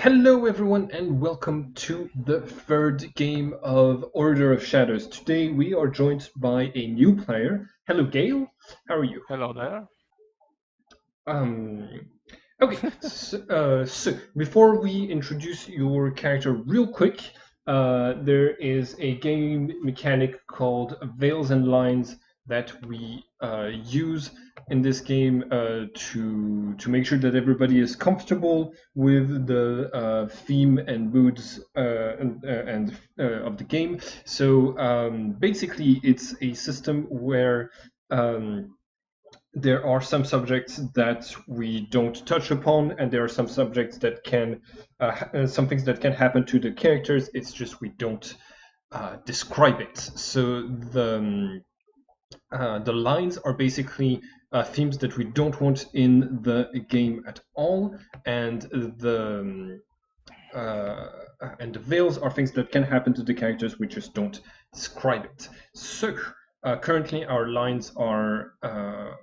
Hello everyone and welcome to the third game of Order of Shadows. Today we are joined by a new player. Hello Gail, how are you? Hello there. Um, okay, so before we introduce your character real quick, there is a game mechanic called Veils and Lines that we use in this game to make sure that everybody is comfortable with the theme and moods of the game. So basically, it's a system where there are some subjects that we don't touch upon, and there are some subjects that can, some things that can happen to the characters. It's just we don't describe it. So the lines are basically themes that we don't want in the game at all, and the veils are things that can happen to the characters. We just don't describe it. So currently, our lines are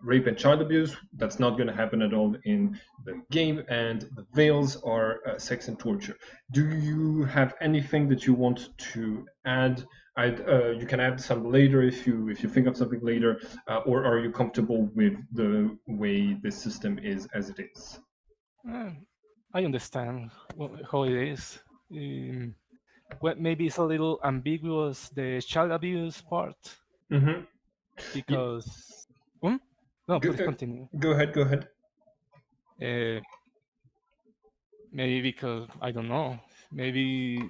rape and child abuse. That's not going to happen at all in the game. And the veils are sex and torture. Do you have anything that you want to add? You can add some later if you think of something later, or are you comfortable with the way this system is as it is? Uh, I understand how it is. Well, maybe it's a little ambiguous, the child abuse part, Mm-hmm. Yeah, because. Hmm? No, go, please continue. go ahead. Go ahead. Uh, Maybe because, I don't know, maybe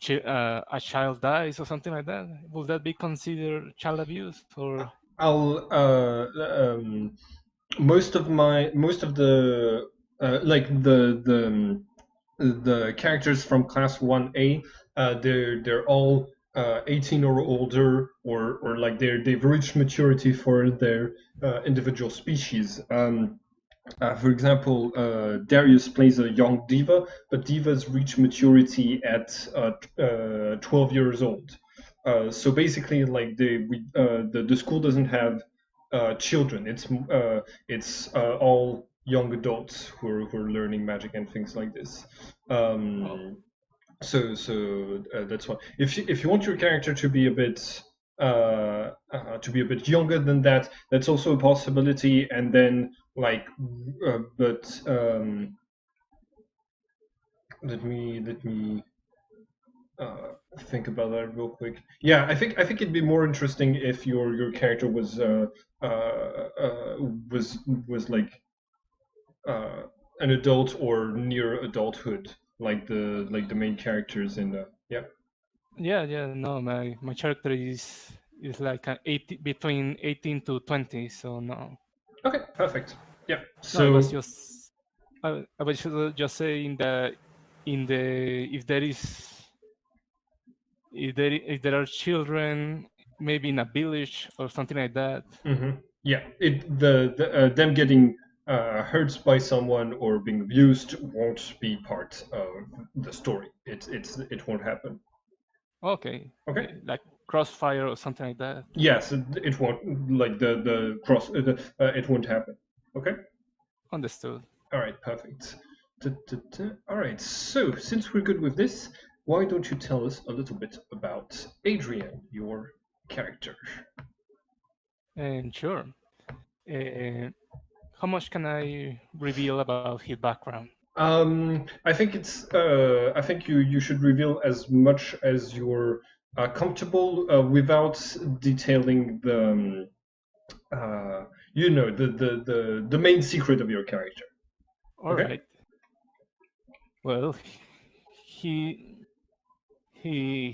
a child dies or something like that. Would that be considered child abuse? Or. I'll most of the like the characters from class 1A, they're all 18 or older, or like they've reached maturity for their individual species. For example, Darius plays a young diva, but divas reach maturity at 12 years old. So basically, like the school doesn't have children. It's all young adults who are learning magic and things like this. Oh, So that's why. If you want your character to be a bit younger than that, that's also a possibility. And then but let me think about that real quick. Yeah, I think it'd be more interesting if your character was like uh, an adult or near adulthood, like the main characters in the yeah. yeah. No, my character is like between 18 to 20, so no. Okay, perfect. Yeah. No, I was So just I was just saying that in the if there are children maybe in a village or something like that. yeah, them getting hurt by someone or being abused won't be part of the story. It won't happen. Okay, Okay. like crossfire or something like that. Yes, it won't like the cross. It won't happen. Okay. Understood. All right. Perfect. All right. So since we're good with this, why don't you tell us a little bit about Adrian, your character? And sure. Uh, how much can I reveal about his background? I think I think you should reveal as much as you're comfortable without detailing uh, the main secret of your character. All Okay. right. Well, he he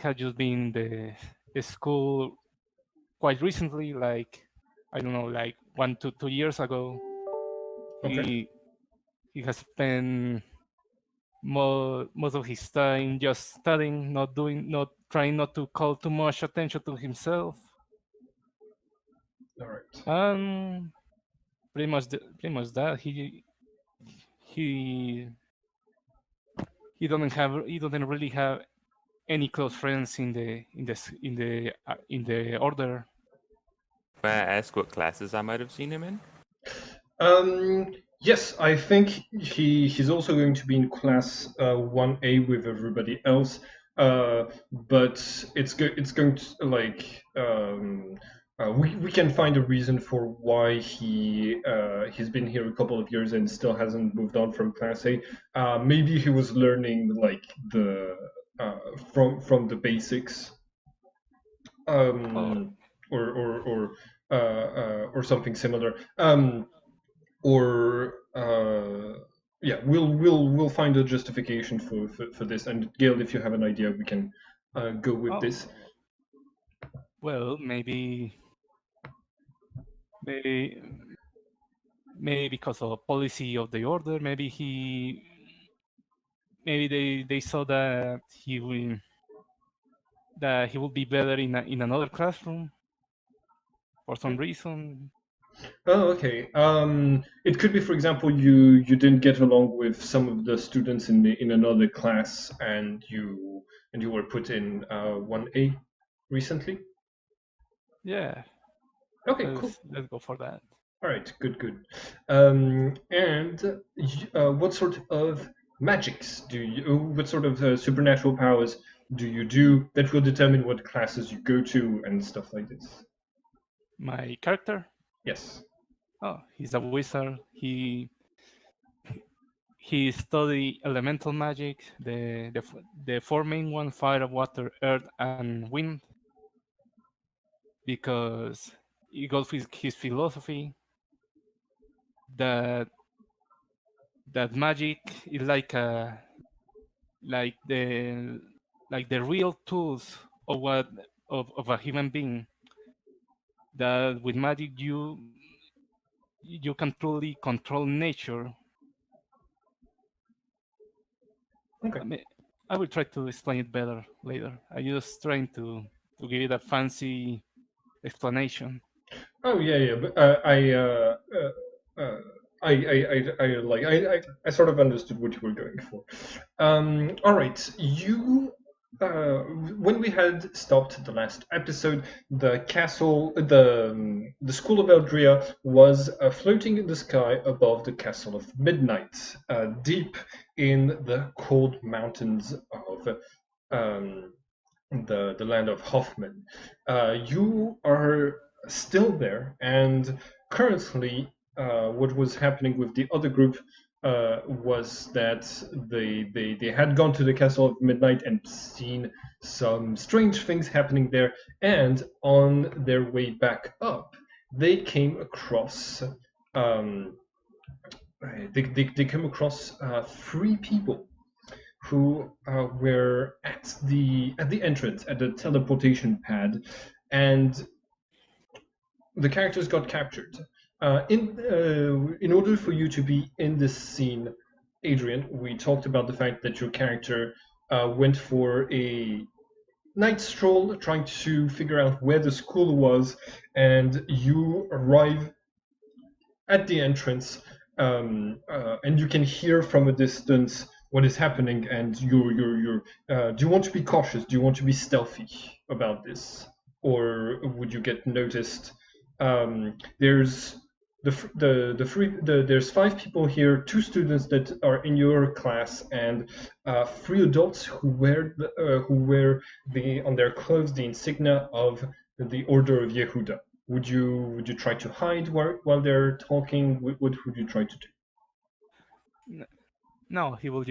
had just been in the school quite recently, like I don't know, like 1 to 2 years ago. Okay. He has spent most of his time just studying, not trying not to call too much attention to himself. All right. Um, pretty much that he he doesn't really have any close friends in the order. May I ask what classes I might have seen him in? Yes, I think he's also going to be in class 1A with everybody else, but it's going to like we can find a reason for why he's been here a couple of years and still hasn't moved on from class A. Maybe he was learning like the from the basics, Oh, um, or something similar. Or yeah, we'll find a justification for this. And Gail, if you have an idea, we can go with oh, this. well, maybe, maybe because of policy of the order, maybe they saw that he would be better in another classroom for some reason. Oh, okay. It could be, for example, you didn't get along with some of the students in another class, and you were put in 1A recently. Yeah, Okay, cool. let's go for that. All right, good, good. And what sort of magics do you, what sort of supernatural powers do you do that will determine what classes you go to and stuff like this? My character, Yes. oh, he's a wizard. He study elemental magic, the four main one: fire, water, earth, and wind, because it goes with his philosophy that magic is like the like the real tools of a human being. That with magic you can truly control nature. Okay. I mean, I will try to explain it better later. I'm just trying to give it a fancy explanation. Oh yeah, yeah. But uh, I sort of understood what you were going for. All right, you. When we had stopped the last episode, the castle, the school of Eldria was floating in the sky above the castle of Midnight, deep in the cold mountains of um, the land of Hoffman. You are still there, and currently, what was happening with the other group was that they had gone to the Castle of Midnight and seen some strange things happening there, and on their way back up, they came across. Um, they came across three people who were at the entrance at the teleportation pad, and the characters got captured. In order for you to be in this scene, Adrian, we talked about the fact that your character went for a night stroll, trying to figure out where the school was, and you arrive at the entrance, and you can hear from a distance what is happening. And you're. Do you want to be cautious? Do you want to be stealthy about this, or would you get noticed? There's there's five people here, two students that are in your class, and three adults who wear on their clothes the insignia of the Order of Yehudah. Would you try to hide while they're talking? What would you try to do? No, he will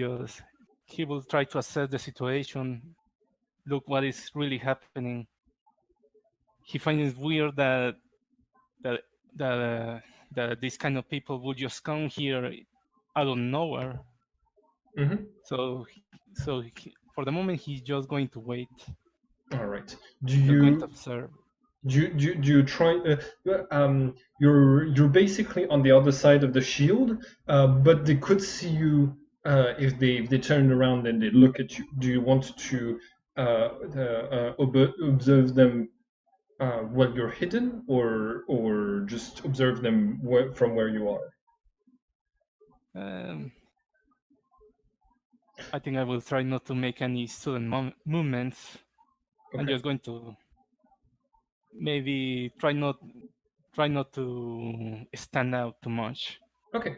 try to assess the situation, look what is really happening. He finds it weird that that uh, that this kind of people would just come here out of nowhere. Mm-hmm. For the moment, he's just going to wait, All right. Do just going to you observe. do you try? You're basically on the other side of the shield, but they could see you if they turn around and they look at you. Do you want to observe them while you're hidden, or just observe them from where you are? Um, I think I will try not to make any sudden movements. I'm Okay. just going to maybe try not to stand out too much. Okay.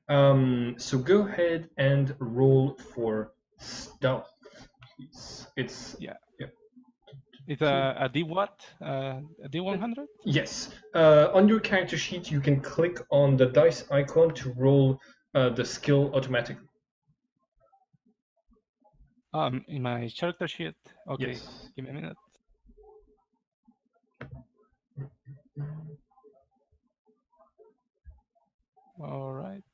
So go ahead and roll for stealth, please. It's Yeah. yeah. It's a D what? A D100? Yes. On your character sheet, you can click on the dice icon to roll the skill automatically. In my character sheet. Okay, Yes. give me a minute. All right.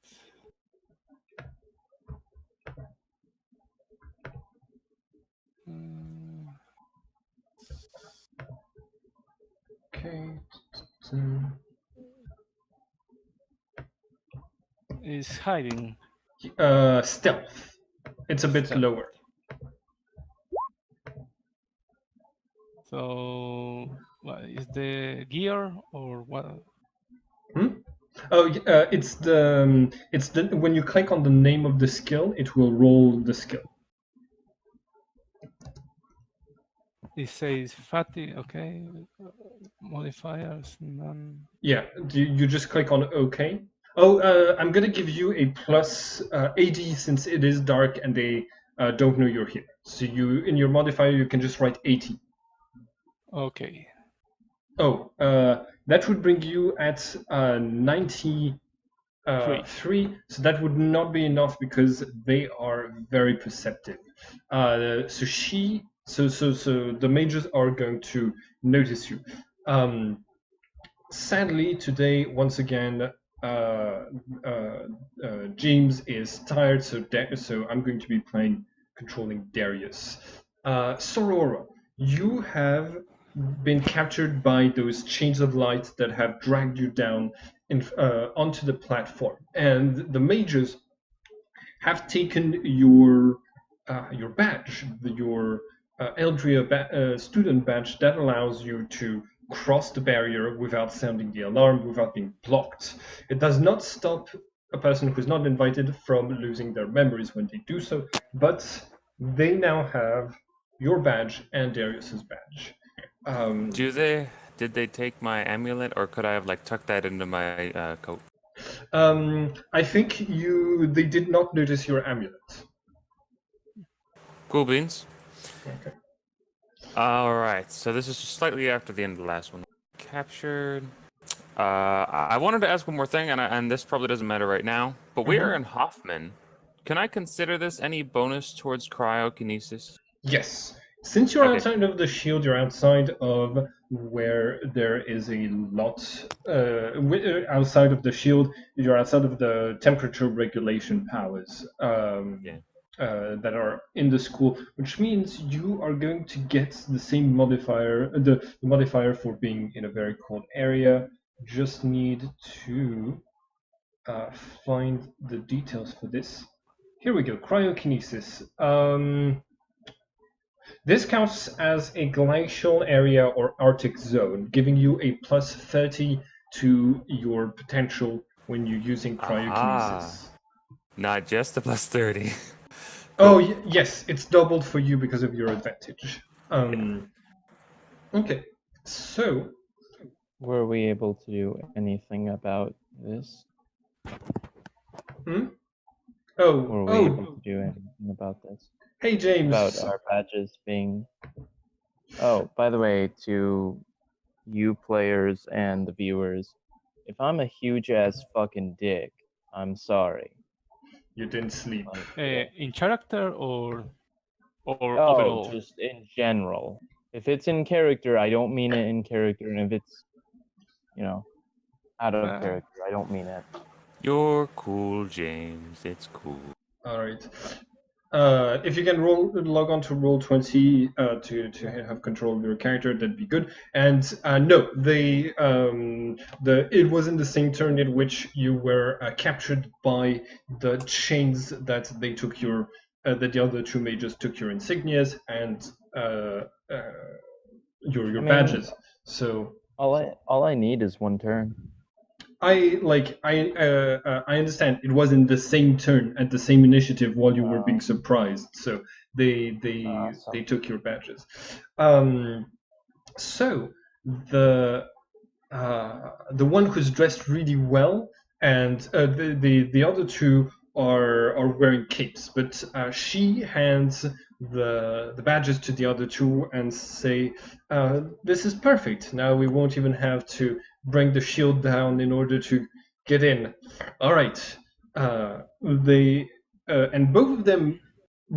Okay. Is hiding Stealth. It's a bit stealth. lower. So, what is the gear or what? Oh, it's the when you click on the name of the skill, it will roll the skill. It says fatty. Okay, modifiers none. Yeah, you just click on OK. Oh, I'm gonna give you a plus 80 since it is dark and they don't know you're here. So you in your modifier you can just write 80. Okay. Oh, that would bring you at 93. So that would not be enough because they are very perceptive. So the mages are going to notice you. Sadly, today once again, James is tired, so I'm going to be playing controlling Darius. Sorora, you have been captured by those chains of light that have dragged you down onto the platform, and the mages have taken your badge, your Eldria student badge that allows you to cross the barrier without sounding the alarm, without being blocked. It does not stop a person who's not invited from losing their memories when they do so, but they now have your badge and Darius's badge. Did they take my amulet, or could I have like tucked that into my coat? I think they did not notice your amulet. Cool beans. Okay. All right, so this is slightly after the end of the last one. Captured. I wanted to ask one more thing, and this probably doesn't matter right now, but we are in Hoffman. Can I consider this any bonus towards cryokinesis? Yes. Since you're Okay. outside of the shield, you're outside of where there is a lot. Outside of the shield, you're outside of the temperature regulation powers that are in the school, which means you are going to get the same modifier, the modifier for being in a very cold area. Just need to find the details for this. Here we go. Cryokinesis. This counts as a glacial area or Arctic zone, giving you a plus 30 to your potential when you're using cryokinesis. Not just the plus 30. Oh, yes, it's doubled for you because of your advantage. Okay, so. Were we able to do anything about this? Oh, Were we able to do anything about this? Hey, James. About our badges being... Oh, by the way, to you players and the viewers, if I'm a huge-ass fucking dick, I'm sorry. You didn't sleep. In character or overall? Just in general. If it's in character, I don't mean it in character, and if it's, out of character, I don't mean it. You're cool, James. It's cool. All right. If you can log on to Roll20 to have control of your character, that'd be good. And no, it was in the same turn in which you were captured by the chains that they took that the other two mages took your insignias and your badges. So all I need is one turn. I understand it was in the same turn at the same initiative while you were being surprised, so they took your badges. So the one who's dressed really well and the other two are wearing capes. But she hands the badges to the other two and say, "This is perfect. Now we won't even have to bring the shield down in order to get in. All right." They and both of them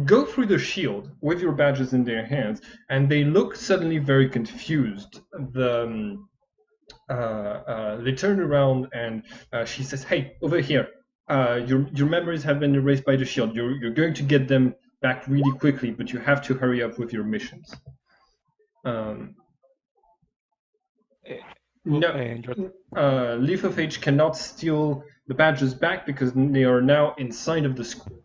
go through the shield with your badges in their hands, and they look suddenly very confused. They turn around and she says, "Hey, over here. Your memories have been erased by the shield. You're going to get them back really quickly, but you have to hurry up with your missions." No, Leaf of Age cannot steal the badges back because they are now inside of the school.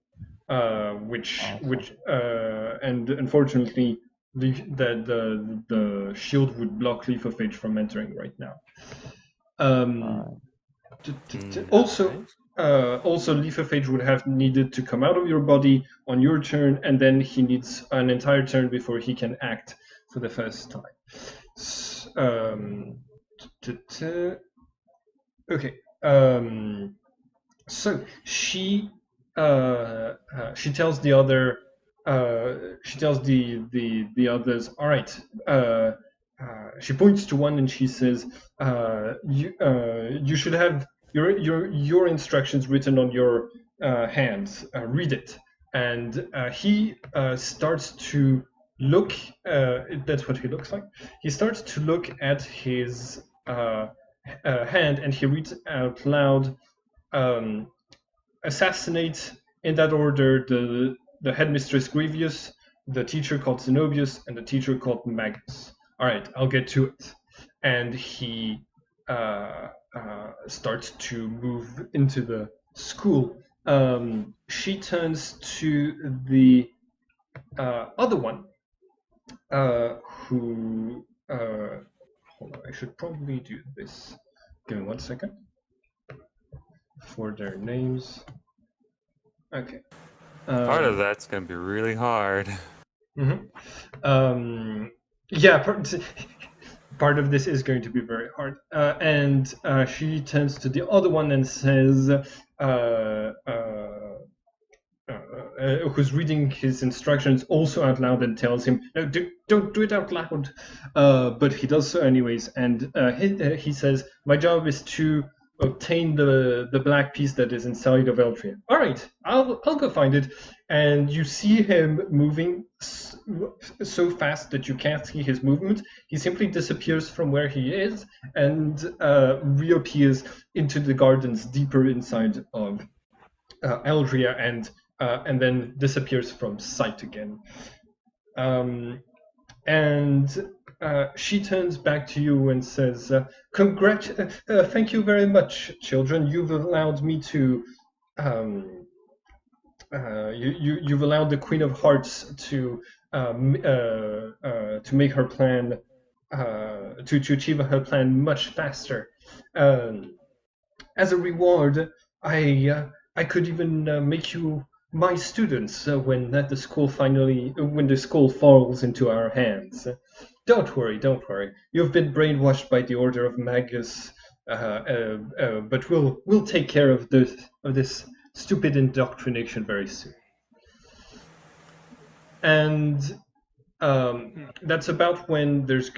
And unfortunately, the shield would block Leaf of Age from entering right now. Also, Leaf of Age would have needed to come out of your body on your turn, and then he needs an entire turn before he can act for the first time. Okay. So she tells the other she tells the others, all right. She points to one and she says, you should have your instructions written on your hands. Read it. And he starts to look. That's what he looks like. He starts to look at his hand and he reads out loud. Assassinate in that order the headmistress Grievous, the teacher called Zenobius, and the teacher called Magus. All right, I'll get to it. And he starts to move into the school. She turns to the other one, who. Hold on, I should probably do this. Give me 1 second. For their names. Okay. Part of that's going to be really hard. Yeah, part of this is going to be very hard. And she turns to the other one and says, who's reading his instructions also out loud and tells him, "No, don't do it out loud." But he does so anyways, and he says, "My job is to obtain the black piece that is inside of Eltria." All right, I'll go find it. And you see him moving so fast that you can't see his movement. He simply disappears from where he is and reappears into the gardens deeper inside of Eldria and then disappears from sight again. And she turns back to you and says, "Thank you very much, children. You've allowed me to. You've allowed the Queen of Hearts to make her plan, to achieve her plan much faster. As a reward, I could even make you my students when the school falls into our hands. Don't worry. You've been brainwashed by the Order of Magus, but we'll take care of this stupid indoctrination very soon." And that's about when there's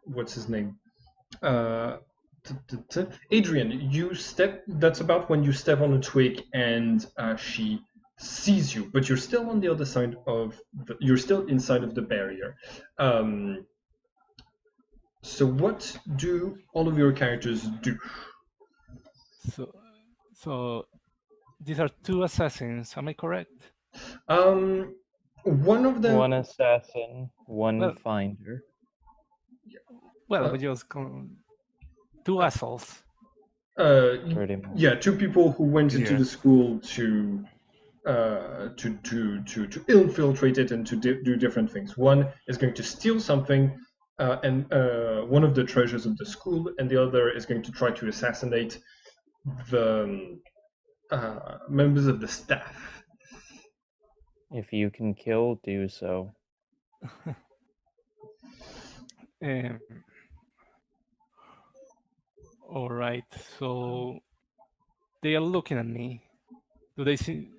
what's his name? Adrian, that's about when you step on a twig and she sees you, but you're still on the other side you're still inside of the barrier. So what do all of your characters do? So these are two assassins, am I correct? One of them. One assassin, one finder. Well, we just two assholes. Pretty much. Yeah, two people who went into the school to infiltrate it and to do different things. One is going to steal something, and one of the treasures of the school, and the other is going to try to assassinate the members of the staff. If you can kill, do so. All right. So they are looking at me. Do they see?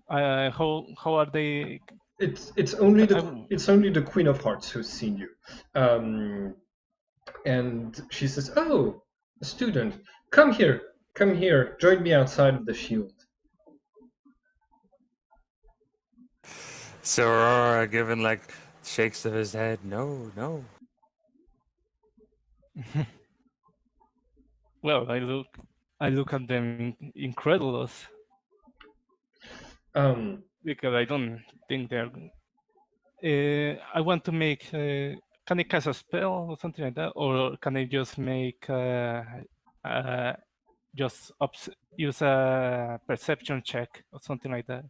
How are they? It's only I- the Queen of Hearts who's seen you, and she says, "Oh, a student, come here, join me outside of the shield." So Aurora giving like shakes of his head. No, no. Well, I look at them incredulous because I don't think they're. I want to make. Can I cast a spell or something like that, or can I just make just use a perception check or something like that?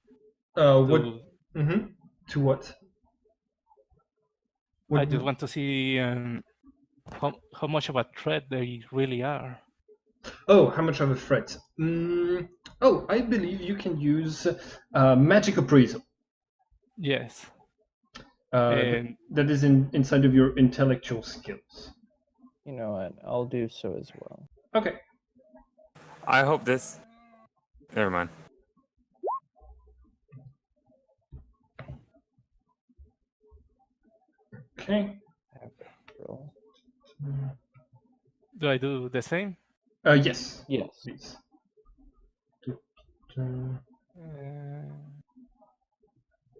What? To, Mm-hmm. To what? I just want to see how much of a threat they really are. Oh, how much of a threat? Oh, I believe you can use magic appraisal. Yes. That is inside of your intellectual skills. You know what? I'll do so as well. Okay. I hope this. Never mind. Okay. Roll. Do I do the same? Yes. Yes. Please.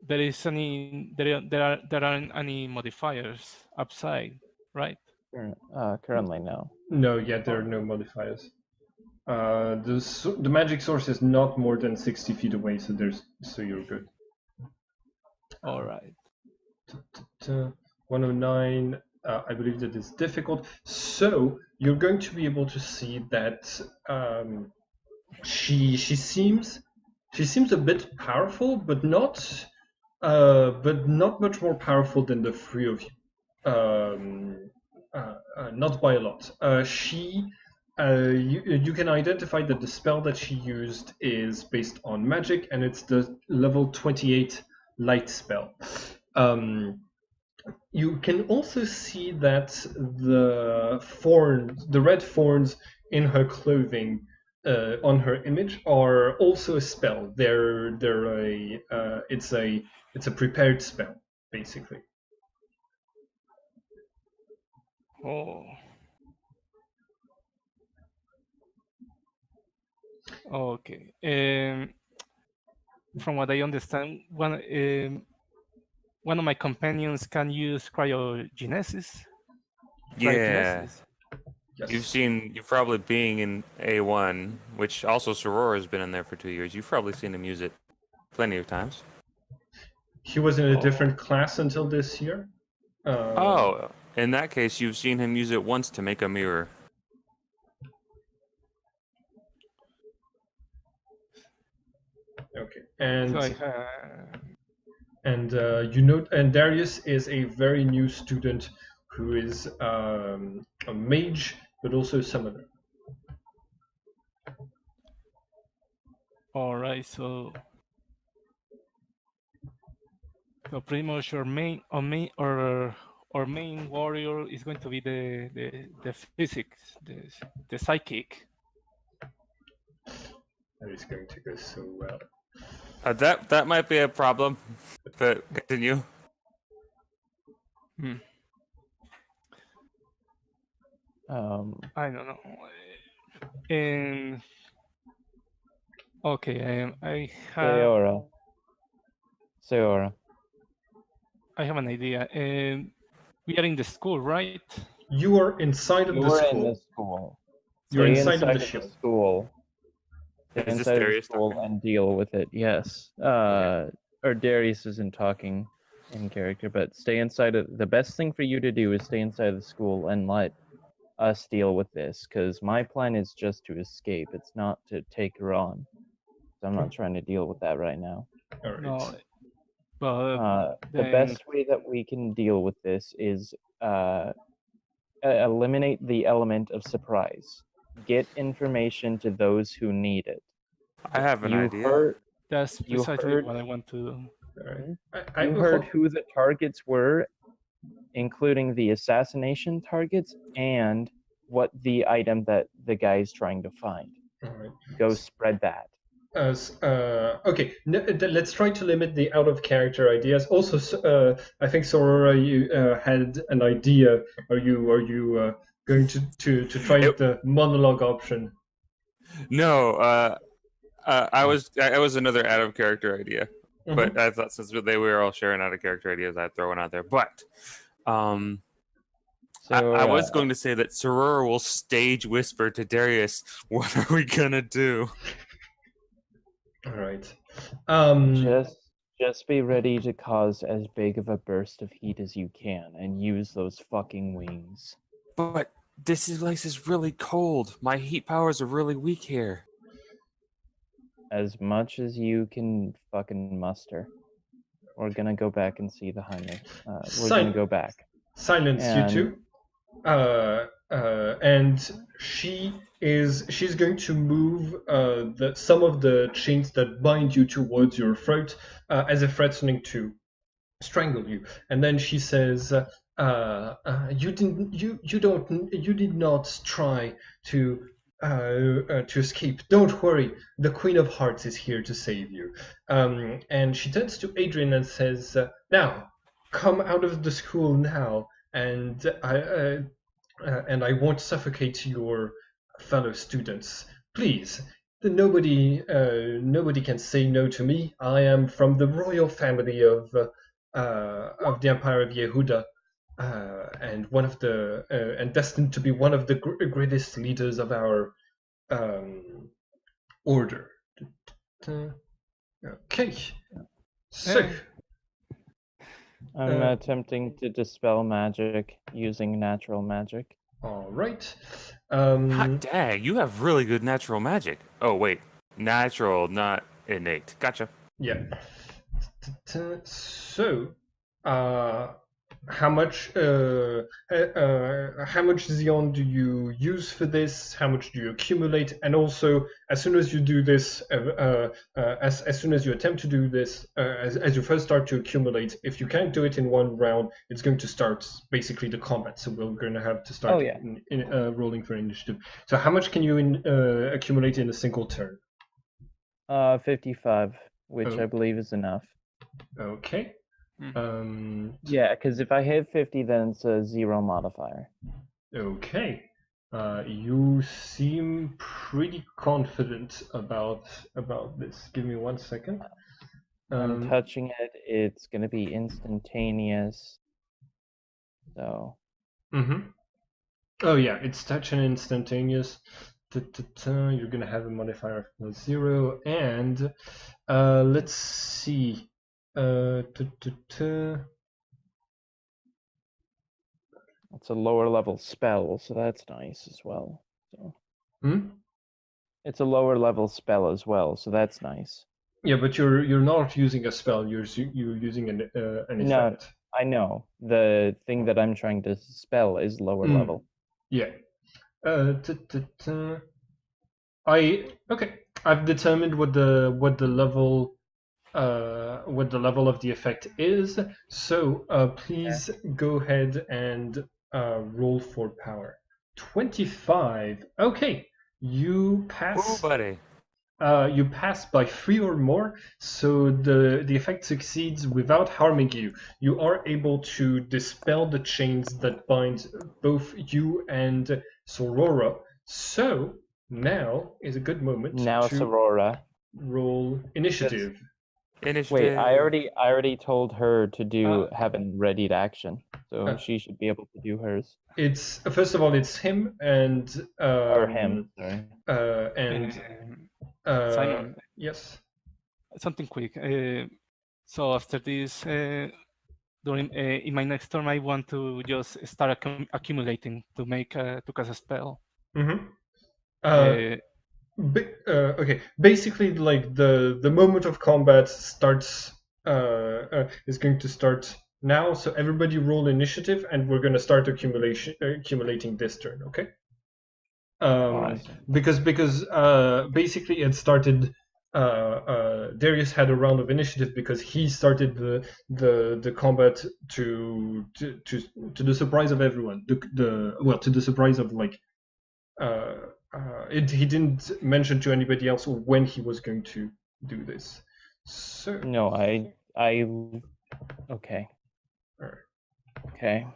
There aren't any modifiers upside, right? Currently, no. No, yet there are no modifiers. The magic source is not more than 60 feet away, so you're good. All right. 109. I believe that is difficult. So you're going to be able to see that she seems a bit powerful, but not much more powerful than the three of you. Not by a lot. You can identify that the spell that she used is based on magic, and it's the level 28 light spell. You can also see that the red thorns in her clothing, on her image, are also a spell. It's a prepared spell, basically. Oh. Okay. From what I understand, one of my companions can use cryogenesis. Yeah. Cryokinesis. Yes. You've probably being in A1, which also Soror has been in there for 2 years. You've probably seen him use it plenty of times. He was in a Oh. different class until this year. Oh, in that case, you've seen him use it once to make a mirror. Okay. And So and Darius is a very new student who is a mage, but also a summoner. all right. So pretty much our main warrior is going to be the physics, the psychic. That is going to go so well. That might be a problem, but continue. I don't know. And okay, I have Sayora. I have an idea. We are in the school, right? You are inside of You the were school. in the school. You're Stay inside of the shield. school. Stay Is this inside of the Darius school talking? and deal with it. Yes. Or Darius isn't talking in character, but stay inside of. The best thing for you to do is stay inside of the school and let us deal with this, because my plan is just to escape. It's not to take her on. So I'm not trying to deal with that right now. All right. No, but The best way that we can deal with this is eliminate the element of surprise. Get information to those who need it. I have an idea. That's you precisely heard- what I want to do. All right. You heard who the targets were, including the assassination targets and what the item that the guy's trying to find. All right. Go spread that. Okay, let's try to limit the out of character ideas. Also, I think Sorora, you had an idea. Are you going to try the monologue option? No, I was another out of character idea, but I thought since we were all sharing out of character ideas, I'd throw one out there. But I was going to say that Sorora will stage whisper to Darius, "What are we gonna do?" All right. Just be ready to cause as big of a burst of heat as you can, and use those fucking wings. But this place is really cold. My heat powers are really weak here. As much as you can fucking muster. We're gonna go back and see the Heimer. We're gonna go back. Silence, you two. And she's going to move some of the chains that bind you towards your throat as a threatening to strangle you. And then she says, "You did not try to escape. Don't worry, the Queen of Hearts is here to save you." And she turns to Adrian and says, "Now, come out of the school now, and I won't suffocate your fellow students. Please, nobody can say no to me. I am from the royal family of the Empire of Yehudah, and one of the and destined to be one of the greatest leaders of our order." Okay, so. I'm attempting to dispel magic using natural magic. All right. Hot dang, you have really good natural magic. Oh wait, natural, not innate. Gotcha. Yeah. So, how much Xeon do you use for this? How much do you accumulate? And also, as soon as you do this, as soon as you attempt to do this, as you first start to accumulate, if you can't do it in one round, it's going to start basically the combat. So we're going to have to start rolling for initiative. So how much can you accumulate in a single turn? 55, which I believe is enough. Okay. Yeah, because if I hit 50, then it's a 0 modifier. Okay. You seem pretty confident about this. Give me 1 second. I'm touching it. It's going to be instantaneous. So. Oh yeah, it's touch and instantaneous. You're going to have a modifier of 0, and let's see. It's a lower level spell, so that's nice as well. So. It's a lower level spell as well, so that's nice. Yeah, but you're not using a spell. You're using an effect. No, I know. The thing that I'm trying to spell is lower level. Yeah. I've determined what the level of the effect is. So please go ahead and roll for power. 25. Okay, you pass. Ooh, buddy. You pass by 3 or more, so the effect succeeds without harming you. You are able to dispel the chains that bind both you and Sorora. So now is a good moment to Sorora roll initiative. Wait, I already told her to have a readied action, so she should be able to do hers. It's first of all, it's him and or him. Sorry. And Simon. Yes. Something quick. So after this, during in my next turn, I want to just start accumulating to make to cast a spell. Okay. Basically, like the moment of combat starts is going to start now. So everybody roll initiative, and we're going to start accumulating this turn. Okay. Because basically it started. Darius had a round of initiative because he started the combat to the surprise of everyone. To the surprise of like he didn't mention to anybody else when he was going to do this. So No, okay. Alright. Okay.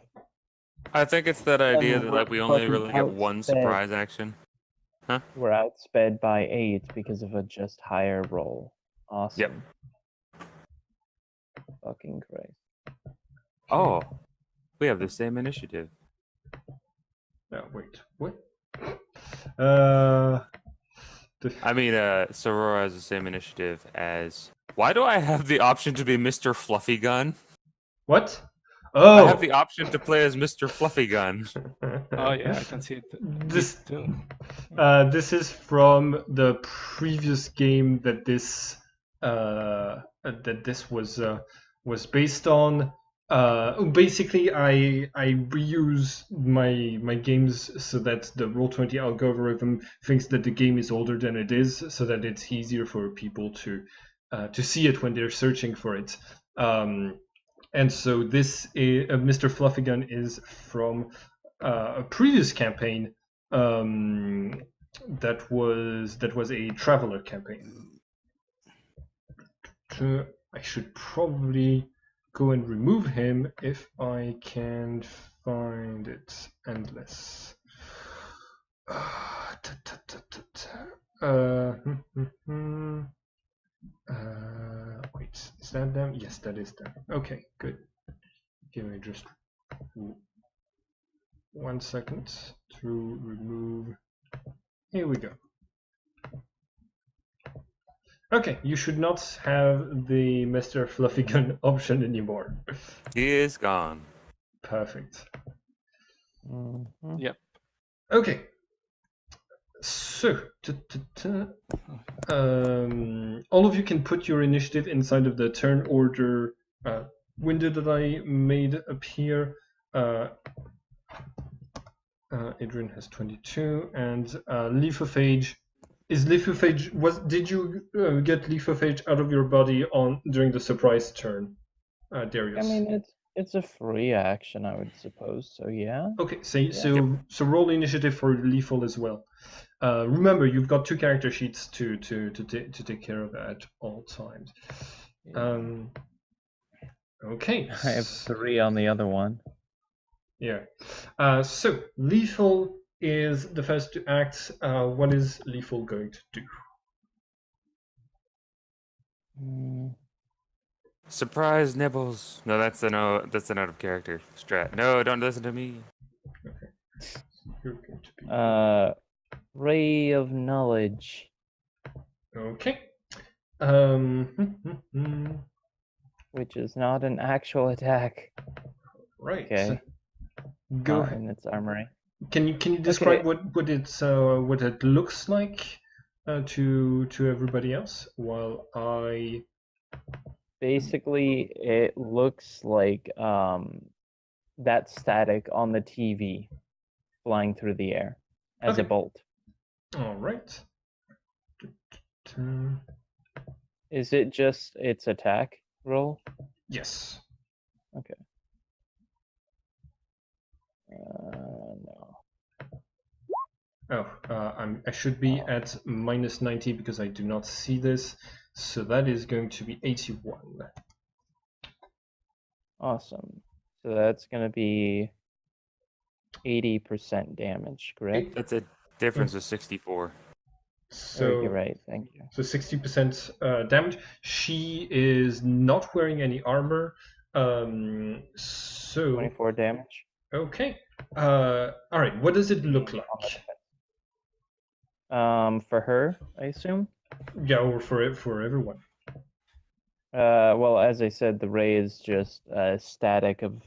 I think it's that idea that we're like we only fucking really get one outsped. surprise action. We're outsped by 8 because of a just higher roll. Awesome. Fucking Christ. Oh, we have the same initiative. No, wait, what? Uh, I mean, Sorora has the same initiative as. Why do I have the option to be Mr. Fluffy Gun? what? I Oh, have the option to play as Mr. Fluffy Gun. Oh yeah, I can see it. This too. this is from the previous game that this was based on. Basically, I reuse my games so that the Roll20 algorithm thinks that the game is older than it is, so that it's easier for people to see it when they're searching for it. And so this Mr. Fluffygun is from a previous campaign that was a traveler campaign. I should probably go and remove him if I can find it. Endless. Wait, is that them? Yes, that is them. Okay, good. Give me just 1 second to remove. Here we go. Okay, you should not have the Mr. Fluffygun option anymore. He is gone. Perfect. Mhm. Yep. Okay. So, all of you can put your initiative inside of the turn order window that I made appear. Adrian has 22, and Leaf of Age. Is Leaf of Age? Did you get Leaf of Age out of your body during the surprise turn, Darius? I mean, it's a free action, I would suppose. So yeah. Okay, so roll initiative for lethal as well. Remember, you've got 2 character sheets to take care of at all times. Okay. I have 3 on the other one. Yeah. So lethal is the first to act. What is lethal going to do? Surprise nibbles. No, that's an out of character strat. No, don't listen to me. Okay. So you're going to be... Ray of Knowledge. Okay. Which is not an actual attack. Right. Okay. Go Not ahead. in its armory. Can you describe what it looks like to everybody else while I... Basically, it looks like that static on the TV flying through the air as a Okay. bolt. All right. Is it just its attack roll? Yes. Okay. No. Oh, I should be at minus 90 because I do not see this. So that is going to be 81. Awesome. So that's going to be 80% damage, correct? That's a difference of 64. So you're right. Thank you. So 60% damage. She is not wearing any armor. So 24 damage. okay. All right. What does it look like? For her, I assume. Yeah, or for everyone. Well, as I said, the ray is just static of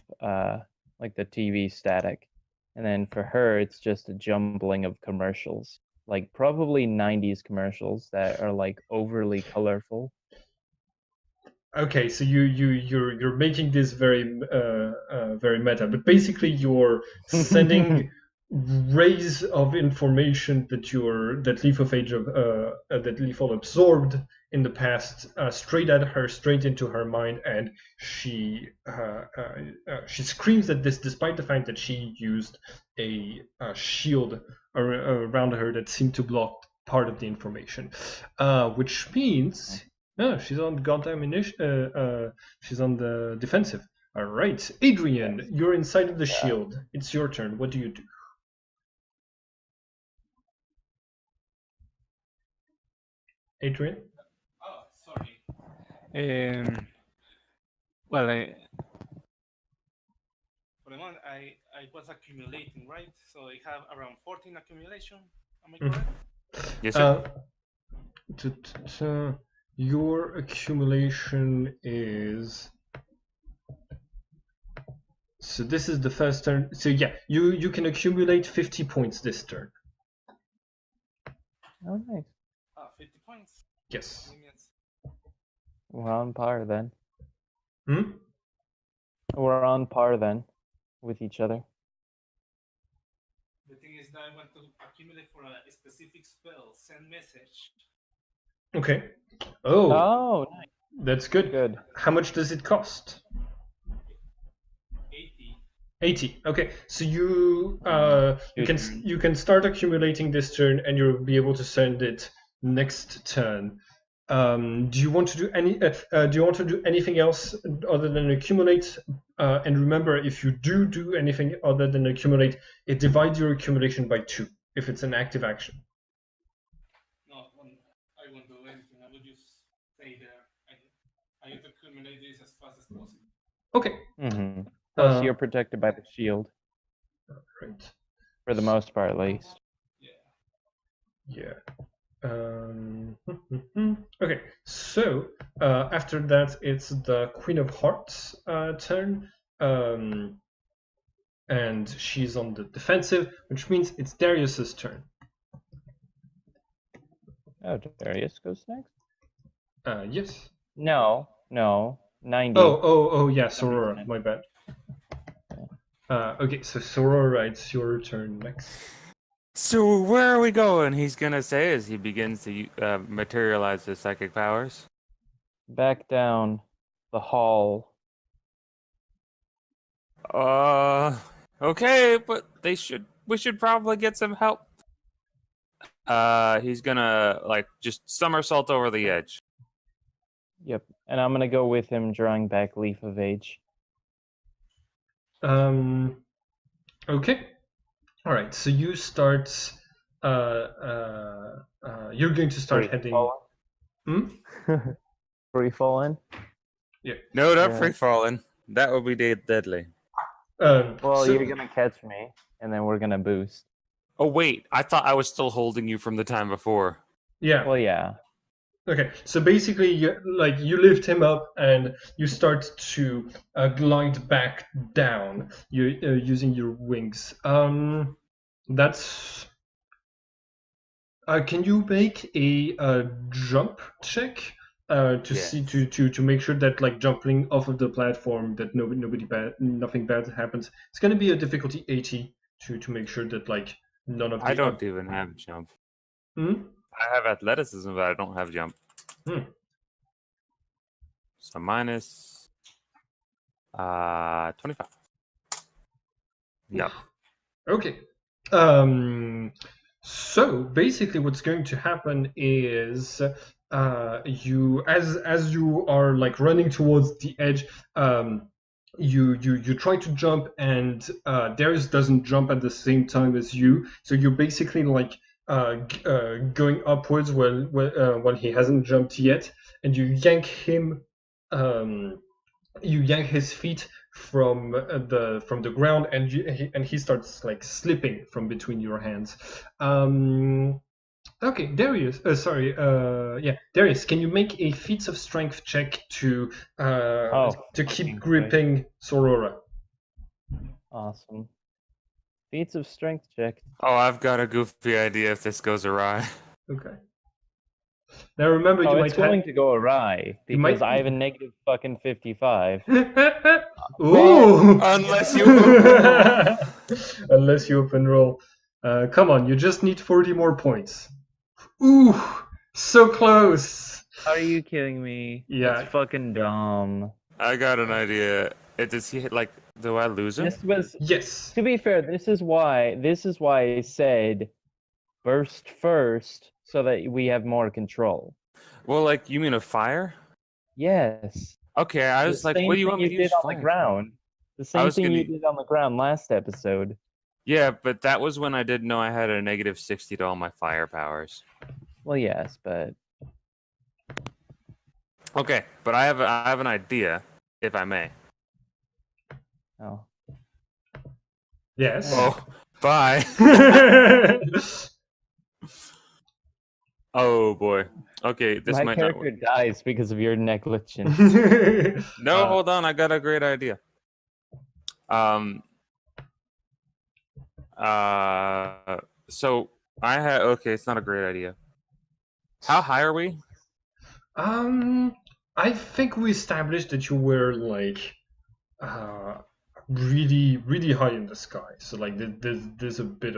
like the TV static, and then for her, it's just a jumbling of commercials, like probably 90s commercials that are like overly colorful. Okay, so you're making this very meta, but basically you're sending rays of information that Lethal absorbed in the past straight at her, straight into her mind, and she screams at this, despite the fact that she used a shield around her that seem to block part of the information, which means she's on goddamn she's on the defensive. All right, Adrian, you're inside of the shield. It's your turn. What do you do? Adrian? Oh, sorry. Well, for the moment, I was accumulating, right? So I have around 14 accumulation. Am I correct? Yes, sir. Your accumulation is... So this is the first turn. So yeah, you can accumulate 50 points this turn. Oh, nice. 50 points. Yes. We're on par then. Hmm? We're on par then with each other. The thing is that I want to accumulate for a specific spell, send message. Okay. Oh, nice. that's good. Good. How much does it cost? 80. 80. Okay, so you can start accumulating this turn, and you'll be able to send it next turn. Do you want to do anything else other than accumulate? And remember, if you do anything other than accumulate, it divides your accumulation by 2 if it's an active action. No, I won't do anything. I will just stay there. I have to accumulate this as fast as possible. Okay. Mm-hmm. Plus, you're protected by the shield. Right. For the most part, at least. Yeah. Okay, so after that, it's the Queen of Hearts turn, and she's on the defensive, which means it's Darius's turn. Oh, Darius goes next? Yes. No, 90. Oh, yes, Aurora, my bad. Okay, so Aurora, it's your turn next. So where are we going? He's gonna say as he begins to materialize his psychic powers. Back down the hall. Okay, but we should probably get some help. He's gonna just somersault over the edge. Yep, and I'm gonna go with him drawing back Leaf of Age. Okay. All right, so you start. You're going to start heading. Free falling? Yeah. No, not free falling. That would be deadly. Well, you're gonna catch me, and then we're gonna boost. Oh wait, I thought I was still holding you from the time before. Yeah. Well, yeah. Okay, so basically, you lift him up and you start to glide back down. You using your wings. That's. Can you make a jump check see to make sure that jumping off of the platform that nothing bad happens? It's going to be a difficulty 80 to make sure that none of the. I don't even have jump. I have athleticism, but I don't have jump. So minus 25. Yep. Okay. So basically, what's going to happen is you, as you are running towards the edge, you try to jump, and Darius doesn't jump at the same time as you. So you're basically going upwards while he hasn't jumped yet, and you yank him. You yank his feet from the ground, and he starts slipping from between your hands. Okay, Darius. Darius, can you make a feats of strength check to keep gripping Sorora? Awesome. Feats of strength check. Oh, I've got a goofy idea if this goes awry. Okay. Now remember, it's going to go awry because I have a negative fucking 55. Ooh! Unless you open Unless you open roll. Come on, you just need 40 more points. Ooh! So close! Are you kidding me? Yeah. It's fucking dumb. I got an idea. Does he do I lose him? Yes. To be fair, this is why I said burst first so that we have more control. Well, like, you mean a fire? Yes. Okay, I was like, what do you want me to use did on fire the for? ground? The I same was thing gonna- you did on the ground last episode. Yeah, but that was when I didn't know I had a negative 60 to all my fire powers. Well, yes, but Okay, but I have an idea, if I may. oh, Yes. Oh, bye. Oh boy. Okay, this my might not character work. dies because of your negligence. No, hold on, I got a great idea. So I had okay, it's not a great idea. How high are we? I think we established that you were like really, really high in the sky. So like there's a bit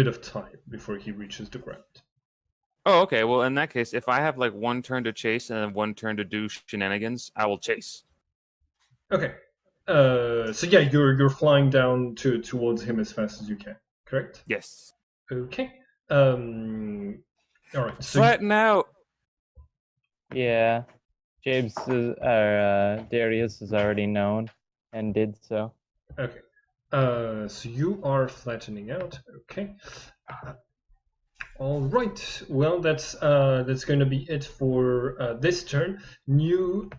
of time before he reaches the ground. Oh, okay. Well, in that case, if I have like one turn to chase and then one turn to do shenanigans, I will chase. Okay. So yeah, you're flying down towards him as fast as you can. Correct? Yes. Okay. All right. So Flatten out. Yeah, James is, Darius is already known and did so. okay. So you are flattening out. Okay. All right. Well, that's going to be it for this turn. New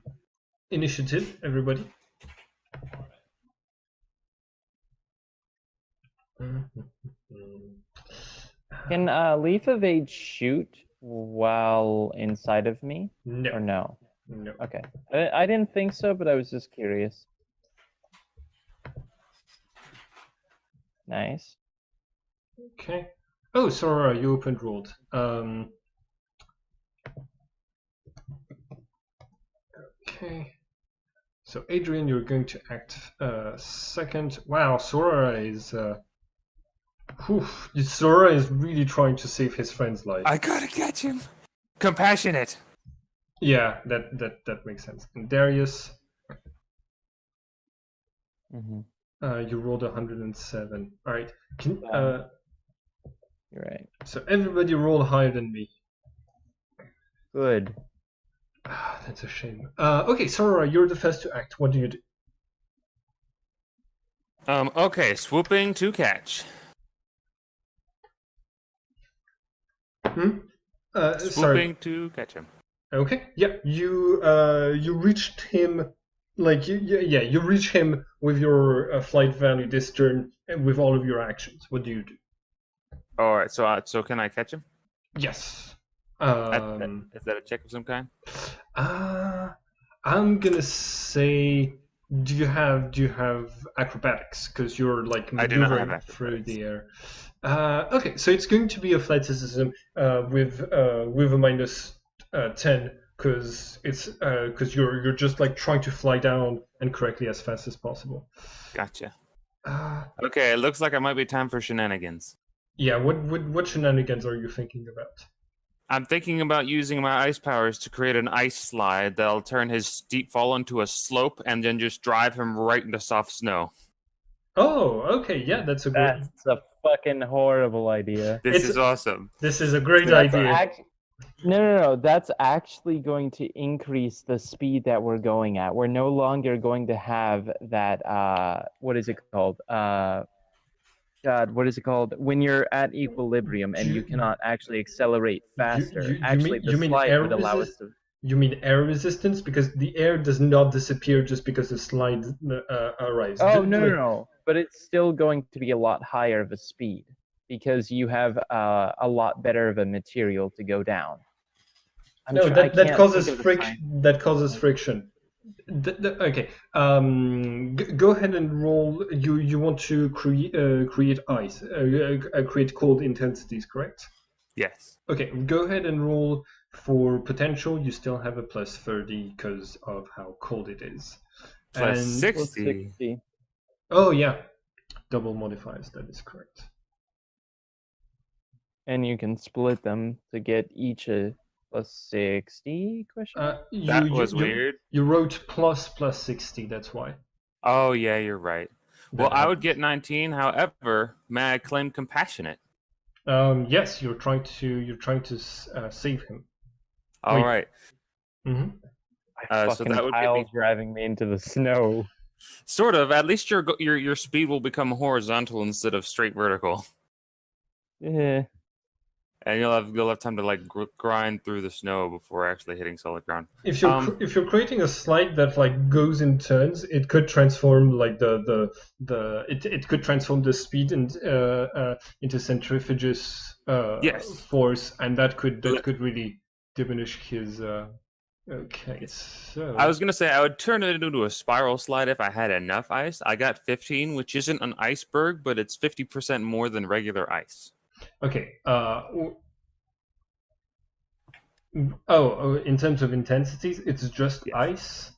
initiative, everybody. Can Leaf Evade shoot while inside of me, or No. no? No. Okay, I didn't think so, but I was just curious. Nice. Okay. Oh, sorry, you opened rolled. Okay. So Adrian, you're going to act second. Wow, Sora is Sora is really trying to save his friend's life. I gotta catch him. Compassionate. Yeah, that makes sense. And Darius, Mm-hmm. you rolled 107. All right. Can You're right. so everybody roll higher than me. Good. That's a shame. Okay, Sora, you're the first to act. What do you do? Okay, swooping to catch. Sorry. Swooping to catch him. Okay. Yeah, you reached him. Like you reach him with your flight value this turn and with all of your actions. What do you do? All right, so can I catch him? Yes. Is that a check of some kind? I'm gonna say, do you have acrobatics? Because you're like I do not have maneuvering through acrobatics. the air. Okay, so it's going to be athleticism with a minus 10 because you're just like trying to fly down and correctly as fast as possible. Gotcha. Uh, Okay, it looks like it might be time for shenanigans. yeah. What shenanigans are you thinking about? I'm thinking about using my ice powers to create an ice slide that'll turn his steep fall into a slope and then just drive him right into soft snow. Oh, okay. Yeah, that's a great. That's a fucking horrible idea. This is awesome. This is a great That's idea. No. That's actually going to increase the speed that we're going at. We're no longer going to have that. What is it called? God, what is it called? When you're at equilibrium and you cannot actually accelerate faster. Actually, the slide would allow us to. You mean air resistance? Because the air does not disappear just because the slide arrives. Oh no! But it's still going to be a lot higher of a speed because you have a lot better of a material to go down. That causes friction. That causes friction. Okay. Go ahead and roll. You want to create ice, create cold intensities, correct? Yes. Okay. Go ahead and roll for potential. You still have a plus 30 because of how cold it is. Plus And- 60. Oh yeah, double modifiers. That is correct. And you can split them to get each a plus 60 question. That was weird. You wrote plus 60. That's why. Oh, yeah, you're right. Well, That I would get 19. However, may I claim compassionate? Yes, you're trying to save him. All Wait. right. Mm-hmm. So Fucking that would give Kyle's me driving me into the snow. sort of. At least your speed will become horizontal instead of straight vertical, Yeah. and you'll have time to like grind through the snow before actually hitting solid ground. If you're creating a slide that like goes in turns, it could transform like it could transform the speed into centrifuges Yes. force, and that could really diminish his. Okay, so I was gonna say I would turn it into a spiral slide if I had enough ice. I got 15, which isn't an iceberg, but it's 50% more than regular ice. okay. In terms of intensities, it's just Yes. ice.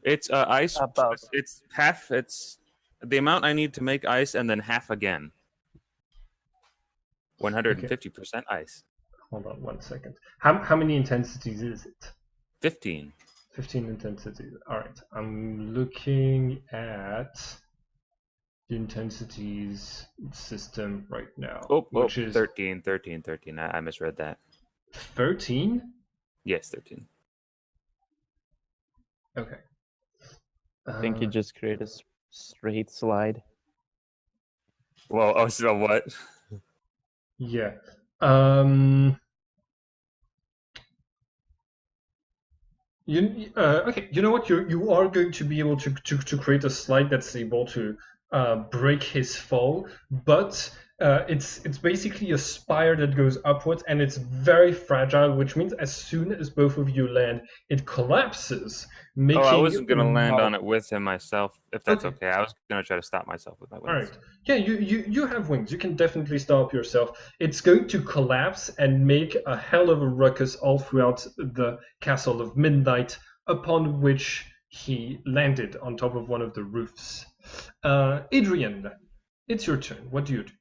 It's ice. About It's half. It's the amount I need to make ice, and then half again. 150% ice. Hold on 1 second. How many intensities is it? 15. 15 intensities. All right. I'm looking at the intensities system right now, which is 13. I misread that. 13. Yes, 13. Okay. I think you just create a straight slide. Well, oh, so what? Yeah. Okay. You know what? You are going to be able to create a slide that's able to break his fall, but it's basically a spire that goes upwards, and it's very fragile, which means as soon as both of you land, it collapses, making. Oh, I wasn't gonna land on it with him myself, if that's Okay. okay. I was gonna try to stop myself with my wings. All right. Yeah, you have wings. You can definitely stop yourself. It's going to collapse and make a hell of a ruckus all throughout the Castle of Midnight, upon which he landed on top of one of the roofs. Adrian, it's your turn. What do you do?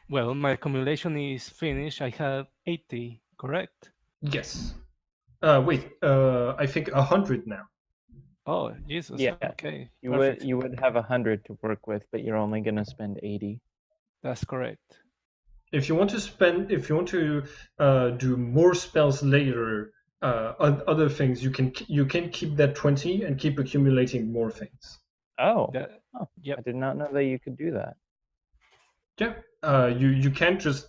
Well, my accumulation is finished. I have 80, correct? Yes. Wait. I think 100 now. Oh, Jesus. Yeah. Okay. You Perfect. would have 100 to work with, but you're only gonna spend 80. That's correct. If you want to do more spells later, other things, you can keep that 20 and keep accumulating more things. Oh. That, Oh, yep. I did not know that you could do that. Yeah. You can't just.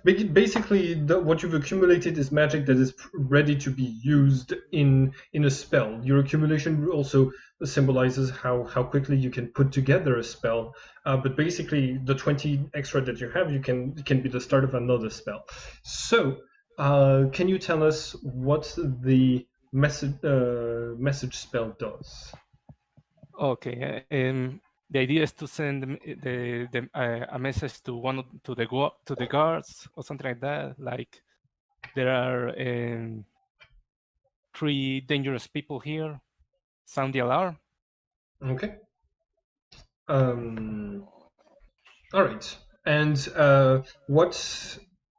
Basically, what you've accumulated is magic that is ready to be used in a spell. Your accumulation also symbolizes how quickly you can put together a spell. But basically, the 20 extra that you have, can be the start of another spell. So, can you tell us what the message spell does? Okay. The idea is to send a message to to the guards or something like that. Like there are 3 dangerous people here. Sound the alarm. Okay. All right. And what?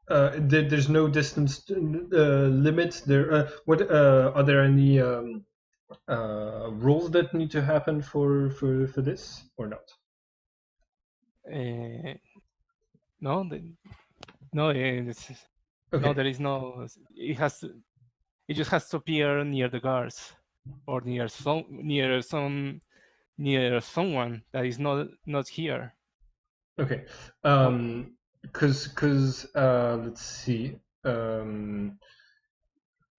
There's no distance limit. There. What? Are there any rules that need to happen for this or not? No, no, Okay. no. There is no. It just has to appear near the guards or near someone that is not here. Okay. Because let's see.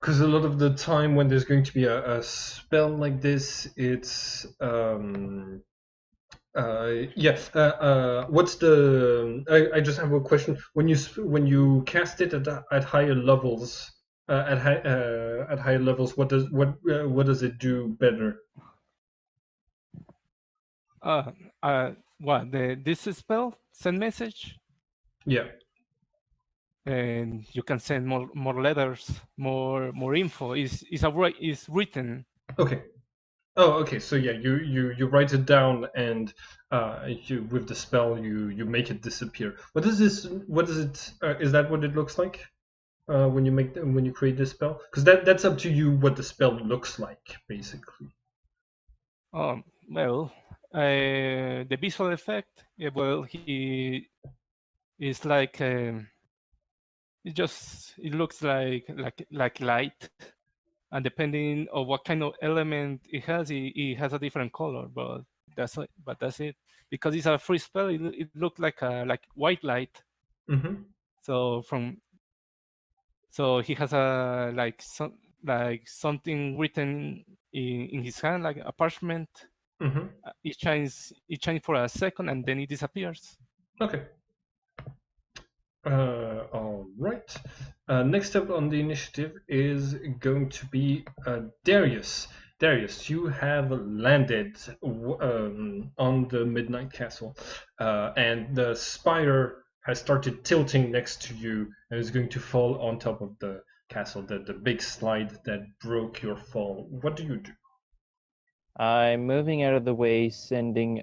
Because a lot of the time when there's going to be a spell like this, it's what's the? I just have a question. When you cast it at higher levels, at higher levels, what does it do better? What this spell send message? Yeah. And you can send more letters, more info. Is written. Okay. Oh, okay. So yeah, you write it down, and with the spell you make it disappear. What does this? What does it? Is that what it looks like when you create this spell? Because that's up to you what the spell looks like, basically. Well, The visual effect, well, he is like it looks like light, and depending on what kind of element it has a different color. But that's it. Because it's a free spell, it looked like white light. Mm-hmm. So he has a something written in his hand, like a parchment. Mm-hmm. It shines for a second and then it disappears. Okay. All right. Next up on the initiative is going to be Darius. Darius, you have landed on the Midnight Castle, and the spire has started tilting next to you and is going to fall on top of the castle, the big slide that broke your fall. What do you do? I'm moving out of the way, sending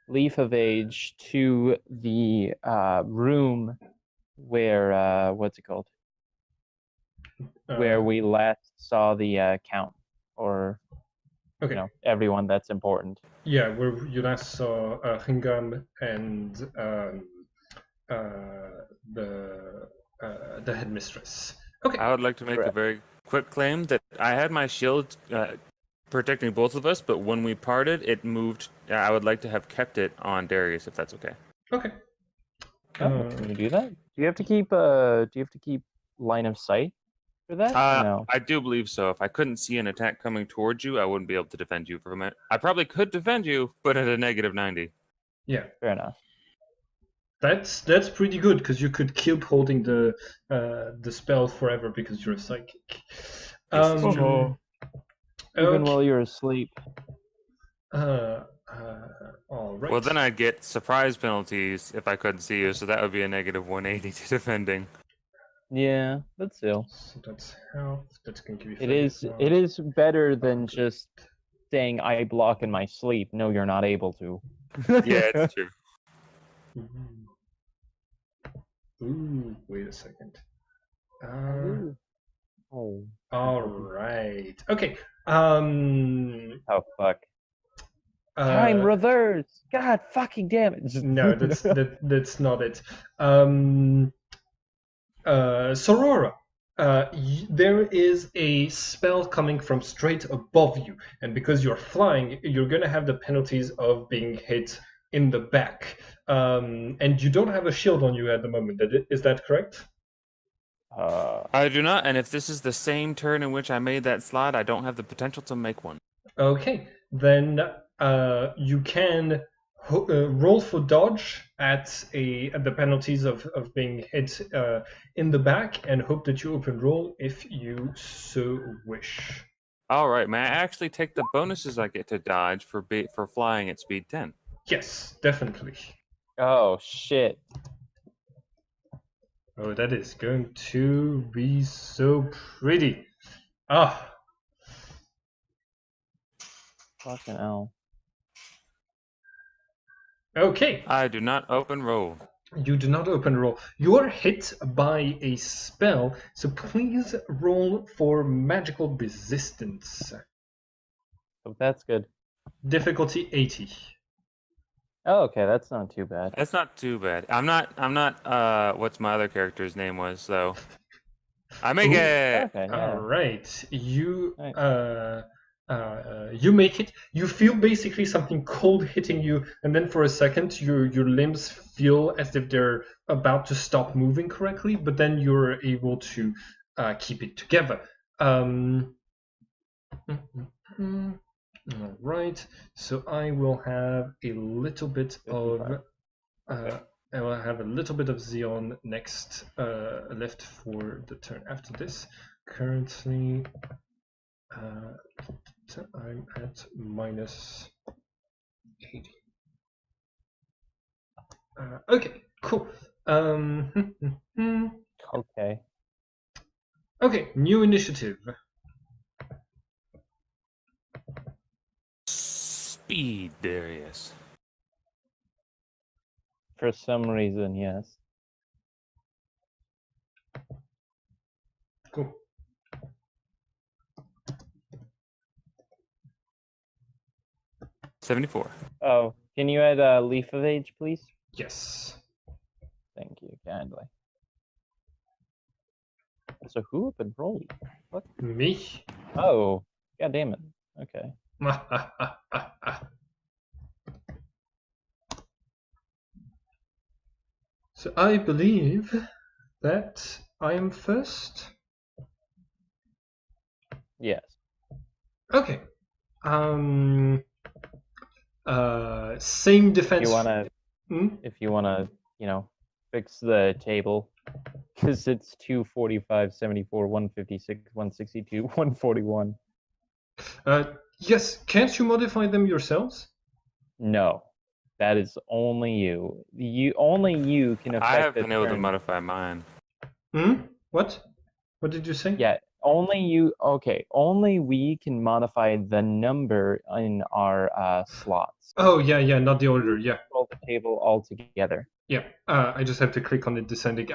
Leaf of Age to the room where what's it called? Where we last saw the count, or Okay. everyone that's important. Yeah, where you last saw Hingam and the headmistress. Okay. I would like to make a Correct. very quick claim that I had my shield protecting both of us, but when we parted, it moved. I would like to have kept it on Darius, if that's okay. Okay. Can you do that? Do you have to keep line of sight for that? Or no. I do believe so. If I couldn't see an attack coming towards you, I wouldn't be able to defend you from it. I probably could defend you, but at a -90. Yeah. Fair enough. That's pretty good because you could keep holding the spell forever because you're a psychic. This is true. Even while you're asleep. All right. Well, then I'd get surprise penalties if I couldn't see you, so that would be a -180 to defending. Yeah, but still. So that's half. That's going to give you. It is better than just saying I block in my sleep. No, you're not able to. Yeah, it's true. Ooh, wait a second. Oh. All right. Okay. Oh fuck. Time reverse. God fucking damn it. No, that's not it. Sorora, there is a spell coming from straight above you, and because you're flying, you're going to have the penalties of being hit in the back. And you don't have a shield on you at the moment. Is that correct? I do not, and if this is the same turn in which I made that slide, I don't have the potential to make one. Okay, then you can roll for dodge at the penalties of being hit in the back, and hope that you open roll if you so wish. All right, may I actually take the bonuses I get to dodge for flying at speed 10? Yes, definitely. Oh shit. Oh, that is going to be so pretty. Ah. Fucking hell. Okay. I do not open roll. You do not open roll. You are hit by a spell, so please roll for magical resistance. Oh, that's good. Difficulty 80. Oh, okay, that's not too bad. That's not too bad. I'm not what's my other character's name was, though. I make it! Okay, yeah. All right. You Nice. you make it. You feel basically something cold hitting you, and then for a second your limbs feel as if they're about to stop moving correctly, but then you're able to keep it together. All right. So I will have a little bit of I will have a little bit of Xeon next left for the turn after this. Currently, I'm at minus 80. Okay, cool. Okay. Okay, new initiative. Speed, Darius. For some reason, yes. Cool. 74. Oh, can you add a Leaf of Age, please? Yes. Thank you kindly. So who opened roll? What? Me. Oh, god damn it. Okay. So I believe that I am first. Yes. Okay. Same defense. If you wanna, fix the table, because it's 245, 74, 156, 162, 141. Yes. Can't you modify them yourselves? No, that is only you. Only you can affect I have the been able to turn. modify mine. What? What did you say? Yeah, only you. Okay, only we can modify the number in our slots. Oh yeah, not the order. Yeah. Control the table altogether. Yeah. I just have to click on it descending. It's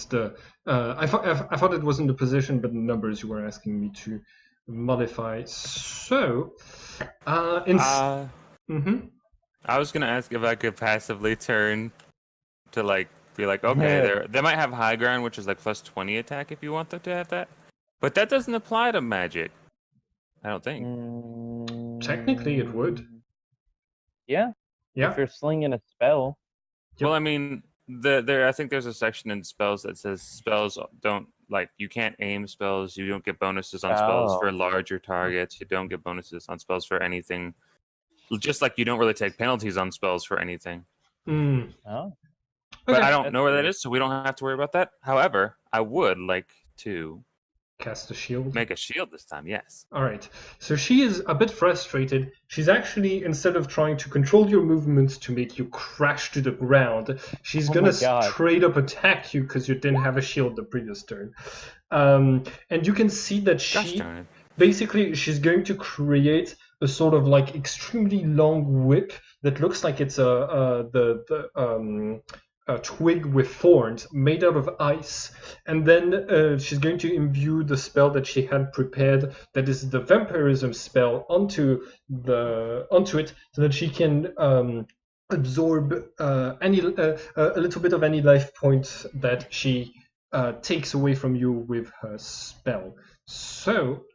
the. I thought it was in the position, but the numbers you were asking me to modify. So, I was gonna ask if I could passively turn to be like, okay, they might have high ground, which is like plus 20 attack if you want them to have that, but that doesn't apply to magic. I don't think. Technically, it would. Yeah. Yeah. If you're slinging a spell. Yep. Well, I mean, I think there's a section in spells that says spells don't you can't aim spells. You don't get bonuses on spells for larger targets. You don't get bonuses on spells for anything. Just like you don't really take penalties on spells for anything. Oh. But Okay. I don't know where that is, so we don't have to worry about that. However, I would like to cast a shield. Make a shield this time, yes. All right. So she is a bit frustrated. She's actually, instead of trying to control your movements to make you crash to the ground, she's gonna straight up attack you because you didn't have a shield the previous turn. And you can see that basically she's going to create a sort of like extremely long whip that looks like it's a twig with thorns made out of ice, and then she's going to imbue the spell that she had prepared, that is the vampirism spell, onto it, so that she can absorb a little bit of any life points that she takes away from you with her spell. So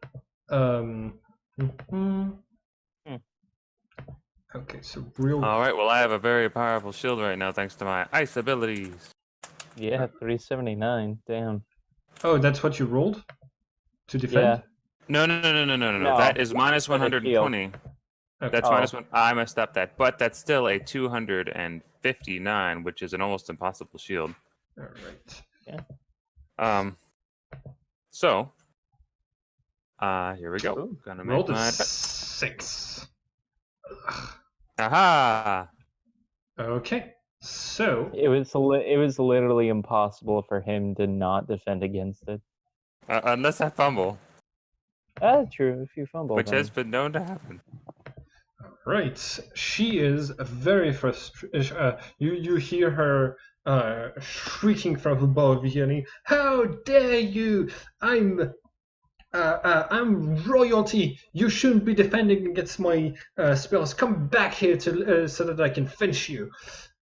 okay, so all right, well, I have a very powerful shield right now thanks to my ice abilities. Yeah, 379. Damn. Oh, that's what you rolled to defend? Yeah. No. That is minus 120. Okay. That's minus one. I messed up that, but that's still a 259, which is an almost impossible shield. All right. Yeah. So, here we go. Ooh, gonna roll make my 6. Aha! Okay, so it was literally impossible for him to not defend against it. Unless I fumble. True. If you fumble, which has been known to happen. Right, she is very frustrated. You hear her shrieking from above, yelling, "How dare you! I'm royalty. You shouldn't be defending against my spells. Come back here so that I can finish you."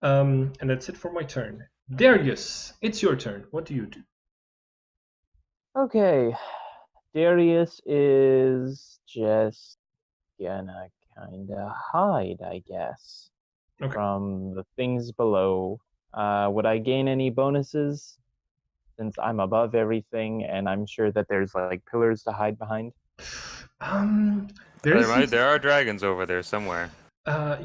And that's it for my turn. Darius, it's your turn. What do you do? Okay. Darius is just gonna kinda hide, I guess, from the things below. Would I gain any bonuses since I'm above everything and I'm sure that there's like pillars to hide behind? There are dragons over there somewhere.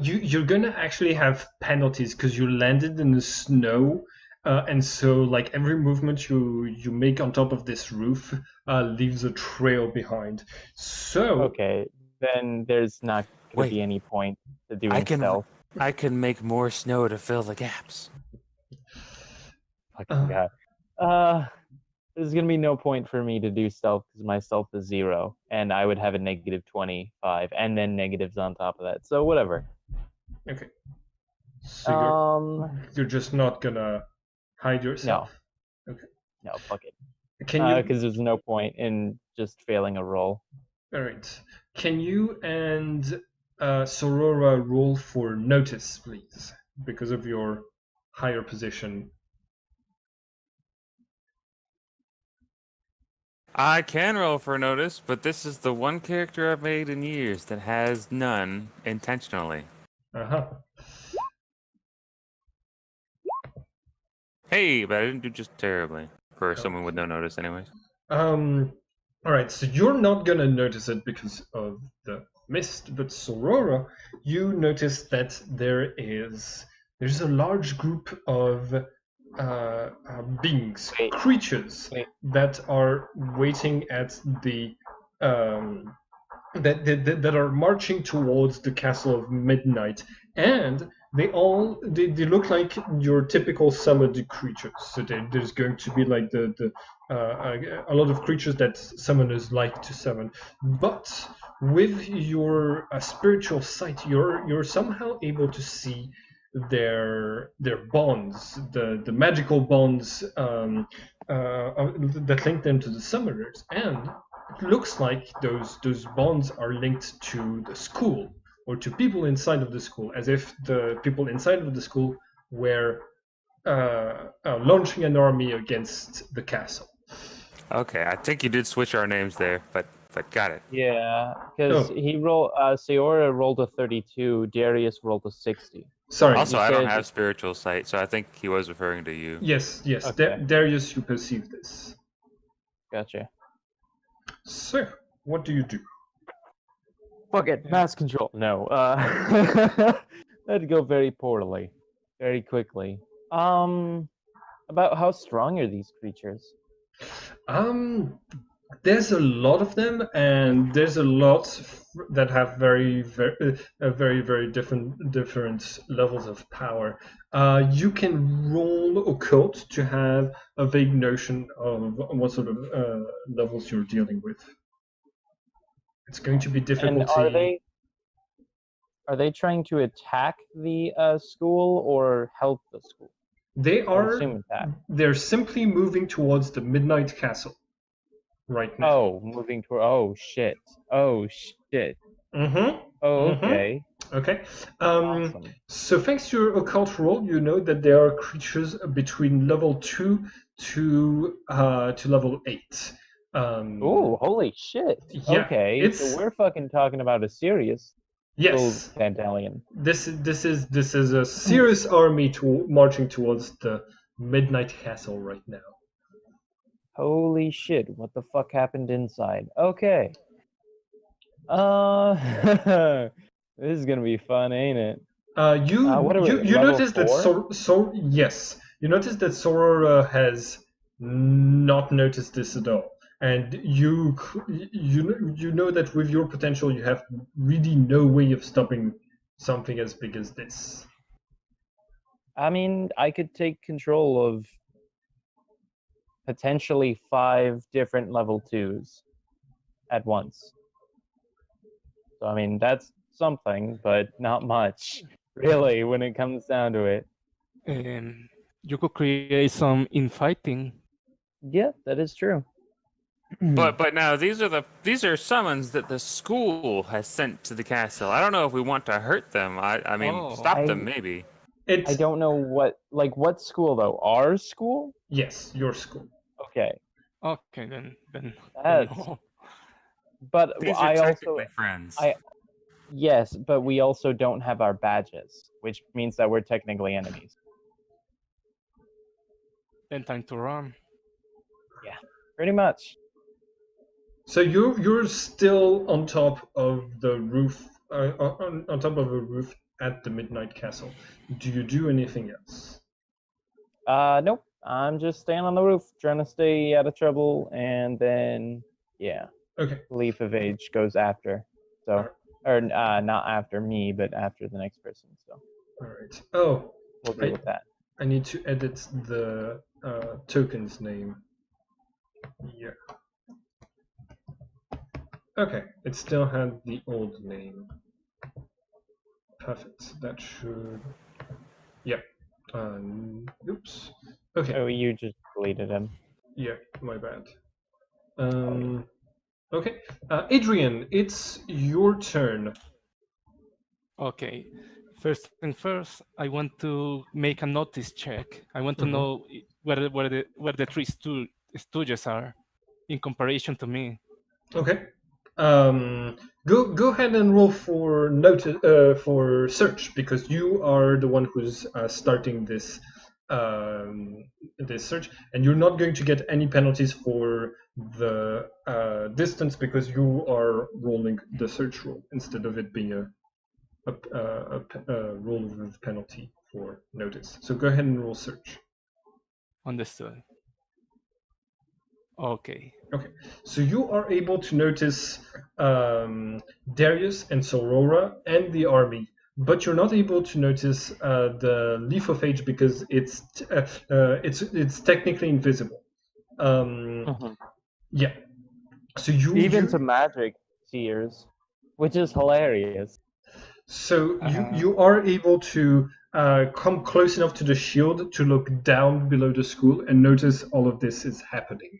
You're gonna actually have penalties because you landed in the snow, and so like every movement you make on top of this roof leaves a trail behind. So okay, then there's not gonna be any point to doing stealth. I can make more snow to fill the gaps. Fucking god. There's gonna be no point for me to do stealth because my stealth is 0, and I would have a negative 25, and then negatives on top of that. So whatever. Okay. So you're just not gonna hide yourself. No. Okay. No, fuck it. Can you? Because there's no point in just failing a roll. All right. Can you and Sorora roll for notice, please, because of your higher position? I can roll for notice, but this is the one character I've made in years that has none intentionally. Uh-huh. Hey, but I didn't do just terribly for someone with no notice, anyways. All right, so you're not gonna notice it because of the mist, but Sorora, you notice that there's a large group of beings, Wait. creatures Wait. that are waiting at the that are marching towards the castle of midnight, and they look like your typical summoned creatures. So there's going to be like a lot of creatures that summoners like to summon, but with your spiritual sight, you're somehow able to see their bonds, the magical bonds that link them to the summoners, and it looks like those bonds are linked to the school or to people inside of the school, as if the people inside of the school were launching an army against the castle. Okay, I think you did switch our names there, but got it. Yeah, because Oh. he rolled. Seora rolled a 32. Darius rolled a 60. Sorry. Also, You I don't said- have spiritual sight, so I think he was referring to you. Yes. Okay. Darius, you perceive this. Gotcha. So, what do you do? Fuck it, mass control. No, that'd go very poorly, very quickly. About how strong are these creatures? There's a lot of them, and there's a lot that have very different levels of power. You can roll occult to have a vague notion of what sort of levels you're dealing with. It's going to be difficulty. And are they trying to attack the school or help the school? They I would assume are. attack. They're simply moving towards the Midnight Castle right now. Oh, moving toward. Oh shit. Oh shit. Mm-hmm. Oh, Mhm. okay. Okay. Awesome. So thanks to your occult roll, you know that there are creatures between level 2 to level 8. Ooh, holy shit. yeah, Okay, it's so we're fucking talking about a serious little yes. Dandelion. This is a serious army marching towards the Midnight Castle right now. Holy shit, what the fuck happened inside? Okay. This is gonna be fun, ain't it? What are we, You level notice that 4? yes, you notice that Sorora has not noticed this at all, and you know that with your potential, you have really no way of stopping something as big as this. I mean, I could take control of potentially 5 different level 2s at once. So, I mean, that's something, but not much, really, when it comes down to it. You could create some infighting. Yeah, that is true. But now these are summons that the school has sent to the castle. I don't know if we want to hurt them. I mean, Oh. stop them maybe. It's I don't know what school though. Our school? yes, your school. Okay. Okay, then That's- no. But These are I also technically friends. yes, but we also don't have our badges, which means that we're technically enemies. Then time to run. Pretty much. So you're still on top of the roof, on top of a roof at the Midnight Castle. Do you do anything else? Nope. I'm just staying on the roof, trying to stay out of trouble, and then yeah, Okay. Leaf of Age goes after. So, or not after me, but after the next person. So All right. Oh, we'll deal with that. I need to edit the token's name. Yeah. Okay, it still had the old name. Perfect. That should. Yeah. Oops. Okay. Oh, you just deleted him. Yeah, my bad. Okay. Adrian, it's your turn. Okay. First thing first, I want to make a notice check. I want to Mhm. know where the three stooges are in comparison to me. Okay. Go ahead and roll for for search because you are the one who's starting this search, and you're not going to get any penalties for the distance because you are rolling the search roll instead of it being a roll with penalty for notice. So go ahead and roll search. Understood. Okay. Okay, so you are able to notice Darius and Sorora and the army, but you're not able to notice the Leaf of Age because it's technically invisible. Yeah. So Even you to magic seers, which is hilarious. so you Uh, you are able to come close enough to the shield to look down below the school and notice all of this is happening.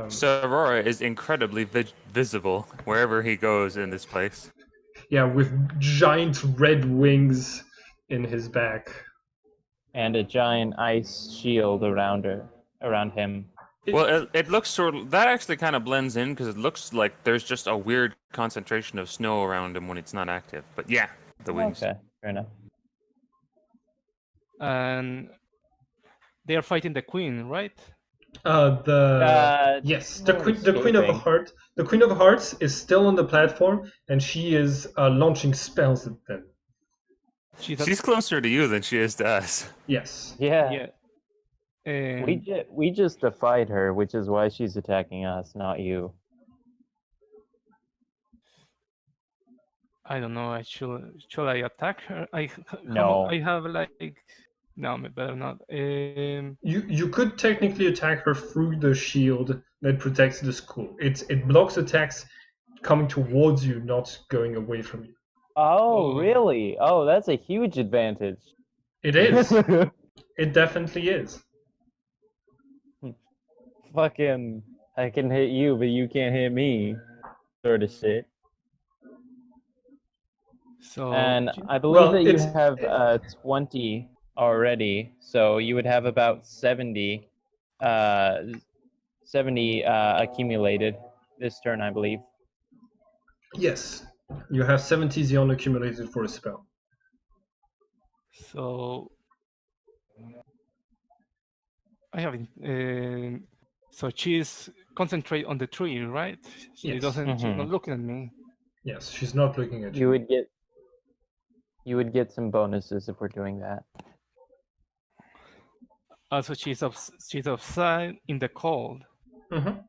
So Aurora is incredibly visible wherever he goes in this place. Yeah, with giant red wings in his back. And a giant ice shield around him. Well, it looks sort of, that actually kind of blends in because it looks like there's just a weird concentration of snow around him when it's not active. But yeah, the wings. Okay, fair enough. and they are fighting the queen, right? Yes, They're the queen of escaping. heart, the queen of hearts is still on the platform, and she is launching spells at them. She's closer to you than she is to us. Yes. Yeah. yeah. And We just defied her, which is why she's attacking us, not you. I don't know. Should I attack her? No. I have like no, better not. You could technically attack her through the shield that protects the school. It blocks attacks coming towards you, not going away from you. Oh, Oh. really? Oh, that's a huge advantage. It is. It definitely is. Fucking, I can hit you, but you can't hit me. Sort of shit. So And I believe Well, that you it's- have 20 already, so you would have about 70, 70 accumulated this turn, I believe. Yes, you have 70 Xeon accumulated for a spell. so I haven't. So she's concentrate on the tree, right? She Yes. doesn't. She's not Mhm. looking at me. Yes, she's not looking at You you. would get some bonuses if we're doing that. Also, she's outside in the cold. Mm-hmm.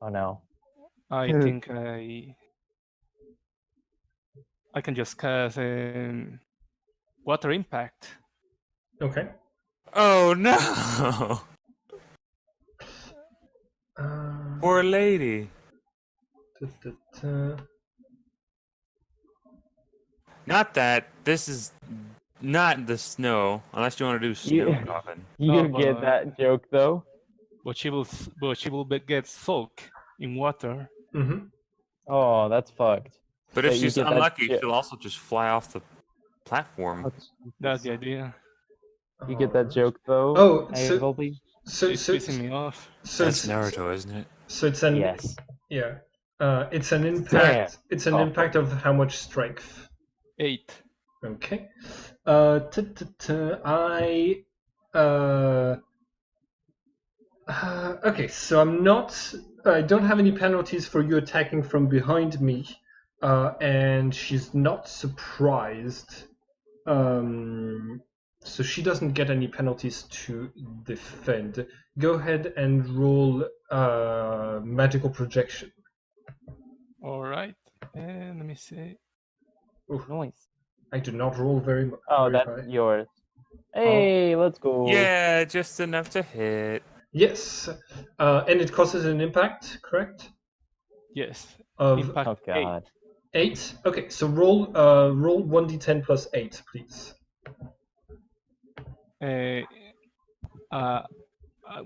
Oh no. I think I can just cast water impact. Okay. Oh no! Uh, Poor lady. Not that. This is not the snow, unless you want to do snow You- coffin. You No, get but- that joke though? But she will get soaked in water. Mm-hmm. Oh, that's fucked. But if But you she's get that unlucky, jo- she'll also just fly off the platform. That's the idea. You get that joke though? Oh, so Abelby? She's pissing me off. That's Naruto, isn't it? So it's an Yes. yeah. It's an impact. Damn. It's an Oh. impact of how much strength. 8. Okay. I. Okay, so I don't have any penalties for you attacking from behind me, and she's not surprised. So she doesn't get any penalties to defend. Go ahead and roll magical projection. All right. And let me see. Nice. I do not roll very much. Oh, that's yours. Hey, let's go. Yeah, just enough to hit. Yes, and it causes an impact, correct? Yes. Of Impact Oh god. 8. Okay, so roll 1d10 plus 8, please. 8.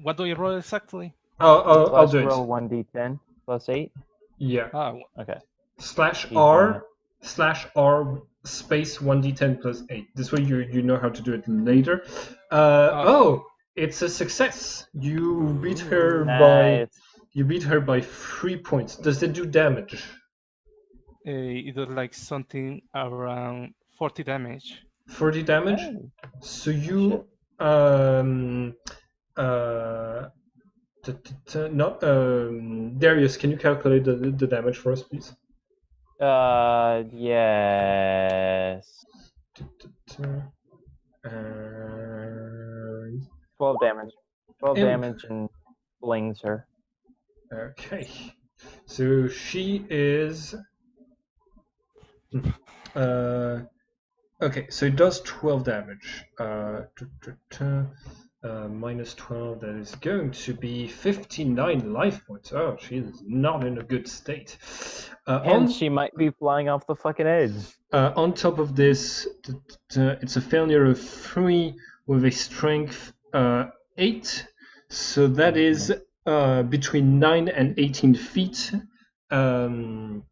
What do you roll exactly? I'll Slash do it. roll 1d10. plus 8? Yeah. Okay. /R /R space 1d10 plus 8. This way you know how to do it later. Oh, it's a success. You beat her by 3 points. Does it do damage? It does like something around 40 damage. 40 damage? Oh, So you not Darius, can you calculate the damage for us, please? yes. 12 damage. 12 damage and flings her. Okay. So she is okay, so it does 12 damage. Minus 12, that is going to be 59 life points. Oh, she is not in a good state. Hence, she might be flying off the fucking edge. On top of this, it's a failure of 3 with a strength 8. So that is between 9 and 18 feet. God.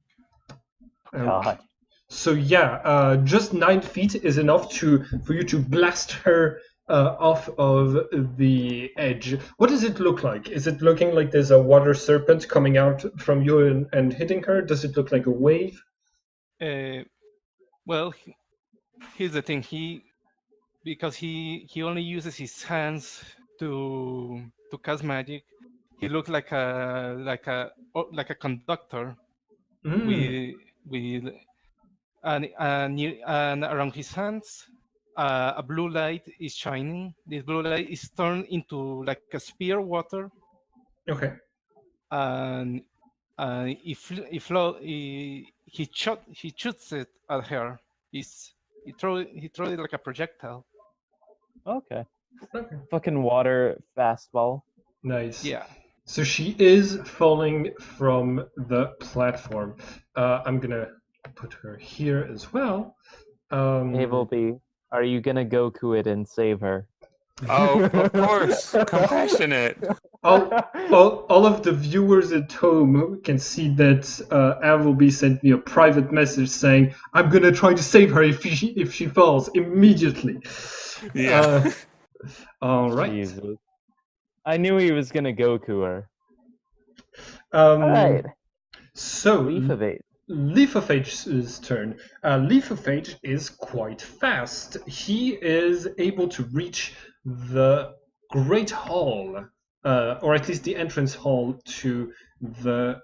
So yeah, just 9 feet is enough for you to blast her off of the edge. What does it look like? Is it looking like there's a water serpent coming out from you and hitting her? Does it look like a wave? Well, here's the thing. Because he only uses his hands to cast magic. He looks like a conductor with and around his hands a blue light is shining. This blue light is turned into like a spear of water. Okay. And he shoots it at her. He throws it like a projectile. Okay. Fucking water fastball. Nice. Yeah. So she is falling from the platform. I'm gonna put her here as well. Havelby, are you gonna Goku it and save her? Oh, of course. Compassionate. All of the viewers at home can see that Avelby sent me a private message saying, "I'm gonna try to save her if she falls immediately." Yeah. All right. Jesus. I knew he was gonna Goku her. Alright. So Leaf of Age. Leaf of Age's turn. Leaf of Age is quite fast. He is able to reach the Great Hall, or at least the entrance hall to the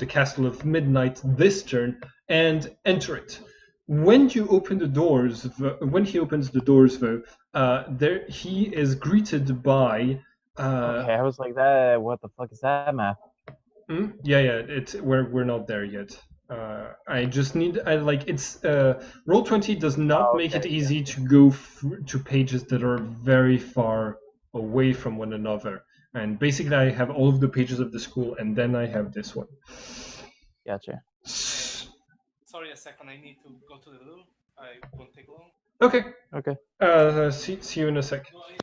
Castle of Midnight this turn, and enter it. When you open the doors, when he opens the doors, though, there he is greeted by. Okay, I was like, that. What the fuck is that map? Yeah. We're not there yet. I just need. Roll20 does not make it easy to go to pages that are very far away from one another. And basically, I have all of the pages of the school, and then I have this one. Gotcha. Sorry, a second. I need to go to the loo. I won't take long. Okay. Okay. See you in a sec. Do I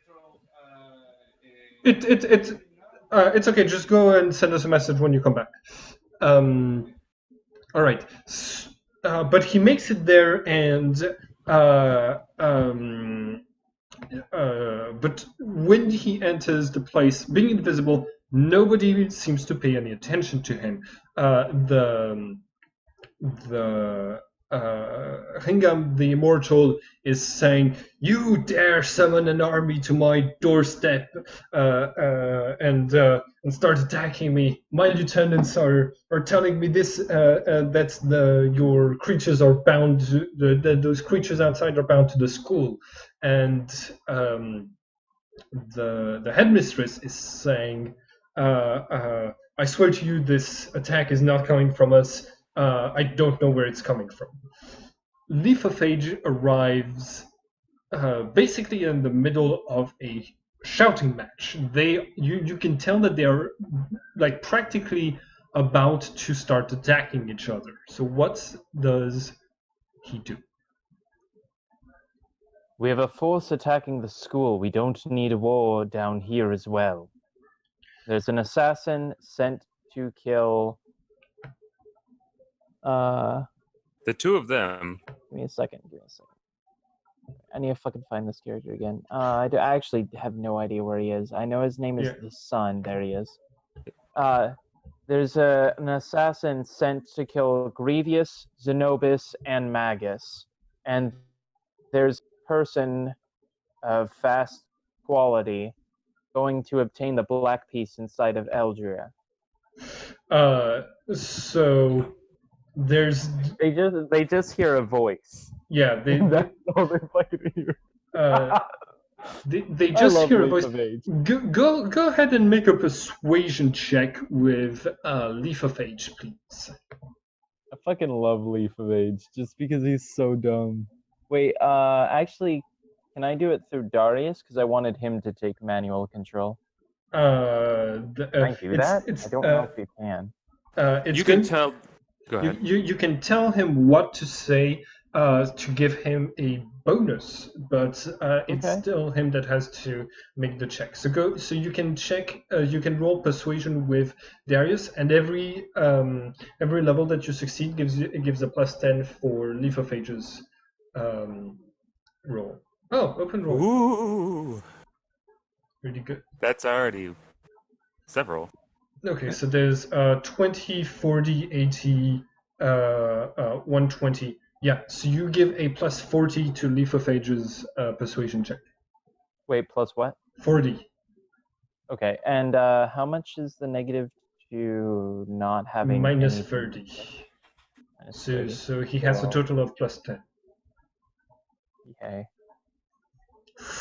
throw? It's okay. Just go and send us a message when you come back. All right. But he makes it there, and but when he enters the place, being invisible, nobody seems to pay any attention to him. Hingam the Immortal is saying, "You dare summon an army to my doorstep and start attacking me. My lieutenants are telling me this that your creatures are bound to those creatures outside are bound to the school." And the headmistress is saying, "I swear to you, this attack is not coming from us. I don't know where it's coming from." Leaf of Age arrives basically in the middle of a shouting match. You can tell that they are like practically about to start attacking each other. So what does he do? We have a force attacking the school. We don't need a war down here as well. There's an assassin sent to kill. The two of them. Give me a second. I need to fucking find this character again. I actually have no idea where he is. I know his name is Yeah. the Sun. There he is. There's an assassin sent to kill Grievous, Zenobis, and Magus. And there's a person of fast quality going to obtain the black piece inside of Eldria. So there's They just hear a voice. yeah That's all they fucking hear. they I just love hear a Leap voice. of Age. Go ahead and make a persuasion check with Leaf of Age, please. I fucking love Leaf of Age just because he's so dumb. Wait, actually, can I do it through Darius? Because I wanted him to take manual control. Can I do that? I don't know if you can. You can tell. Go ahead. You can tell him what to say to give him a bonus, but it's Okay. still him that has to make the check. So you can check. You can roll persuasion with Darius, and every level that you succeed gives a +10 for Leaf of Age's roll. Oh, open roll. Ooh, Really good. that's already several. Okay, so there's 20, 40, 80, 120. Yeah, so you give a +40 to Leaf of Age's persuasion check. Wait, plus what? 40. Okay, and how much is the negative to not having Minus anything? 30. Minus So 30. so he has a Well. total of +10. Okay.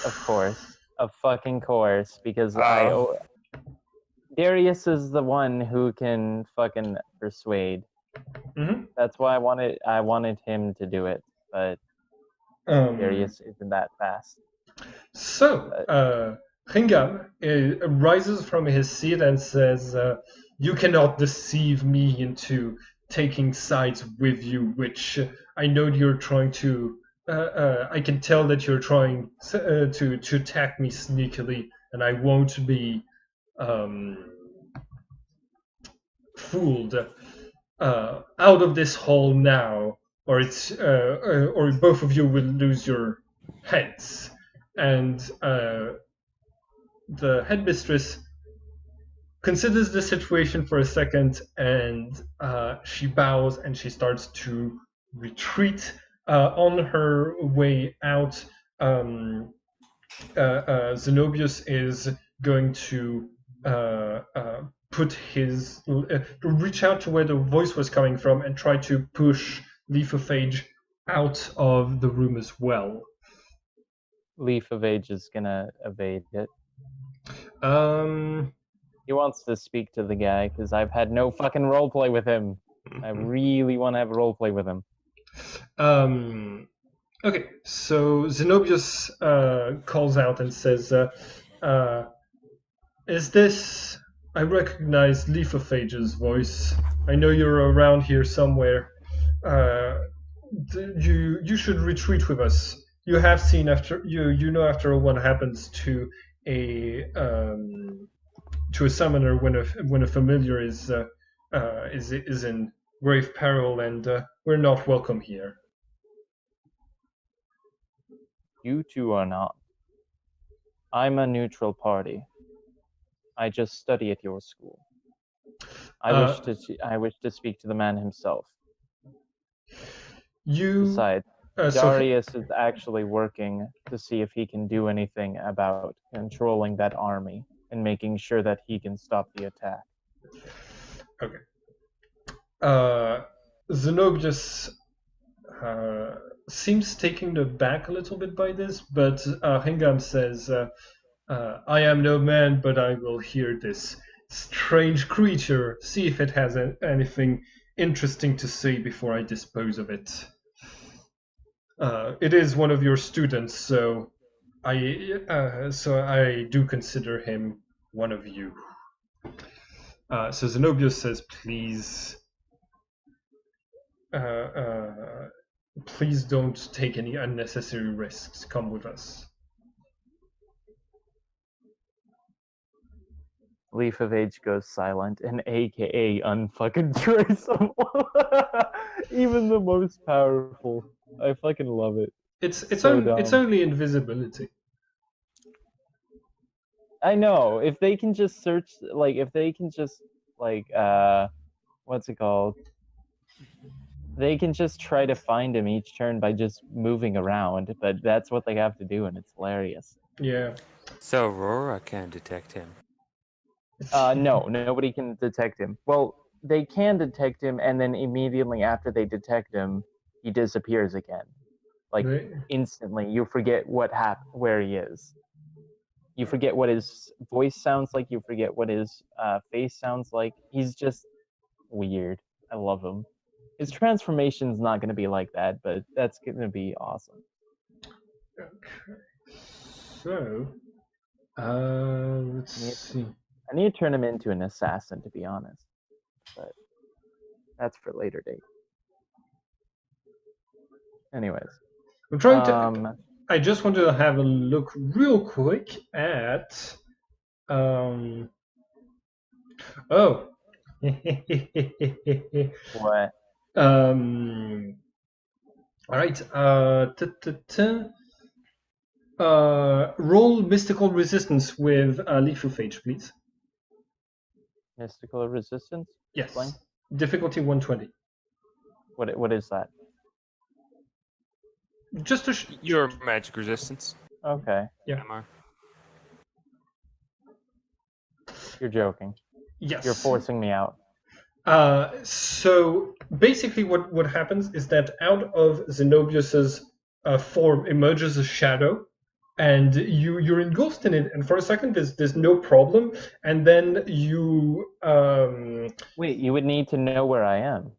Of course. Of fucking course, because Darius is the one who can fucking persuade. Mhm. That's why I wanted him to do it, but Darius isn't that fast. So, Ringam rises from his seat and says, "You cannot deceive me into taking sides with you, which I know you're trying to. I can tell that you're trying to attack me sneakily, and I won't be fooled. Out of this hall now, or or both of you will lose your heads." And the headmistress considers the situation for a second, and she bows and she starts to retreat. On her way out, Zenobius is going to put his reach out to where the voice was coming from and try to push Leaf of Age out of the room as well. Leaf of Age is gonna evade it. Um, He wants to speak to the guy because I've had no fucking roleplay with him. I really want to have a roleplay with him. Okay, so Zenobius calls out and says, "Is this? I recognize Leaf of Age's voice. I know you're around here somewhere. You should retreat with us. You have seen after after all what happens to a summoner when a familiar is in grave peril, and we're not welcome here." You two are not. I'm a neutral party. I just study at your school. I wish to speak to the man himself. Besides, Darius is actually working to see if he can do anything about controlling that army and making sure that he can stop the attack. Okay. Zenobius seems taken aback a little bit by this, but Hingam says, "I am no man, but I will hear this strange creature, see if it has anything interesting to say before I dispose of it. It is one of your students, so I do consider him one of you." So Zenobius says, please don't take any unnecessary risks. Come with us." Leaf of Age goes silent, and AKA unfucking traceable. Even the most powerful. I fucking love it. It's So it's dumb. only invisibility. I know. If they can just search, like, if they can just, like, what's it called? They can just try to find him each turn by just moving around, but that's what they have to do, and it's hilarious. Yeah. So Aurora can detect him. No, nobody can detect him. Well, they can detect him, and then immediately after they detect him, he disappears again. Like, instantly. You forget where he is. You forget what his voice sounds like. You forget what his face sounds like. He's just weird. I love him. His transformation's not going to be like that, but that's going to be awesome. Okay. So, let's see. I need to turn him into an assassin, to be honest. But that's for later date. Anyways. I'm trying to. I just wanted to have a look real quick at. Oh. What? All right. Roll mystical resistance with Leaf of Age, please. Mystical resistance? Yes. Explain. Difficulty 120. What is that? Just a your magic resistance. Okay. Yeah. MR. You're joking. Yes. You're forcing me out. So basically what happens is that out of Zenobius's form emerges a shadow, and you're engulfed in it, and for a second there's no problem, and then you Wait, you would need to know where I am.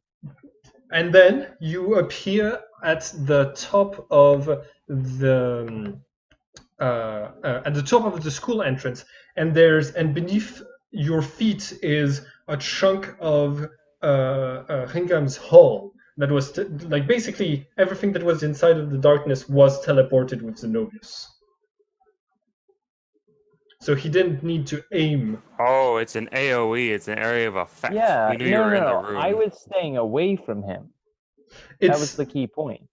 And then you appear at the top of the school entrance, and beneath your feet is a chunk of Ringam's hull that was like basically everything that was inside of the darkness was teleported with Zenobius. So he didn't need to aim. Oh, it's an AoE. It's an area of effect. Yeah, You knew you were in the room. I was staying away from him. That was the key point.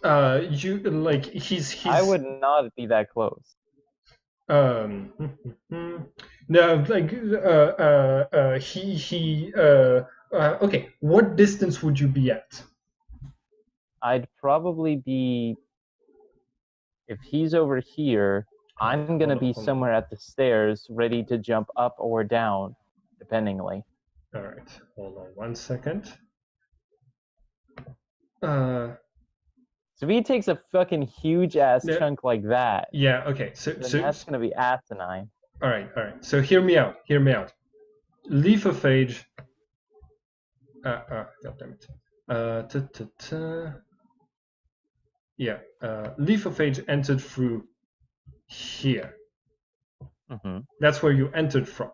He's. I would not be that close. No, like okay. What distance would you be at? I'd probably be. If he's over here, I'm gonna be somewhere at the stairs, ready to jump up or down, dependingly. All right, hold on 1 second. So if he takes a fucking huge ass chunk like that, yeah, okay. So that's gonna be asinine. All right. So hear me out. Leaf of Age. God damn it. Yeah. Leaf of Age entered through here. Mm-hmm. That's where you entered from.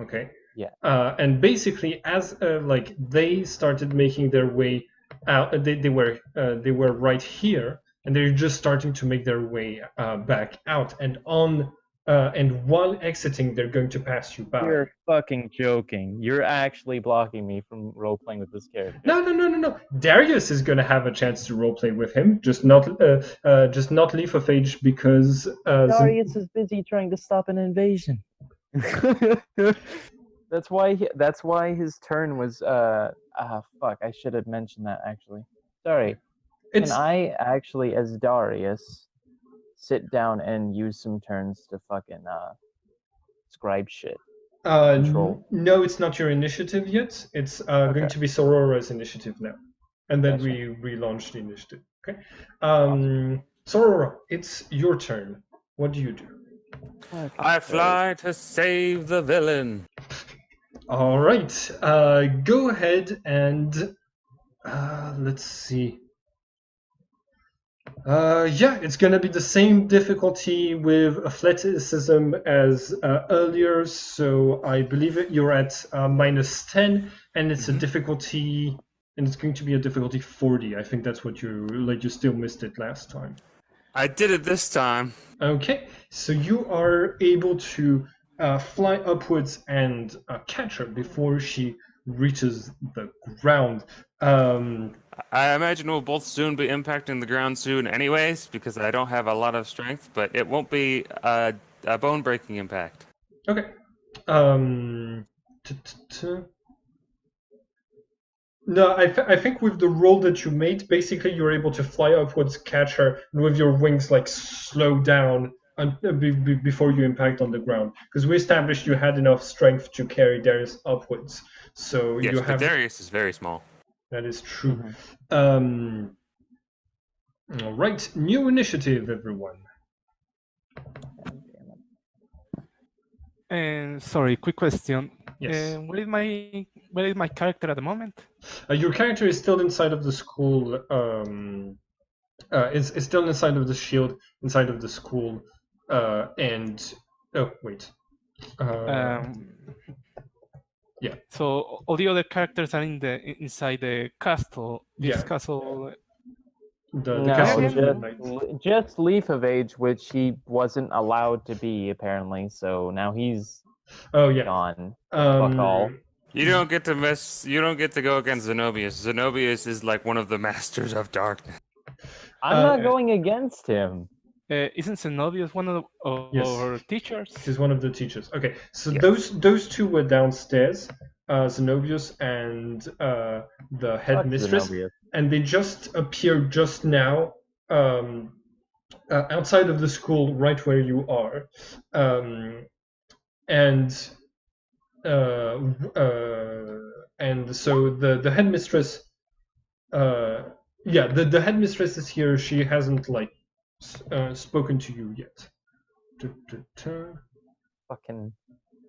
Okay. Yeah. And basically, as they started making their way out, they were right here, and they're just starting to make their way back out, and while exiting, they're going to pass you by. You're fucking joking. You're actually blocking me from role playing with this character. No. Darius is going to have a chance to roleplay with him, just not Leaf of Age because Darius is busy trying to stop an invasion. That's why his turn was fuck, I should have mentioned that actually. Sorry. Can I actually, as Darius, sit down and use some turns to fucking scribe shit? Control? No, it's not your initiative yet. It's going to be Sorora's initiative now. And then we relaunch the initiative. Okay. Sorora, it's your turn. What do you do? I fly to save the villain. All right. Go ahead and let's see. Yeah, it's gonna be the same difficulty with athleticism as earlier. So I believe you're at -10, and it's a difficulty, and it's going to be a difficulty 40. I think that's what you still missed it last time. I did it this time. Okay, so you are able to fly upwards and catch her before she reaches the ground. I imagine we'll both soon be impacting the ground soon anyways, because I don't have a lot of strength, but it won't be a bone-breaking impact. Okay. No, I think with the roll that you made, basically you're able to fly upwards, catch her, and with your wings like slow down before you impact on the ground. Because we established you had enough strength to carry Darius upwards. So Yes, you but have. Darius is very small. That is true. All right, new initiative, everyone. And sorry, quick question. Yes. Where is my character at the moment? Your character is still inside of the school. Is still inside of the shield, inside of the school, and oh wait. Yeah. So all the other characters are inside the castle. This Yeah. castle. The No, castle just- of Midnight. just Leaf of Age, which he wasn't allowed to be apparently. So now he's Oh yeah. gone. Fuck all. You don't get to mess. You don't get to go against Zenobius. Zenobius is like one of the masters of darkness. I'm not going against him. Isn't Zenobius one of Yes. our teachers? He's one of the teachers. Okay, so Yes. those two were downstairs, Zenobius and the Fuck headmistress, Zenobius. and they just appeared just now outside of the school, right where you are, and so the headmistress, the headmistress is here. She hasn't like spoken to you yet. Fucking.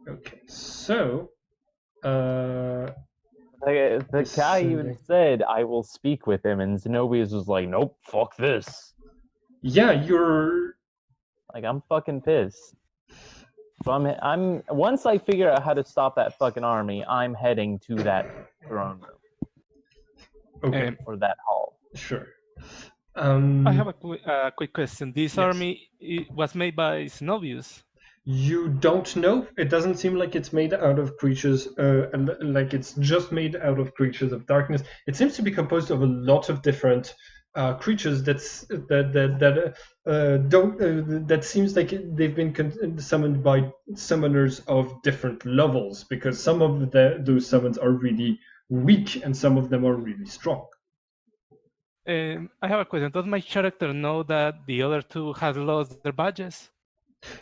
Okay, so The This guy Sunday. even said, "I will speak with him," and Zenobius was like, "Nope, fuck this." yeah, you're Like, I'm fucking pissed. So I'm once I figure out how to stop that fucking army, I'm heading to that throne room okay. or that hall. Sure. I have a quick question. This Yes. army was made by Zenobius. You don't know. It doesn't seem like it's made out of creatures, like it's just made out of creatures of darkness. It seems to be composed of a lot of different creatures. That seems like they've been summoned by summoners of different levels, because some of those summons are really weak and some of them are really strong. I have a question. Does my character know that the other two have lost their badges?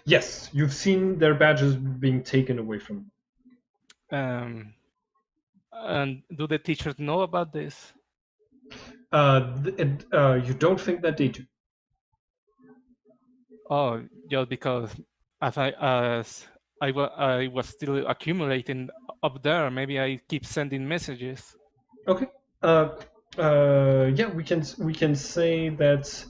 Yes, you've seen their badges being taken away from them. And do the teachers know about this? You don't think that they do? Oh, just because as I was still accumulating up there, maybe I keep sending messages. Okay. Yeah, we can say that.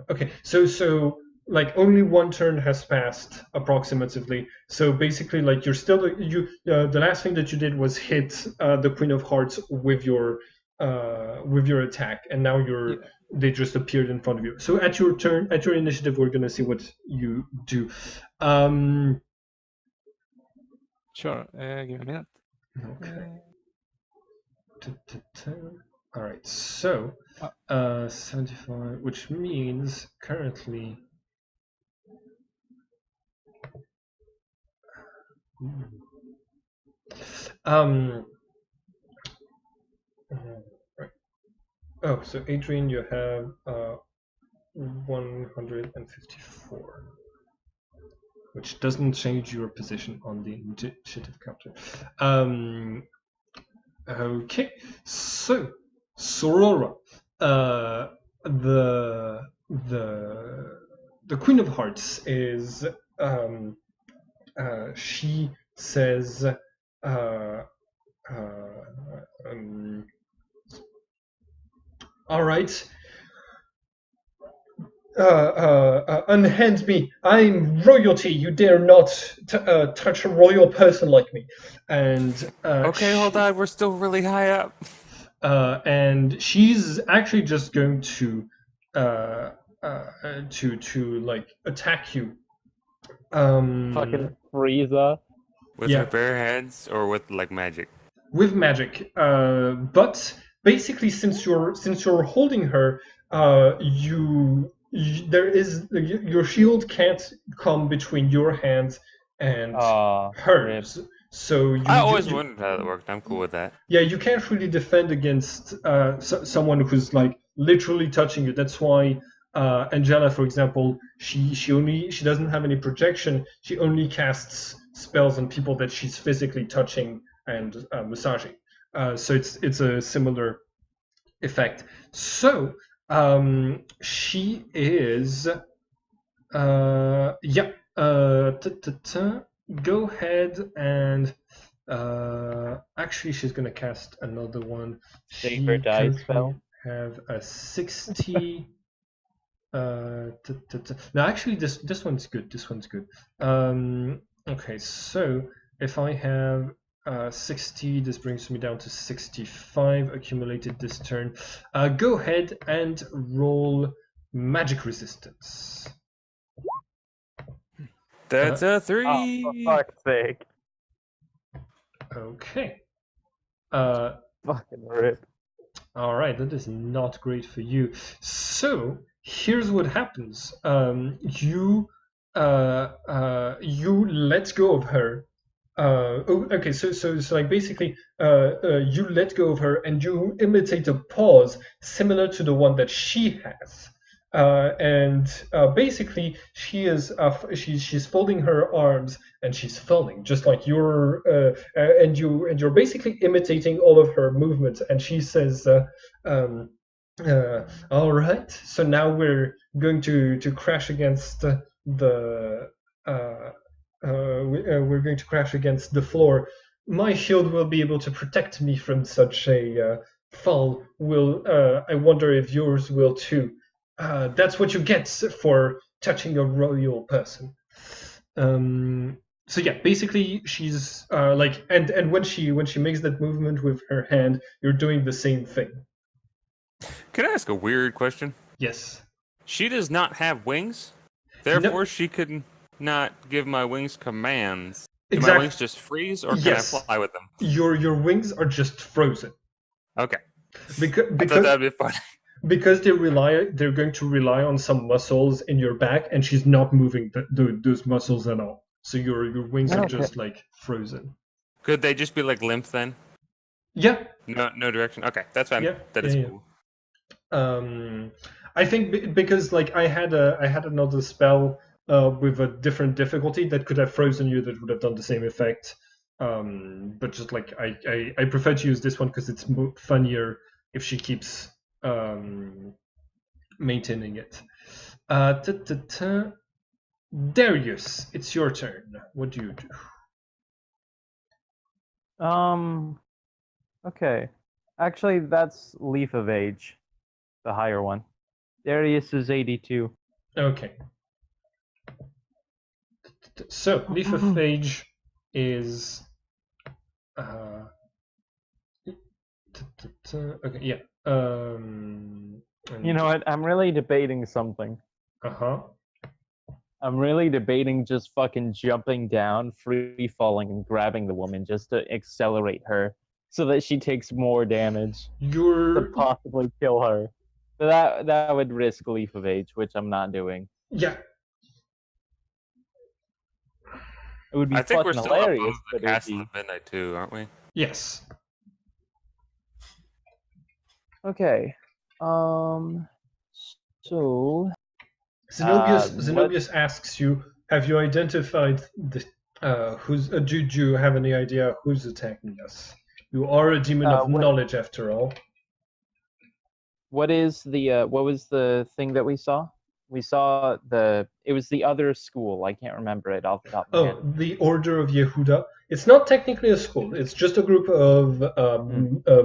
Okay, so like only one turn has passed approximately. So basically, like you're still the last thing that you did was hit the Queen of Hearts with your attack, and now they just appeared in front of you. So at your turn, at your initiative, we're gonna see what you do. Sure. Give me a minute. Okay. All right, so 75, which means currently. Right. Oh, so Adrian, you have 154, which doesn't change your position on the initiative counter. Okay, so Sorora, the Queen of Hearts is she says all right, unhand me. I'm royalty. You dare not touch a royal person like me. And Okay, hold on. We're still really high up. and she's actually just going to like attack you Fucking Frieza. With Yeah. her bare hands or with like magic? With magic, but basically, since you're holding her, there is your shield can't come between your hands and Rip. hers. So I always wondered how that worked. I'm cool with that. yeah, you can't really defend against someone who's like literally touching you. That's why Angela, for example, she doesn't have any projection. She only casts spells on people that she's physically touching and massaging. So it's a similar effect. So she is yeah. Go ahead and actually, she's gonna cast another one. Save her die currently spell. Have a 60. No, actually, this one's good. This one's good. Okay, so if I have 60, this brings me down to 65 accumulated this turn. Go ahead and roll magic resistance. That's a Oh, 3. for fuck's sake. Okay. Fucking rip. All right, that is not great for you. So here's what happens. You let go of her. Okay, so like basically, you let go of her and you imitate a pause similar to the one that she has. And basically, she's folding her arms and she's falling, just like and you're basically imitating all of her movements. And she says, "All right, so now we're going to crash against we're going to crash against the floor. My shield will be able to protect me from such a fall. I wonder if yours will too. That's what you get for touching a royal person." So yeah, basically she's like, and when she makes that movement with her hand, you're doing the same thing. Can I ask a weird question? Yes. She does not have wings, therefore she could not give my wings commands. Do my wings just freeze, or can I fly with them? Your wings are just frozen. Okay. Because I thought that'd be fun. Because they're going to rely on some muscles in your back, and she's not moving those muscles at all. So your wings are just like frozen. Could they just be like limp then? Yeah. No direction. Okay, that's fine. Yeah. That is cool. I think because like I had another spell with a different difficulty that could have frozen you that would have done the same effect. But just like I prefer to use this one because it's funnier if she keeps maintaining it. Darius, it's your turn. What do you do? Okay. Actually, that's Leaf of Age, the higher one. Darius is 82. Okay. So Leaf of Age is okay, yeah. You know what? I'm really debating something. I'm really debating just fucking jumping down, free falling, and grabbing the woman just to accelerate her so that she takes more damage to possibly kill her. But that would risk Leaf of Age, which I'm not doing. Yeah. It would be I think fucking we're still hilarious. above the Castle of Midnight too, aren't we? Yes. Okay. So Zenobius asks you, have you identified the do you have any idea who's attacking us? You are a demon of knowledge after all. What is the what was the thing that we saw? We saw it was the other school. I can't remember it off the top of my head. The Order of Yehudah. It's not technically a school. It's just a group of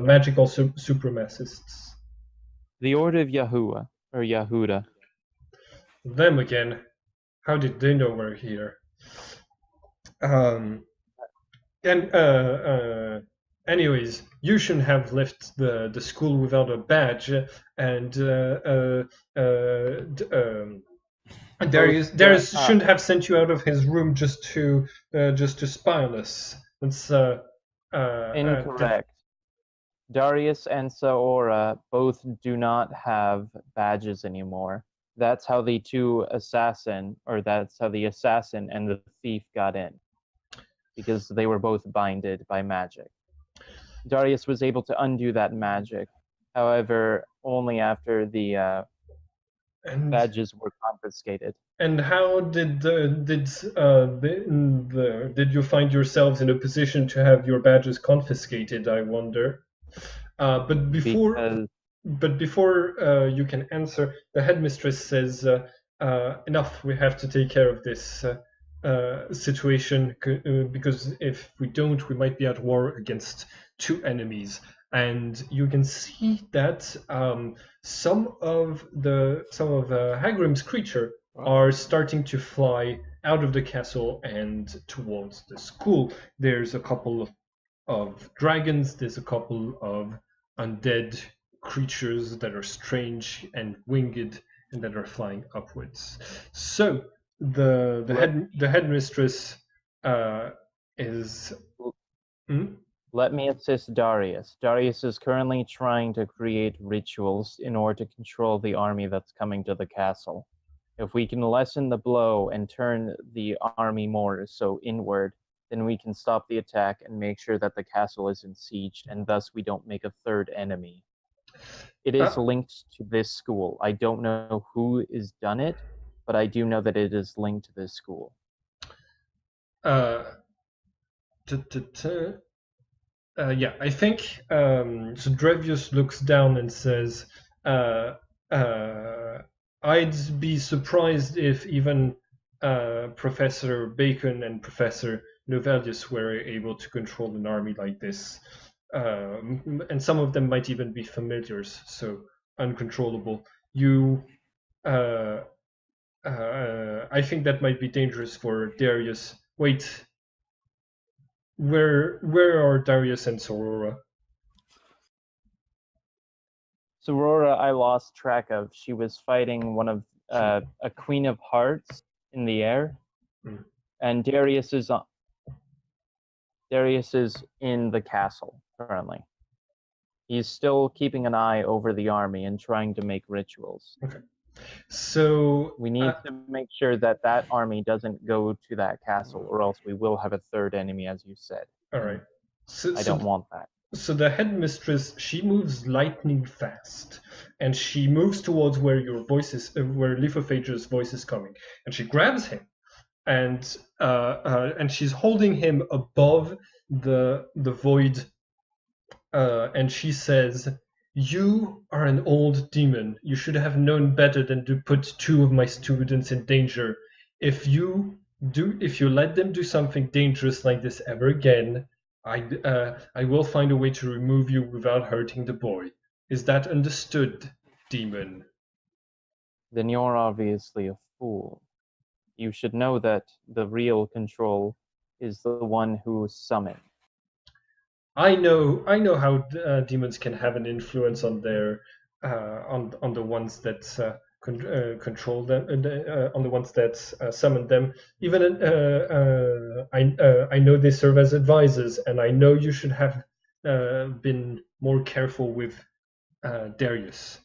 magical supremacists. The Order of Yehudah or Yehudah. Them again. How did they know we're here? Anyways, you shouldn't have left the school without a badge, and Darius shouldn't have sent you out of his room just to spy on us. It's Incorrect. Darius and Saora both do not have badges anymore. That's how the assassin and the thief got in, because they were both binded by magic. Darius was able to undo that magic, however, only after the badges were confiscated. And how did you find yourselves in a position to have your badges confiscated, I wonder? But before you can answer, the headmistress says, enough, we have to take care of this situation, because if we don't, we might be at war against two enemies. And you can see that some of Hagrim's creature are starting to fly out of the castle and towards the school. There's a couple of dragons, there's a couple of undead creatures that are strange and winged and that are flying upwards. So the headmistress is. Let me assist Darius. Darius is currently trying to create rituals in order to control the army that's coming to the castle. If we can lessen the blow and turn the army more so inward, then we can stop the attack and make sure that the castle isn't sieged, and thus we don't make a third enemy. It is linked to this school. I don't know who has done it, but I do know that it is linked to this school. Yeah, I think so. Drevius looks down and says, I'd be surprised if even Professor Bacon and Professor Novelius were able to control an army like this. And some of them might even be familiars, so uncontrollable. I think that might be dangerous for Darius. Wait, where are Darius and Sorora? Sorora, I lost track of. She was fighting one of a Queen of Hearts in the air, and Darius is in the castle currently. He's still keeping an eye over the army and trying to make rituals. Okay. So we need to make sure that that army doesn't go to that castle, or else we will have a third enemy, as you said. All right. I don't want that. So the headmistress, she moves lightning fast, and she moves towards where your voice is, where Lithophage's voice is coming, and she grabs him, and she's holding him above the void, and she says, "You are an old demon. You should have known better than to put two of my students in danger. If you let them do something dangerous like this ever again, I will find a way to remove you without hurting the boy. Is that understood, demon?" Then you're obviously a fool. You should know that the real control is the one who summoned. I know how demons can have an influence on their on the ones that control them, on the ones that summon them. Even I know they serve as advisors, and I know you should have been more careful with Darius.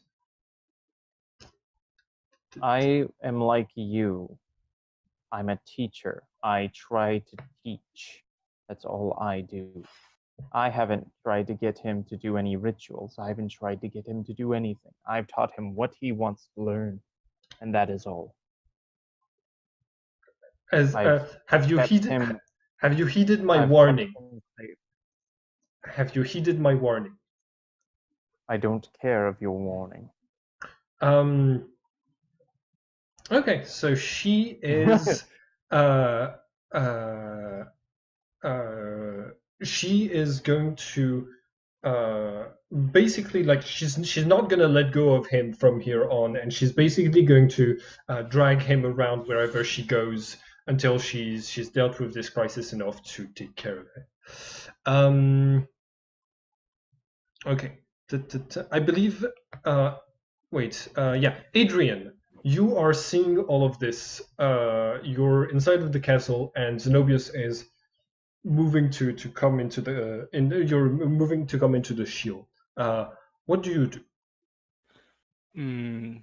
I am like you. I'm a teacher. I try to teach. That's all I do. I haven't tried to get him to do any rituals. I haven't tried to get him to do anything. I've taught him what he wants to learn, and that is all. Have you heeded my warning? Have you heeded my warning? I don't care of your warning. Okay, so she is she is going to basically, like, she's not gonna let go of him from here on, and she's basically going to drag him around wherever she goes until she's dealt with this crisis enough to take care of it. Okay, I believe. Yeah, Adrian. you are seeing all of this. You're inside of the castle, and Zenobius is moving to come into the. You're moving to come into the shield. What do you do? Mm,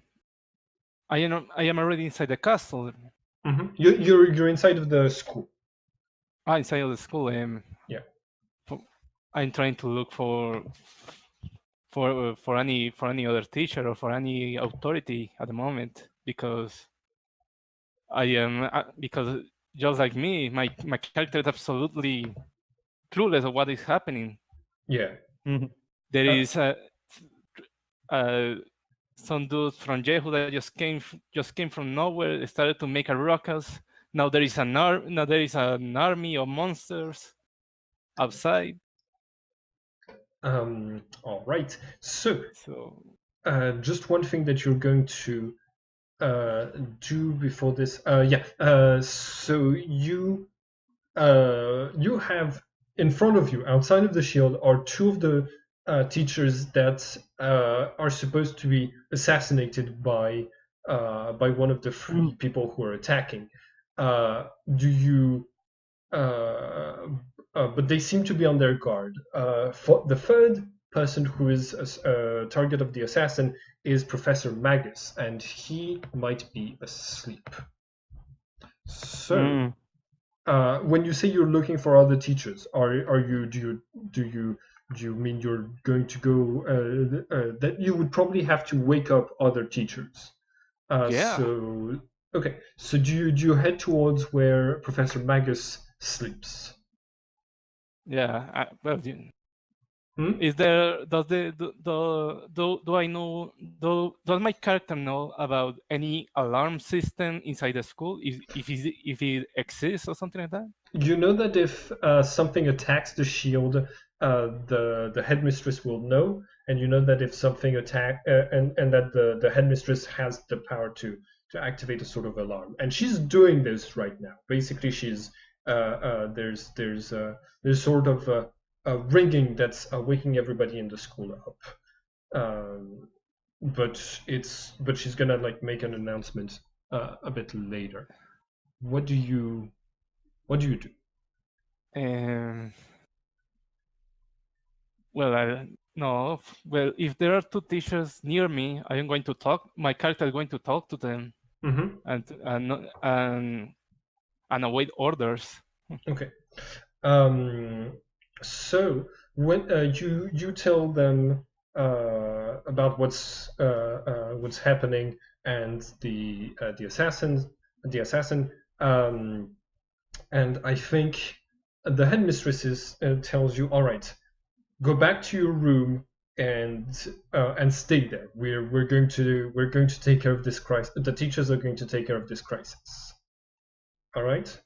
I am already inside the castle. You're inside of the school. Inside of the school. Yeah. I'm trying to look for any other teacher or for any authority at the moment, because I am because just like me, my character is absolutely clueless of what is happening. Yeah. There is some dudes from Yehudah just came from nowhere. They started to make a ruckus. Now there is an army of monsters outside. All right. So, So just one thing that you're going to do before this. So you have in front of you, outside of the shield, are two of the teachers that are supposed to be assassinated by one of the three people who are attacking. Do you? But they seem to be on their guard. For the third person who is a target of the assassin is Professor Magus, and he might be asleep. So, when you say you're looking for other teachers, do you mean you're going to go that you would probably have to wake up other teachers? Yeah. So okay. So do you head towards where Professor Magus sleeps? Yeah. Hmm? Is there does I know does my character know about any alarm system inside the school, if it exists or something like that? You know that if something attacks the shield, the headmistress will know, and you know that if something and that the headmistress has the power to activate a sort of alarm, and she's doing this right now. Basically, she's there's sort of a ringing that's waking everybody in the school up. But she's gonna like make an announcement a bit later. What do you do? No. Well, if there are two teachers near me, I am going to talk. My character is going to talk to them and await orders. Okay. So when you tell them about what's happening and the assassin, and I think the headmistress tells you, all right, go back to your room and stay there. We're going to take care of this crisis. The teachers are going to take care of this crisis. All right.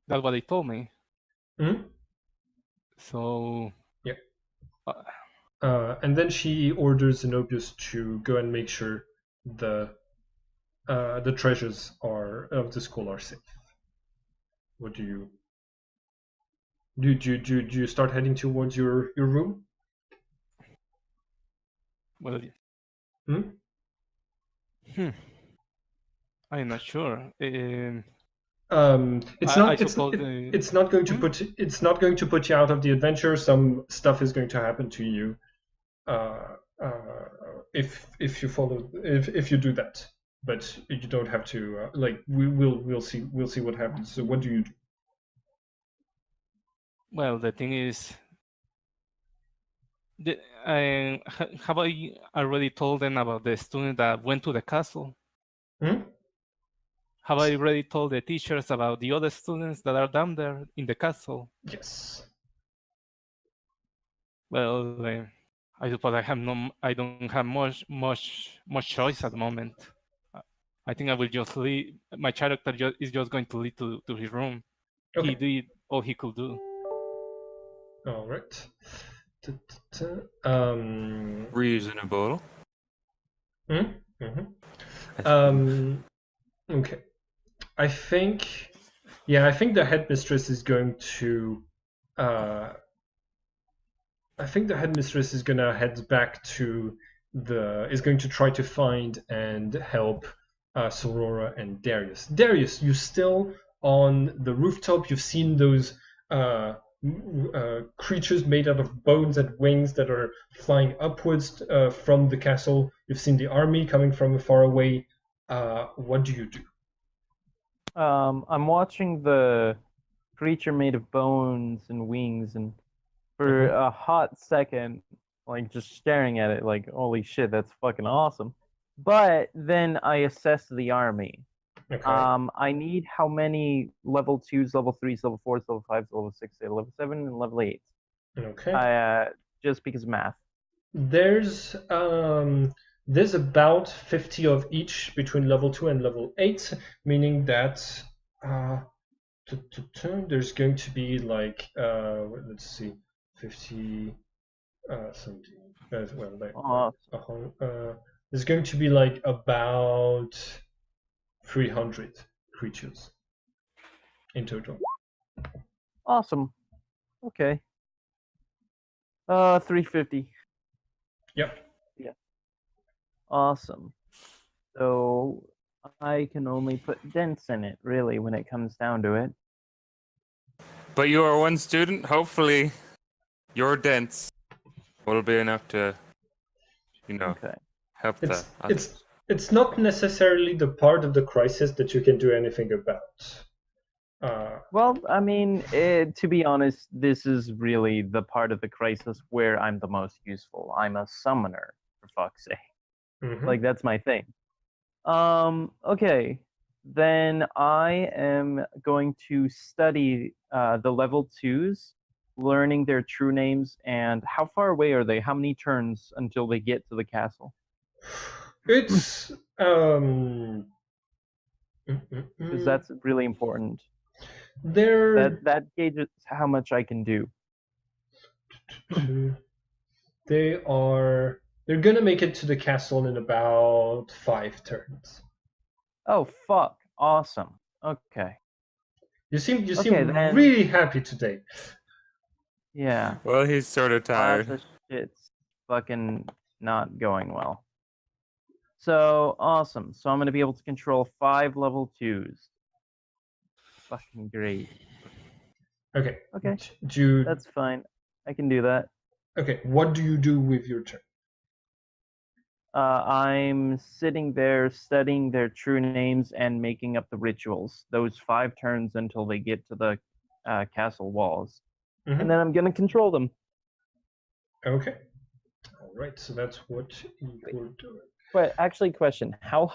That's what they told me. Hmm? So yeah. And then she orders Zenobius to go and make sure the treasures of the school are safe. What do you do? You start heading towards your room? Well, Hmm? I'm not sure. It's not going to put you out of the adventure. Some stuff is going to happen to you if you follow if you do that, but you don't have to. We'll see what happens. So what do you do? Well, the thing is, have I already told them about the student that went to the castle? Have I already told the teachers about the other students that are down there in the castle? Yes. Well, I suppose I don't have much choice at the moment. I think I will just leave. My character is just going to lead to his room. Okay. He did all he could do. All right. Reasonable. Okay. I think the headmistress is going to. I think the headmistress is gonna head back to is going to try to find and help Sorora and Darius. Darius, you still on the rooftop? You've seen those creatures made out of bones and wings that are flying upwards from the castle. You've seen the army coming from far away. What do you do? I'm watching the creature made of bones and wings, and for a hot second, like just staring at it, like holy shit, that's fucking awesome. But then I assess the army. Okay. I need how many level 2s, level 3s, level 4s, level 5s, level 6, level 7, and level 8s. Okay. Just because of math. There's about 50 of each between level 2 and level 8, meaning that there's going to be like let's see, 50 something there's going to be like about 300 creatures in total. Awesome. Okay. 350. Yep. Yeah. Awesome. So I can only put dents in it, really, when it comes down to it. But you are one student. Hopefully, your dents will be enough to, Okay. help the others. It's not necessarily the part of the crisis that you can do anything about. Well, I mean, to be honest, this is really the part of the crisis where I'm the most useful. I'm a summoner, for fuck's sake. Like, that's my thing. Okay. Then I am going to study the level 2s, learning their true names, and how far away are they? How many turns until they get to the castle? It's Because that's really important. That gauges how much I can do. They're gonna make it to the castle in about 5 turns. Oh fuck! Awesome. Okay. You seem then... really happy today. Yeah. Well, he's sort of tired. Lots of shit's fucking not going well. So awesome. So I'm gonna be able to control 5 level 2s. Fucking great. Okay. Okay. That's fine. I can do that. Okay. What do you do with your turn? I'm sitting there studying their true names and making up the rituals. Those 5 turns until they get to the castle walls. And then I'm gonna control them. Okay. All right. So that's what you will do. But actually, question: how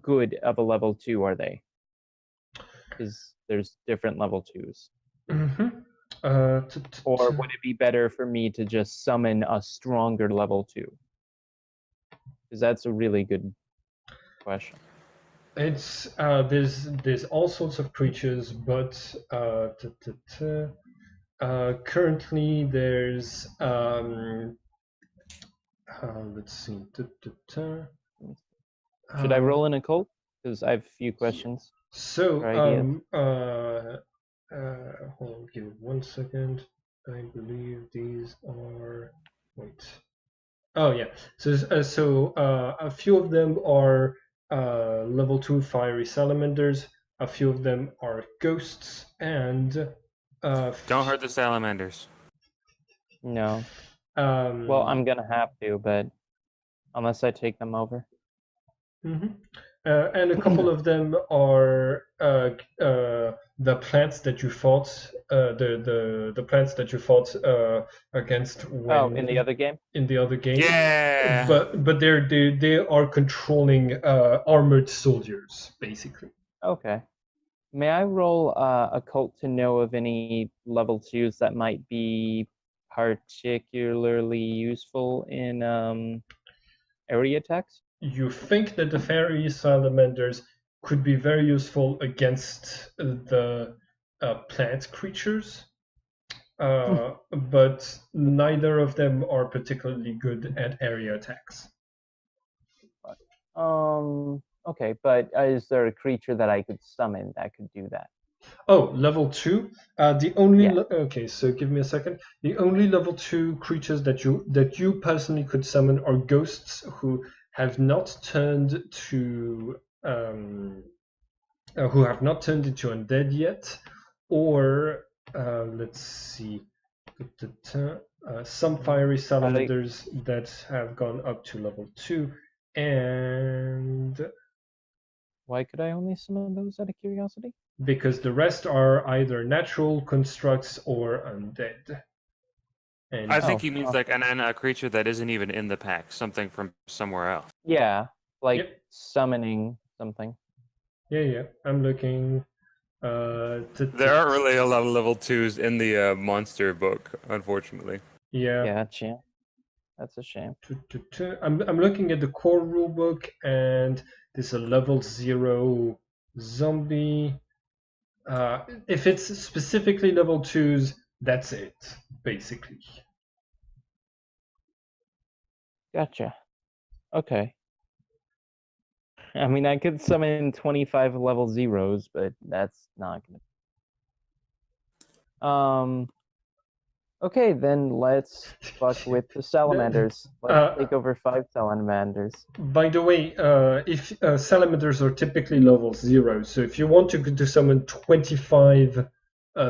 good of a level 2 are they? Because there's different level 2s. Or would it be better for me to just summon a stronger level 2? Because that's a really good question. It's there's all sorts of creatures, but currently there's let's see. Should I roll an occult? Because I have a few questions. So hold on, give it 1 second. I believe these are Oh yeah. So a few of them are level 2 fiery salamanders. A few of them are ghosts, and don't hurt the salamanders. No. Well, I'm gonna have to, but unless I take them over. And a couple of them are the plants that you fought. The plants that you fought against when in the other game. In the other game. Yeah. But they are controlling armored soldiers basically. Okay. May I roll occult to know of any level 2s that might be particularly useful in area attacks? You think that the fairy salamanders could be very useful against the plant creatures, but neither of them are particularly good at area attacks. Okay, but is there a creature that I could summon that could do that? Oh, level 2. The only Yeah. okay, so give me a second. The only level 2 creatures that you personally could summon are ghosts who have not turned to who have not turned into undead yet, or let's see, some fiery salamanders that have gone up to level 2, and Why could I only summon those out of curiosity? because the rest are either natural constructs or undead. And I think Oh, he means like a creature that isn't even in the pack, something from somewhere else. Yeah, like Yep. summoning something. yeah, I'm looking. There aren't really a lot of level 2s in the monster book, unfortunately. Yeah. Gotcha. That's a shame. I'm looking at the core rulebook, and there's a level 0 zombie. If it's specifically level 2s, that's it, basically. Gotcha. Okay. I mean, I could summon 25 level 0s, but that's not gonna. Okay, then let's fuck with the salamanders. Let's take over 5 salamanders. By the way, if salamanders are typically level 0, so if you want to summon 25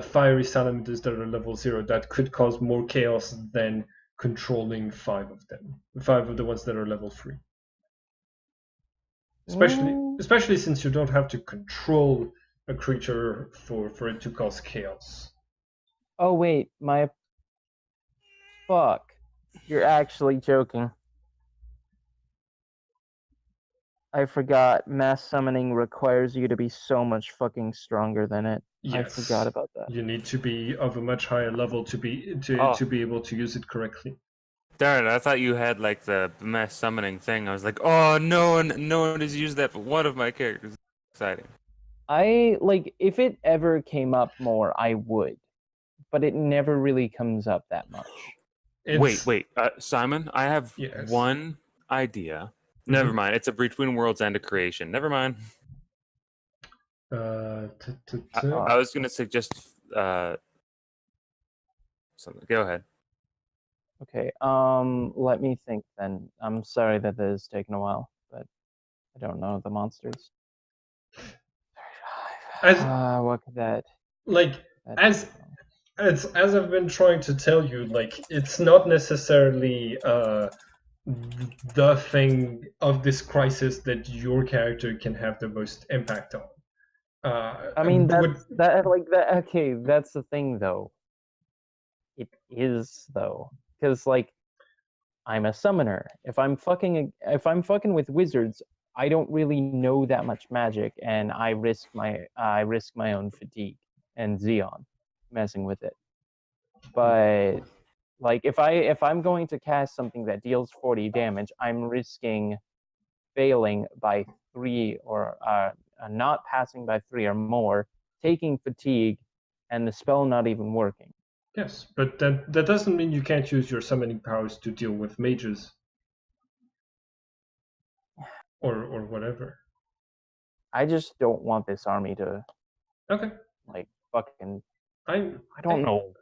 fiery salamanders that are level 0, that could cause more chaos than controlling 5 of them. 5 of the ones that are level 3. Especially since you don't have to control a creature for it to cause chaos. Oh wait, my fuck. You're actually joking. I forgot mass summoning requires you to be so much fucking stronger than it. Yes. I forgot about that. You need to be of a much higher level to be able to use it correctly. Darn it, I thought you had like the mass summoning thing. I was like, oh, no one has used that for one of my characters. Exciting. I like if it ever came up more, I would, but it never really comes up that much. Wait, Simon, I have one idea. Never mind. It's a Between Worlds and a creation. Never mind. I was going to suggest something. Go ahead. Okay. Let me think then. I'm sorry that this has taken a while, but I don't know the monsters. What could that? Like as I've been trying to tell you, like it's not necessarily the thing of this crisis that your character can have the most impact on. I mean, okay, that's the thing, though. It is though, because like, I'm a summoner. If I'm fucking with wizards, I don't really know that much magic, and I risk my own fatigue and Xeon messing with it. But like, if I'm going to cast something that deals 40 damage, I'm risking failing by 3 or not passing by 3 or more, taking fatigue, and the spell not even working. Yes, but that doesn't mean you can't use your summoning powers to deal with mages. Or whatever. I just don't want this army to like fucking I don't know.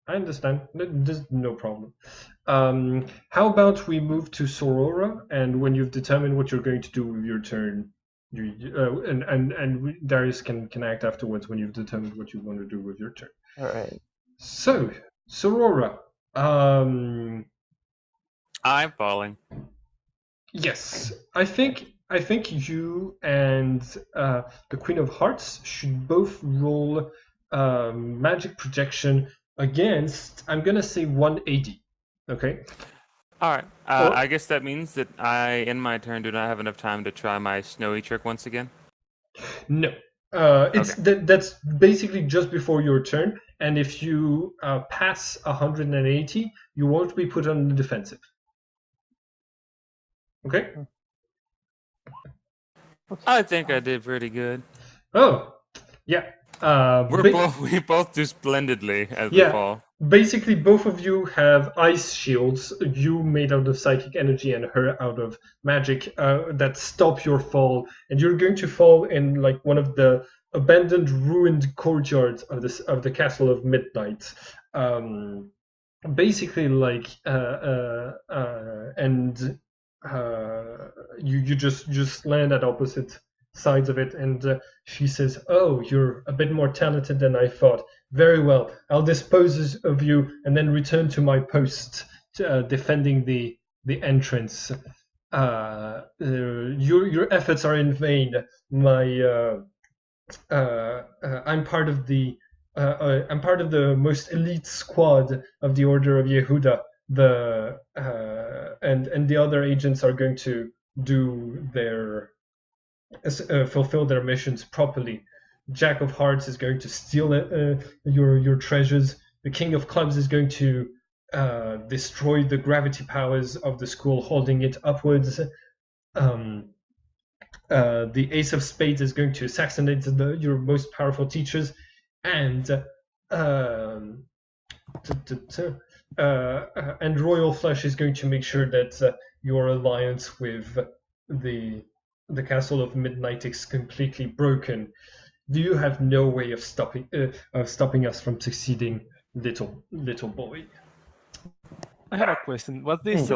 I understand. There's no problem. How about we move to Sorora, and when you've determined what you're going to do with your turn, and Darius can act afterwards when you've determined what you want to do with your turn. All right. So, Sorora. I'm falling. Yes, I think you and the Queen of Hearts should both roll magic protection against, I'm gonna say 180. Okay. All right. I guess that means that I, in my turn, do not have enough time to try my snowy trick once again. No. That's basically just before your turn, and if you pass 180, you won't be put on the defensive. Okay. I think I did pretty good. Oh, yeah. We both do splendidly as we fall. basically both of you have ice shields, you made out of psychic energy and her out of magic, that stop your fall, and you're going to fall in like one of the abandoned ruined courtyards of the castle of midnight. Basically like and you just land at opposite sides of it, and she says, "Oh, you're a bit more talented than I thought. Very well, I'll dispose of you and then return to my post, defending the entrance. Your efforts are in vain. I'm part of the most elite squad of the Order of Yehudah. And the other agents are going to do their fulfill their missions properly. Jack of Hearts is going to steal your treasures. The King of Clubs is going to destroy the gravity powers of the school, holding it upwards. The Ace of Spades is going to assassinate your most powerful teachers, and Royal Flush is going to make sure that your alliance with the Castle of Midnight is completely broken. Do you have no way of stopping us from succeeding, little boy?" I have a question. Was this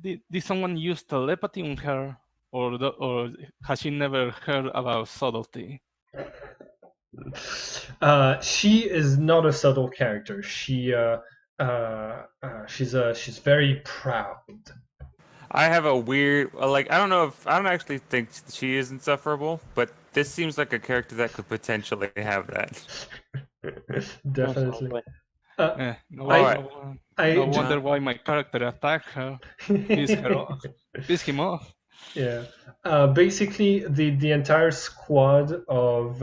did someone use telepathy on her, or has she never heard about subtlety? She is not a subtle character. She's very proud. I have a weird, I don't actually think she is insufferable, but this seems like a character that could potentially have that. Definitely. No wonder why my character attacked her. Piss him off. Yeah. Basically, the entire squad of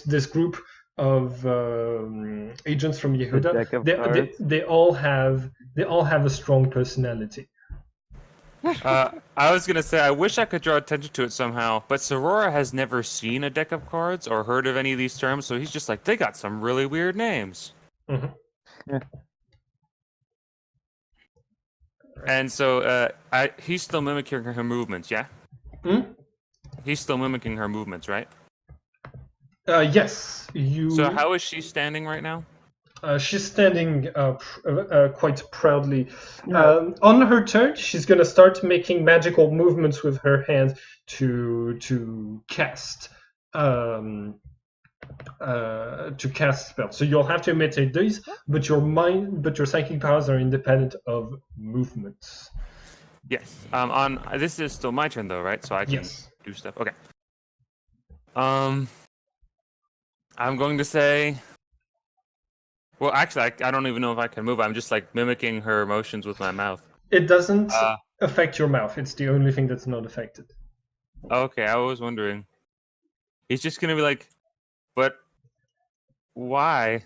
this group of agents from Yehudah, they all have a strong personality. I was gonna say I wish I could draw attention to it somehow, but Sorora has never seen a deck of cards or heard of any of these terms, so he's just like, they got some really weird names. Mm-hmm. Yeah. And so he's still mimicking her movements, yeah? He's still mimicking her movements, right? Yes. So how is she standing right now? She's standing quite proudly. On her turn, she's going to start making magical movements with her hands to cast spells. So you'll have to imitate these, but your psychic powers are independent of movements. Yes. This is still my turn though, right? So I can do stuff. Okay. I'm going to say. Well, actually, I don't even know if I can move. I'm just like mimicking her motions with my mouth. It doesn't affect your mouth. It's the only thing that's not affected. Okay, I was wondering. He's just gonna be like, but why?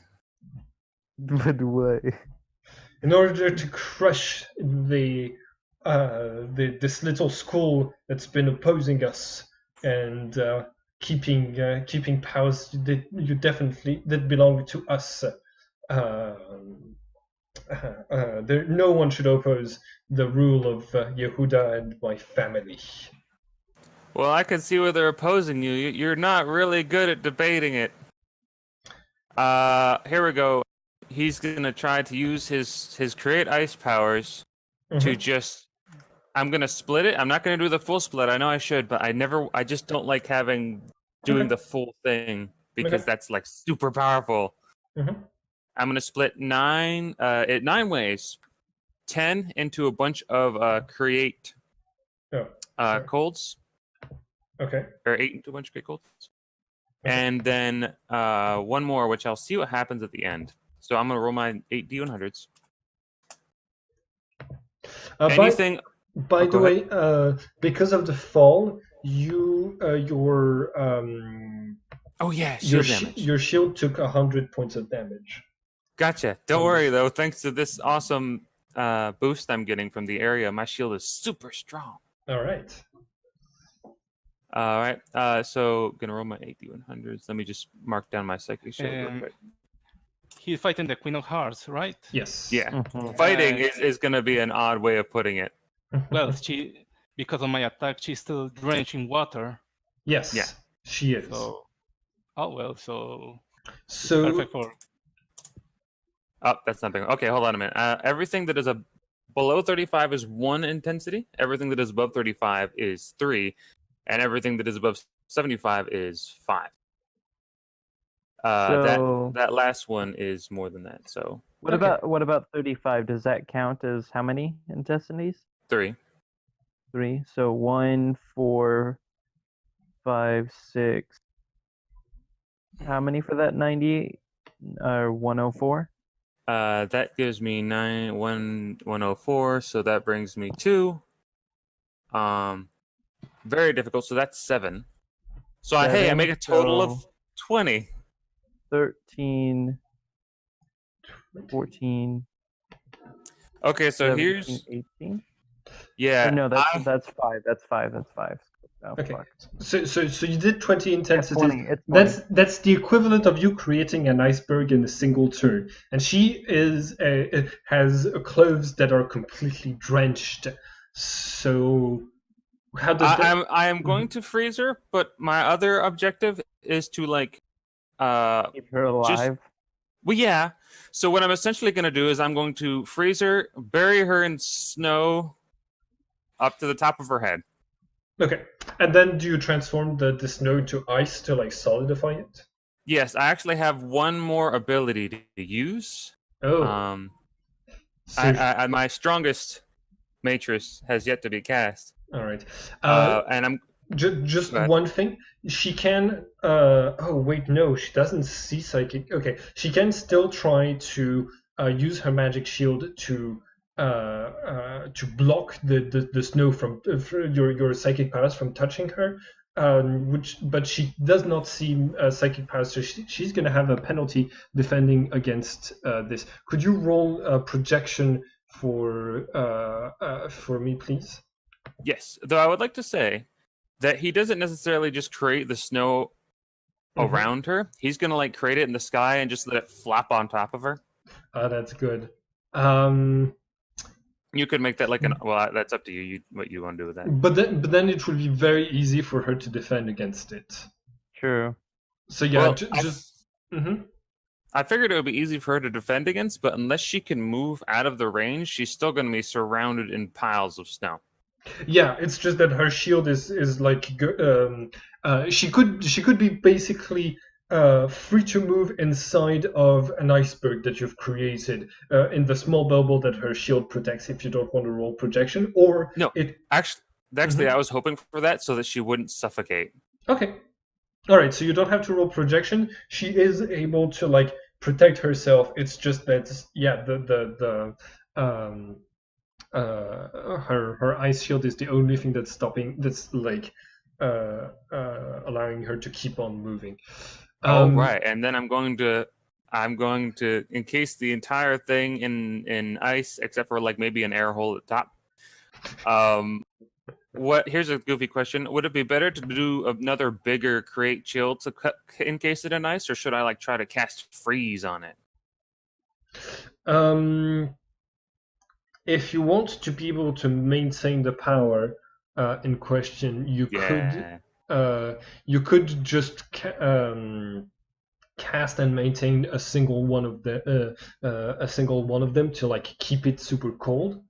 But why? In order to crush this little school that's been opposing us and keeping powers that belong to us. No one should oppose the rule of Yehudah and my family. Well, I can see where they're opposing you. You're not really good at debating it. Here we go. He's gonna try to use his create ice powers to just. I'm gonna split it. I'm not gonna do the full split. I know I should, but I just don't like doing the full thing because that's like super powerful. I'm gonna split 9 ways, 10 into a bunch of create colds. Okay. Or 8 into a bunch of create colds. Okay. And then one more, which I'll see what happens at the end. So I'm gonna roll my 8 D100s. Anything? By the way, because of the fall, your shield took 100 points of damage. Gotcha. Don't worry though. Thanks to this awesome boost I'm getting from the area, my shield is super strong. All right. All right. So gonna roll my 8d100s. Let me just mark down my psychic shield real quick. He's fighting the Queen of Hearts, right? Yes. Yeah. Mhm. Fighting is gonna be an odd way of putting it. Well, because of my attack, she's still drenched in water. Yes. Yeah. She is. So, so it's So perfect for. Oh, that's nothing. Okay, hold on a minute. Everything that is below 35 is 1 intensity. Everything that is above 35 is 3, and everything that is above 75 is 5. So that last one is more than that. So what about 35? Does that count as how many intestines? 3. 3. So 1, 4, 5, 6. How many for that 98 or 104? That gives me 104. So that brings me 2. Very difficult. So that's 7. So hey, I make a total of 20. 13, 14. Okay, so 17, here's 18. yeah. Or no, that's 5. That's 5. That's 5. Oh, okay. fuck. So you did 20 intensities. Yeah, 20. It's 20. That's the equivalent of you creating an iceberg in a single turn. And she has clothes that are completely drenched. So how does that? I am going to freeze her, but my other objective is to Keep her alive. well, yeah. So what I'm essentially going to do is I'm going to freeze her, bury her in snow up to the top of her head. Okay. And then do you transform the snow into ice to like solidify it? Yes, I actually have one more ability to use. Oh. So My strongest matrix has yet to be cast. all right. And I'm just one thing. She can. Oh wait, no, she doesn't see psychic. Okay, she can still try to use her magic shield to block the snow from your psychic powers from touching her. But she does not see psychic powers, so she's going to have a penalty defending against this. Could you roll a projection for me, please? Yes, though I would like to say that he doesn't necessarily just create the snow around her. He's gonna like create it in the sky and just let it flop on top of her. That's good. You could make that like that's up to you. What you want to do with that? But then it will be very easy for her to defend against it. True. So yeah, Well, just. I figured it would be easy for her to defend against, but unless she can move out of the range, she's still going to be surrounded in piles of snow. Yeah, it's just that her shield is like she could be basically free to move inside of an iceberg that you've created in the small bubble that her shield protects. If you don't want to roll projection, or no, actually, I was hoping for that so that she wouldn't suffocate. Okay, all right. So you don't have to roll projection. She is able to like protect herself. It's just that her ice shield is the only thing that's allowing her to keep on moving. Right, and then I'm going to encase the entire thing in ice except for like maybe an air hole at the top. Here's a goofy question: would it be better to do another bigger create chill to encase it in ice, or should I like try to cast freeze on it? If you want to be able to maintain the power in question, you could just cast and maintain a single one of them to like keep it super cold.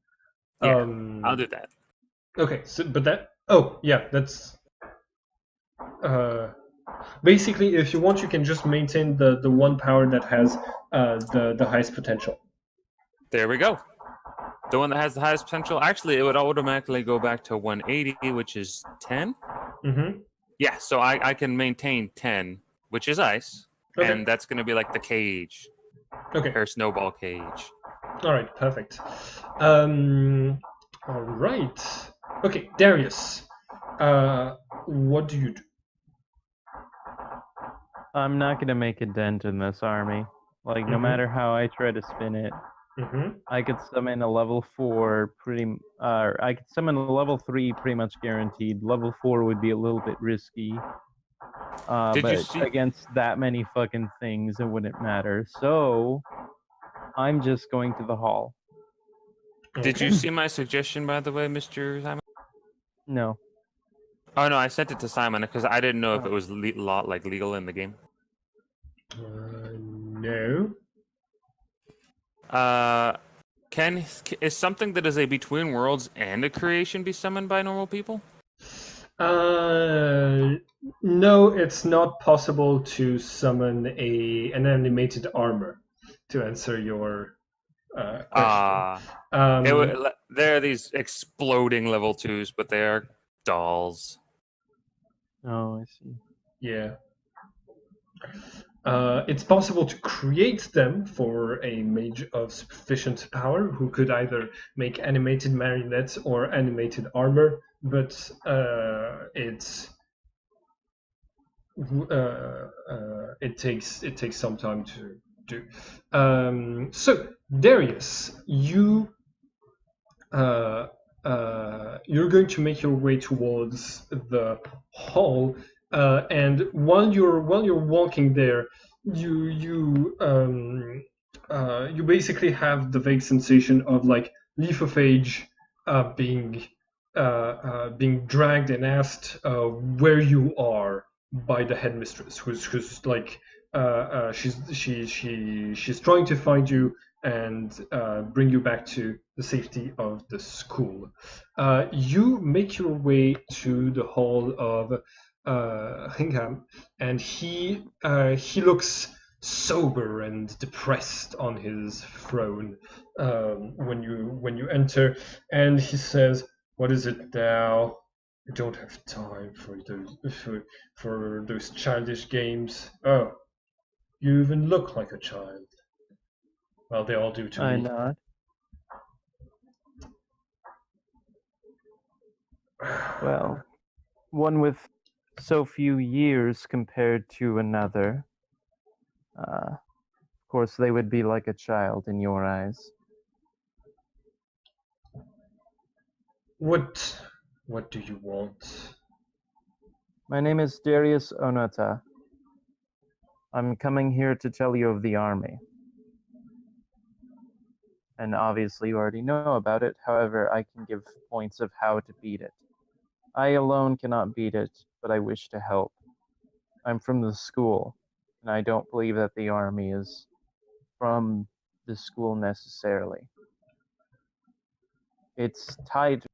Yeah, I'll do that. Okay, so that's basically if you want, you can just maintain the one power that has the highest potential. There we go. The one that has the highest potential. Actually, it would automatically go back to 180, which is 10. Mm-hmm. Yeah, so I can maintain 10, which is ice, and that's going to be like the cage. Okay. Her snowball cage. All right, perfect. All right. Okay, Darius. What do you do? I'm not gonna make a dent in this army. Like no matter how I try to spin it, Mm-hmm. I could summon a level 4 I could summon a level 3 pretty much guaranteed. Level 4 would be a little bit risky. Did you But see? against that many fucking things, it wouldn't matter. So I'm just going to the hall. Did you Okay. see my suggestion, by the way, Mr. Simon? No. Oh no, I sent it to Simon because I didn't know if Oh. it was legal in the game. No. Is something that is a between worlds and a creation be summoned by normal people? No, it's not possible to summon an animated armor. To answer your question, They're these exploding level 2s, but they are dolls. Oh, I see. yeah. It's possible to create them for a mage of sufficient power who could either make animated marionettes or animated armor, but it takes some time to do. So Darius, you're going to make your way towards the hall, and while you're walking there, you basically have the vague sensation of like Leaf of Age being dragged and asked where you are by the headmistress, who's like she's trying to find you and bring you back to the safety of the school. You make your way to the hall of Hingham, and he looks sober and depressed on his throne when you enter, and he says, "What is it now? I don't have time for those childish games. Oh, you even look like a child." Well, they all do to I me. nod. Well, one with so few years compared to another. Of course, they would be like a child in your eyes. What do you want? My name is Darius Onota. I'm coming here to tell you of the army. And obviously you already know about it, however, I can give points of how to beat it. I alone cannot beat it, but I wish to help. I'm from the school, and I don't believe that the army is from the school necessarily. It's tied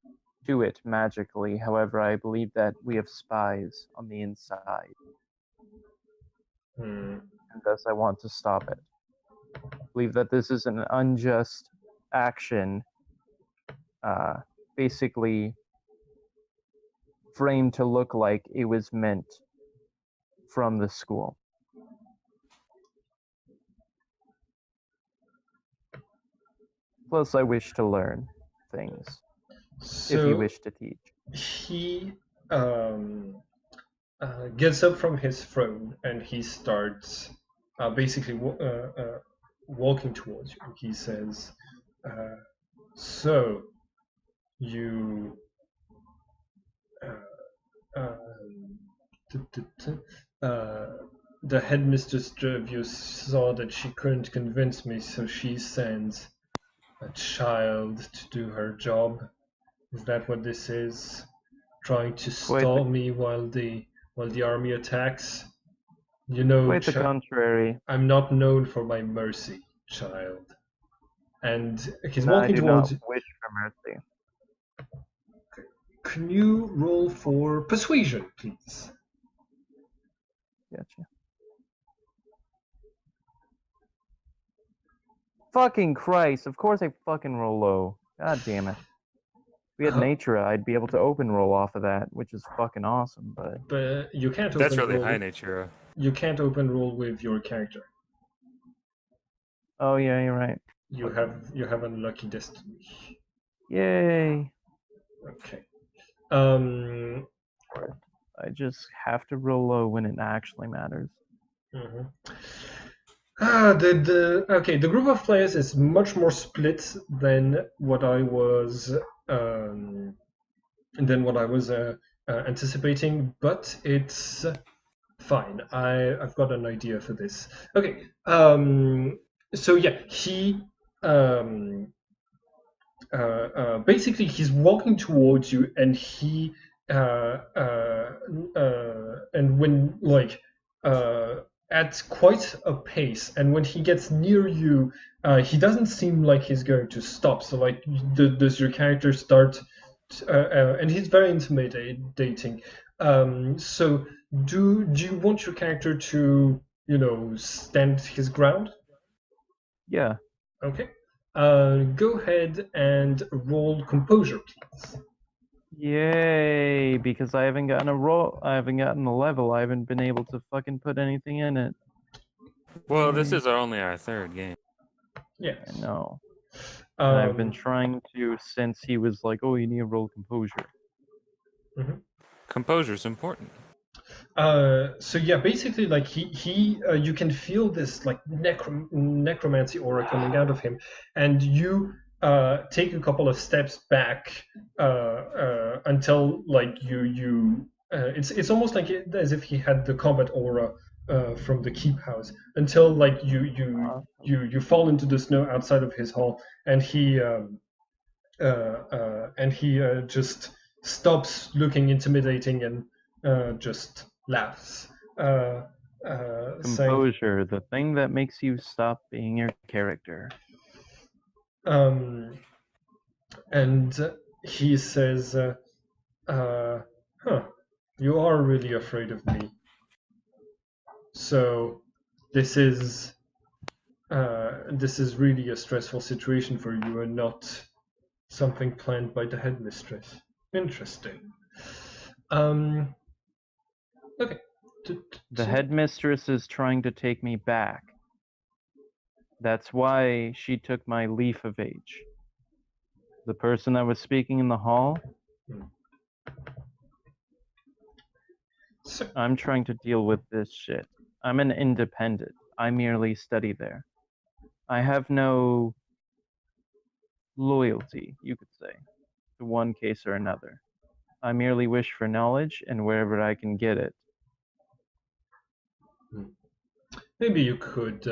to it magically, however, I believe that we have spies on the inside, Hmm. and thus I want to stop it. I believe that this is an unjust action, basically framed to look like it was meant from the school. Plus, I wish to learn things, if you So wish to teach. he gets up from his throne and he starts basically walking towards you. He says, "So you." Um, the headmistress Gervius saw that she couldn't convince me, so she sends a child to do her job. Is that what this is? Trying to stall me while the army attacks? You know, Quite the contrary. I'm not known for my mercy, child. And he's No, I walking do not towards. wish for mercy. Can you roll for persuasion, please? Gotcha. Fucking Christ, of course I fucking roll low. God damn it. If we had nature, I'd be able to open roll off of that, which is fucking awesome, but... But you can't That's open really roll. high nature. You can't open roll with your character. Oh yeah, you're right. You have unlucky destiny. Yay! Okay. I just have to roll low when it actually matters. Mhm. The group of players is much more split than what I was um, anticipating, but it's fine. I've got an idea for this. Okay. So yeah, he um, basically he's walking towards you, and he and when like at quite a pace, and when he gets near you, he doesn't seem like he's going to stop. So like, does your character start? And he's very intimidating. So do you want your character to stand his ground? Yeah. Okay. Go ahead and roll composure, please. Yay! Because I haven't gotten a roll. I haven't gotten a level. I haven't been able to fucking put anything in it. Well, this is only our third game. Yes. I know. And I've been Um, trying to since he was like, "Oh, you need to roll composure." Composure's important. So yeah, basically, like he you can feel this like necromancy aura coming out of him, and you take a couple of steps back until like you it's almost like as if he had the combat aura from the keep house, until like you fall into the snow outside of his hall, and he just stops looking intimidating and just laughs, saying, Composure, the thing that makes you stop being your character. And he says, you are really afraid of me. So this is really a stressful situation for you, and not something planned by the headmistress. Interesting. Okay. The headmistress is trying to take me back. That's why she took my leaf of age. The person that was speaking in the hall. So, I'm trying to deal with this shit. I'm an independent. I merely study there. I have no loyalty, you could say, to one case or another. I merely wish for knowledge, and wherever I can get it. maybe you could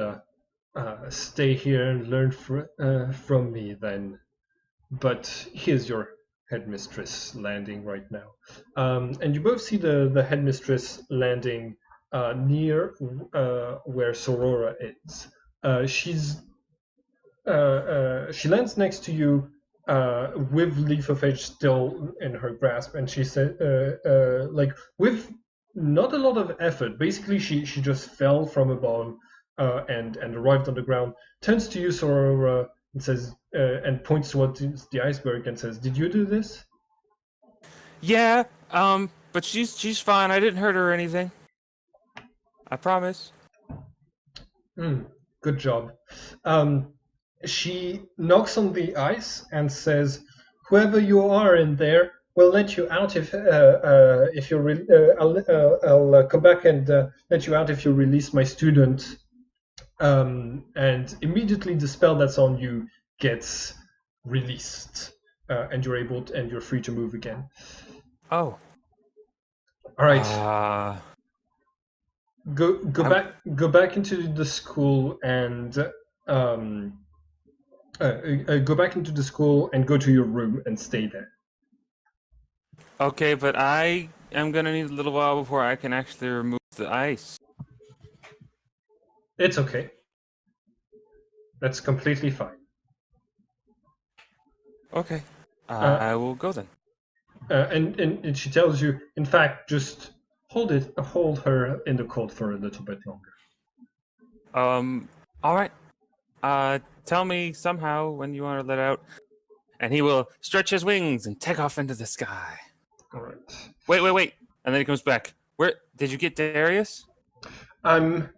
stay here and learn from me then. But here's your headmistress landing right now. And you both see the headmistress landing near where Sorora is. She lands next to you with Leaf of Age still in her grasp, and she said, like, with not a lot of effort. Basically, she just fell from above and arrived on the ground. Turns to you, Sorora, and says, and points towards the iceberg and says, "Did you do this?" Yeah, but she's fine. I didn't hurt her or anything. I promise. Good job. She knocks on the ice and says, "Whoever you are in there, we'll let you out if you. I'll come back and let you out if you release my student." And immediately the spell that's on you gets released, and you're free to move again. Oh. All right. Go back into the school and go back into the school and go to your room and stay there. Okay, but I am gonna need a little while before I can actually remove the ice. It's okay. That's completely fine. Okay. I will go then. And she tells you, in fact, just hold her in the cold for a little bit longer. All right. Tell me somehow when you want to let out, and he will stretch his wings and take off into the sky. All right. Wait. And then he comes back. Where did you get Darius? I've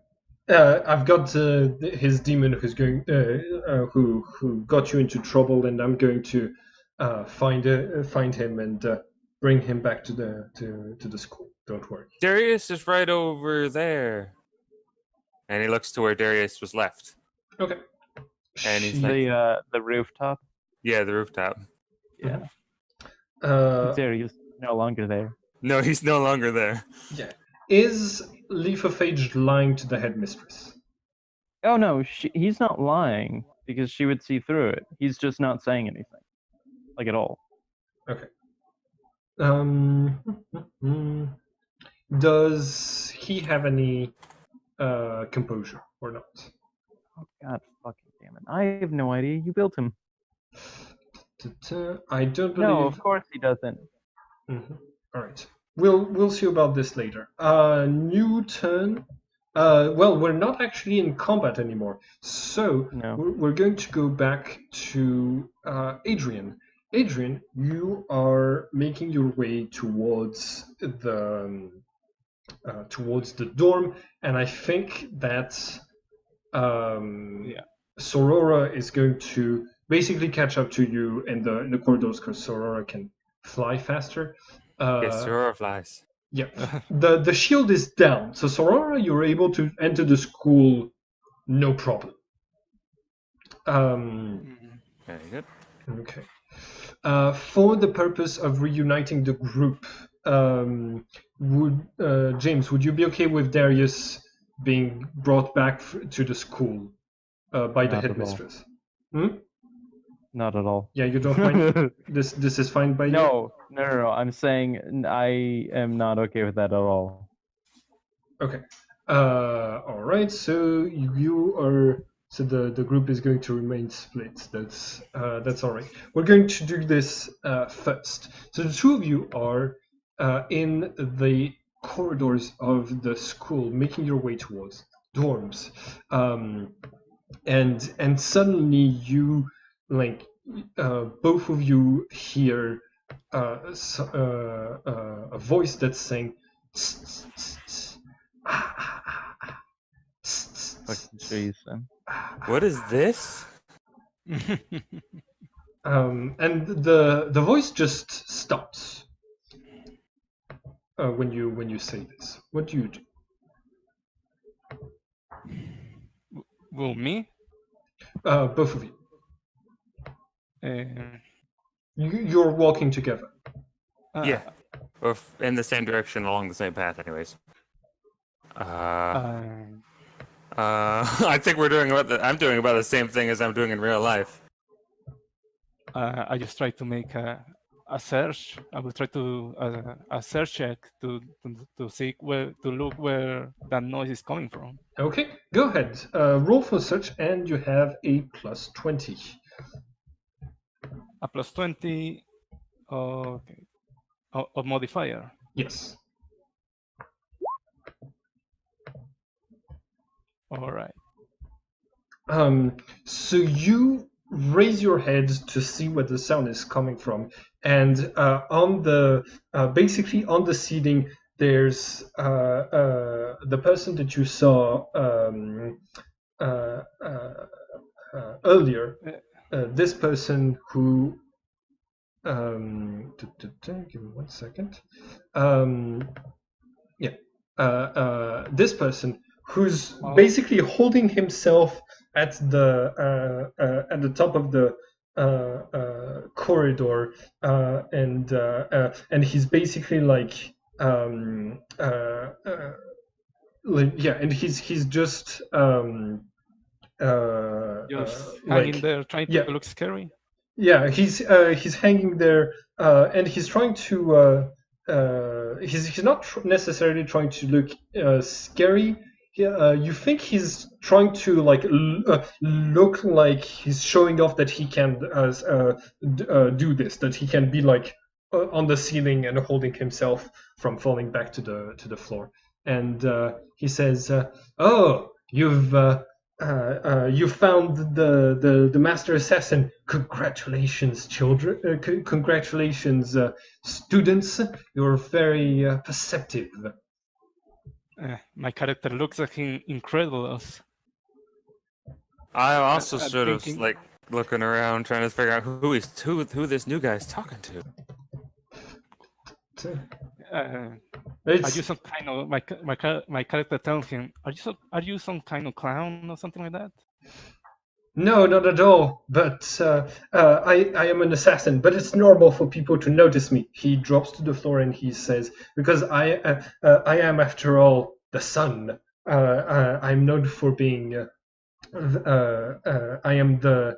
got his demon who's going who got you into trouble, and I'm going to find him and bring him back to the school. Don't worry. Darius is right over there. And he looks to where Darius was left. Okay. And he's She- like- The rooftop. Yeah, the rooftop. Yeah. uh, Darius no longer there. No, he's no longer there. yeah. Is Leafophage lying to the headmistress? Oh no, he's not lying because she would see through it. He's just not saying anything, like at all. Okay. Does he have any composure or not? Oh God, fucking damn it! I have no idea. You built him. I don't believe. No, of course he doesn't. Mhm. All right. We'll see about this later. New turn. Well, we're not actually in combat anymore, so No. we're going to go back to Adrian. Adrian, you are making your way towards the dorm, and I think that Sorora is going to basically catch up to you in the corridors because Sorora can fly faster. Yes, Sorora flies. Yeah, the shield is down, so Sorora, you're able to enter the school, no problem. Very good. Okay. For the purpose of reuniting the group, James, would you be okay with Darius being brought back to the school by the Not at all. headmistress? Hmm? Not at all. Yeah, you don't mind. This is fine by you. No. I'm saying I am not okay with that at all. Okay. All right. So you are. So the group is going to remain split. That's all right. We're going to do this first. So the two of you are in the corridors of the school, making your way towards dorms, and suddenly you both of you hear a voice that's saying. Fucking Jason. What is this? And the voice just stops when you say this. What do you do? Well, me? Both of you. Uh, You're walking together. Yeah. Or in the same direction along the same path, anyways. I think we're doing I'm doing about the same thing as I'm doing in real life. I just try to make a search. I will try to a search check to see to look where that noise is coming from. Okay, go ahead. Roll for search, and you have a plus 20. A plus 20. Okay. A modifier. Yes. All right. So you raise your head to see where the sound is coming from, and on the basically on the ceiling, there's the person that you saw earlier. This person who give me 1 second. This person who's basically holding himself at the top of the corridor, and he's basically and he's just hanging there, trying to look scary. Yeah, he's hanging there, and he's trying to. He's not necessarily trying to look scary. You think he's trying to look like he's showing off that he can do this, that he can be on the ceiling and holding himself from falling back to the floor. And he says, "Oh, you found the master assassin. Congratulations, children. Congratulations, students. You're very perceptive." My character looks like incredulous. I'm also sort thinking... of looking around, trying to figure out who this new guy's talking to. Are you It's some kind of my character tells him, are you some kind of clown or something like that? no, not at all. But I am an assassin. But it's normal for people to notice me. He drops to the floor and he says, "Because I am, after all, the sun. I'm known for being. I am the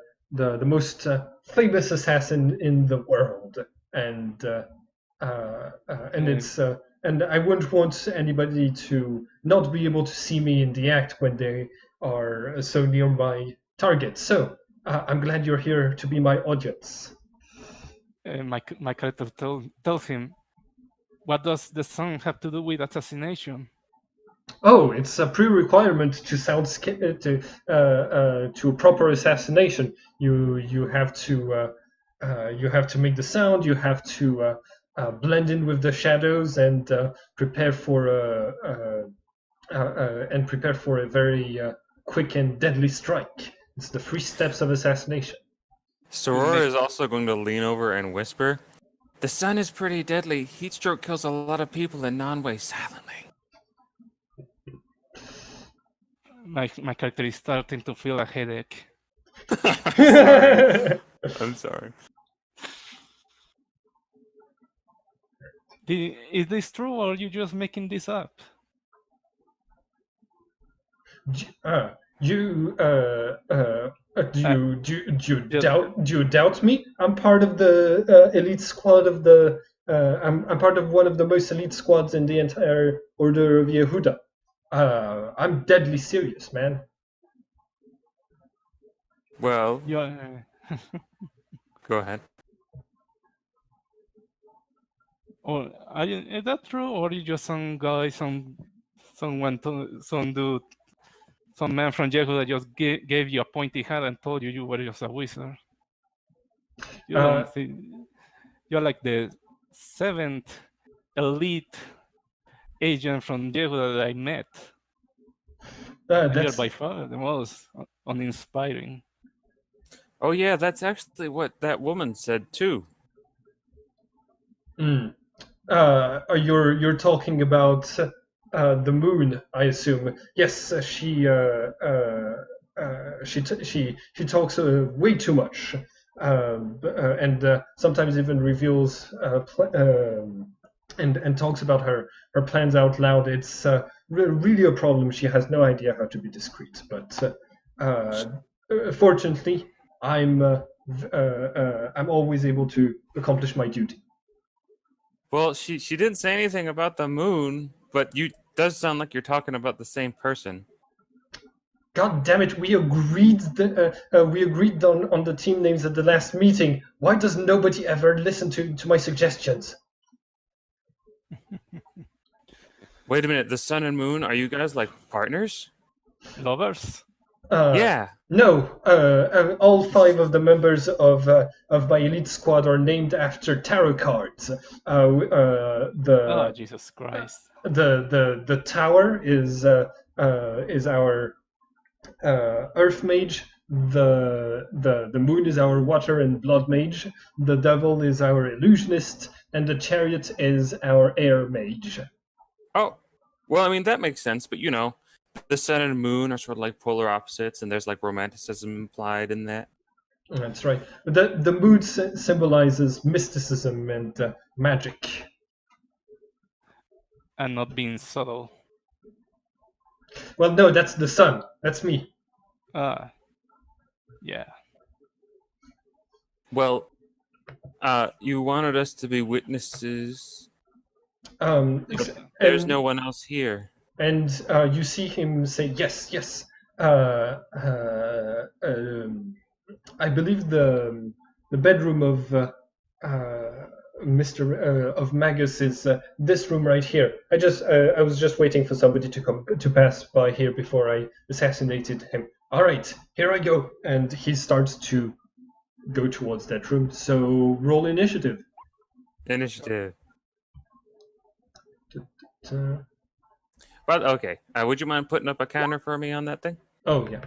most famous assassin in the world, and it's and I wouldn't want anybody to not be able to see me in the act when they are so near my target. So I'm glad you're here to be my audience." My character tells him, what does the sun have to do with assassination? Oh, it's a pre-requirement to to a proper assassination. You have to make the sound. You have to blend in with the shadows and prepare for a very quick and deadly strike. It's the 3 steps of assassination. Soror is also going to lean over and whisper, "The sun is pretty deadly. Heat stroke kills a lot of people in non-way silently." My character is starting to feel a headache. I'm sorry. Is this true, or are you just making this up? Do you doubt me? I'm part of the elite squad of the. I'm part of one of the most elite squads in the entire Order of Yehudah. I'm deadly serious, man. Well, You're, go ahead. or is that true, or are you just some guy, some dude, some man from Yehudah that just gave you a pointy hat and told you were just a wizard? You don't think you're like the 7th elite agent from Yehudah that I met. And you're That's by far the most uninspiring. Oh yeah, that's actually what that woman said too. You're talking about the moon, I assume. Yes, she talks way too much, and sometimes even reveals and talks about her plans out loud. It's really a problem. She has no idea how to be discreet. But fortunately, I'm always able to accomplish my duty. Well, she didn't say anything about the moon, but you does sound like you're talking about the same person. God damn it! We agreed on the team names at the last meeting. Why does nobody ever listen to my suggestions? Wait a minute, the sun and moon, are you guys like partners? Lovers? Yeah. No, all 5 of the members of my elite squad are named after tarot cards. Oh, Jesus Christ! The tower is our earth mage. The moon is our water and blood mage. The devil is our illusionist, and the chariot is our air mage. Oh, well, I mean that makes sense, but you know, the sun and moon are sort of like polar opposites, and there's like romanticism implied in that. That's right. The moon symbolizes mysticism and magic. And not being subtle. Well, no, that's the sun. That's me. Yeah. Well, you wanted us to be witnesses. There's no one else here. And you see him say, "Yes, yes. I believe the bedroom of Mr. Of Magus is this room right here. I was just waiting for somebody to pass by here before I assassinated him. All right, here I go." And he starts to go towards that room. So roll initiative. Initiative. But okay, would you mind putting up a counter for me on that thing? Oh yeah.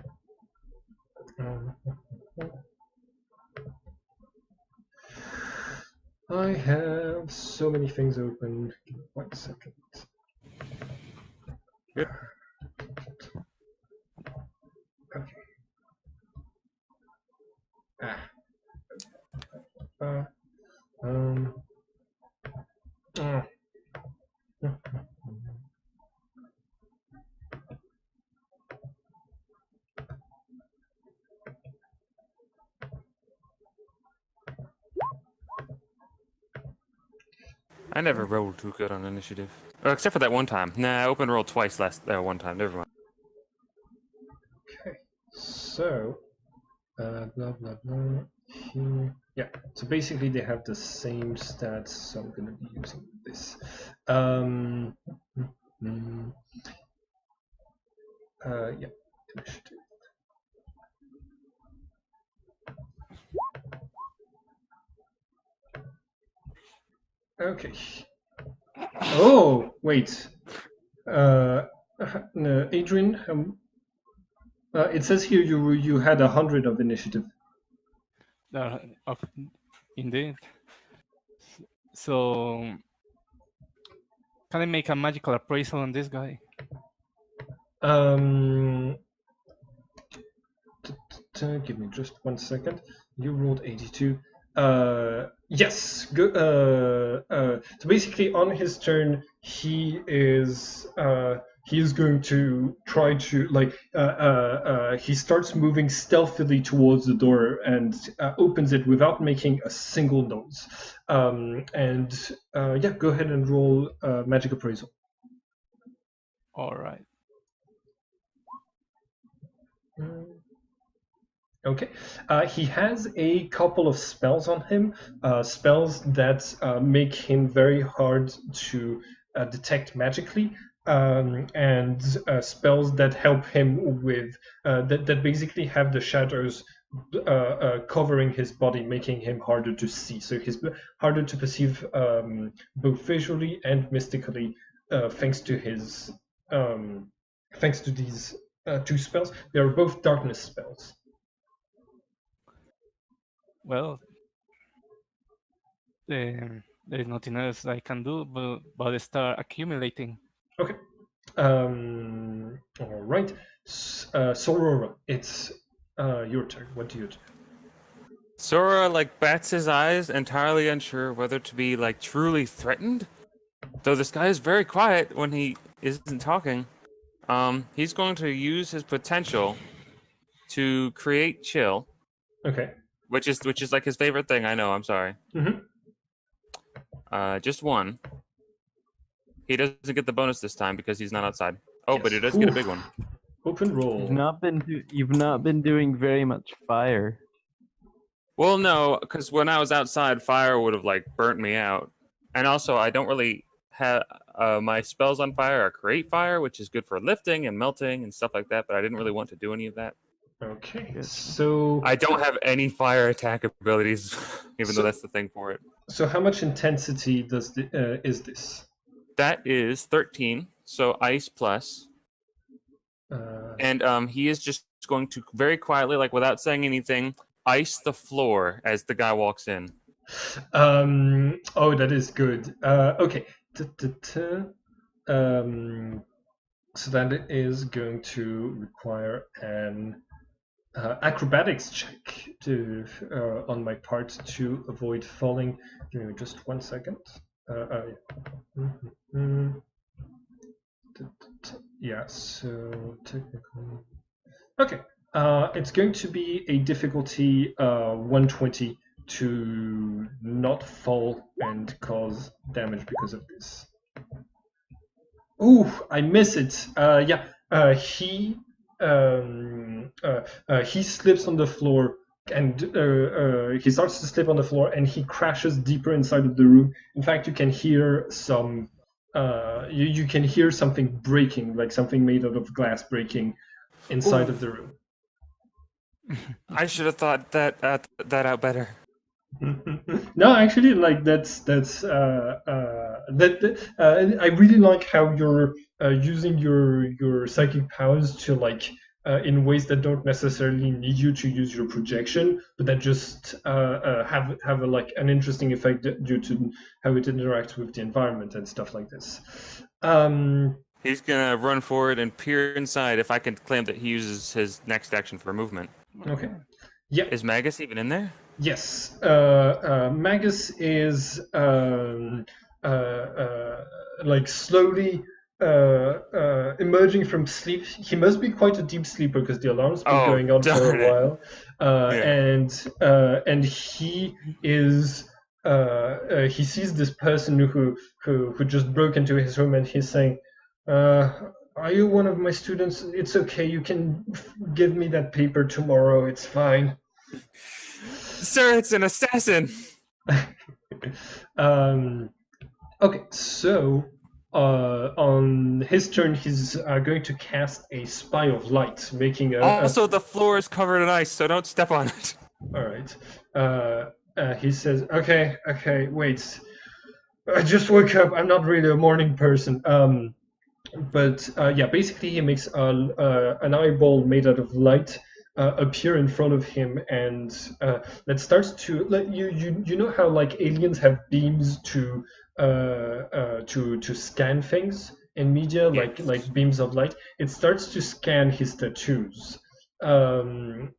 I have so many things open. Give me 1 second. Good. Okay. Uh, um. uh, I never rolled too good on initiative. Oh, except for that one time. Nah, I open rolled twice one time. Never mind. Okay. So, blah blah blah. Here. Yeah. So basically, they have the same stats. So I'm gonna be using this. Mm, yeah. Initiative. Okay. Oh, wait. No, Adrian, it says here you had 100 of initiative. Of, indeed. So, can I make a magical appraisal on this guy? Give me just 1 second. You rolled 82. Yes. So basically, on his turn, he is going to try to he starts moving stealthily towards the door and opens it without making a single noise. Yeah, go ahead and roll magic appraisal. All right. Okay. He has a couple of spells on him, spells that make him very hard to detect magically, and spells that help him with that basically have the shadows covering his body, making him harder to see. So he's harder to perceive both visually and mystically, thanks to his thanks to these two spells. They are both darkness spells. Well, there is nothing else I can do but start accumulating. Okay. All right. Sorora, it's your turn. What do you do? Sora bats his eyes, entirely unsure whether to be truly threatened. Though this guy is very quiet when he isn't talking. He's going to use his potential to create chill. Okay. Which is his favorite thing. I know. I'm sorry. Mm-hmm. Just one. He doesn't get the bonus this time because he's not outside. Oh, Yes. but he does get a big one. Open roll. You've not been doing very much fire. Well, no, because when I was outside, fire would have burnt me out. And also, I don't really have my spells on fire are create fire, which is good for lifting and melting and stuff like that. But I didn't really want to do any of that. Okay. So I don't have any fire attack abilities, even though that's the thing for it. So how much intensity does is this? That is 13. So ice plus. And he is just going to very quietly, without saying anything, ice the floor as the guy walks in. Oh, that is good. Okay. So that is going to require an acrobatics check on my part to avoid falling. Give me just 1 second. Yeah, so technical. Okay. It's going to be a difficulty 120 to not fall and cause damage because of this. Ooh, I miss it. Yeah, he slips on the floor and he starts to slip on the floor and he crashes deeper inside of the room. In fact, you can hear some. You can hear something breaking, like something made out of glass breaking inside of the room. I should have thought that out better. No, actually, I really like how you're using your psychic powers to in ways that don't necessarily need you to use your projection, but that just have like an interesting effect due to how it interacts with the environment and stuff like this. He's gonna run forward and peer inside. If I can claim that he uses his next action for movement. Okay. Yeah. Is Magus even in there? Yes. Magus is like slowly emerging from sleep. He must be quite a deep sleeper because the alarm's been going on for a while. And he is he sees this person who just broke into his room, and he's saying, "Are you one of my students? It's okay. You can give me that paper tomorrow. It's fine." Sir, it's an assassin. Okay, so on his turn, he's going to cast a Spy of Light, making Also, the floor is covered in ice, so don't step on it. All right. He says, "Okay, wait. I just woke up. I'm not really a morning person." But yeah, basically, he makes an eyeball made out of light appear in front of him, and that starts to you know how like aliens have beams to scan things in media, Yes. like beams of light. It starts to scan his tattoos, and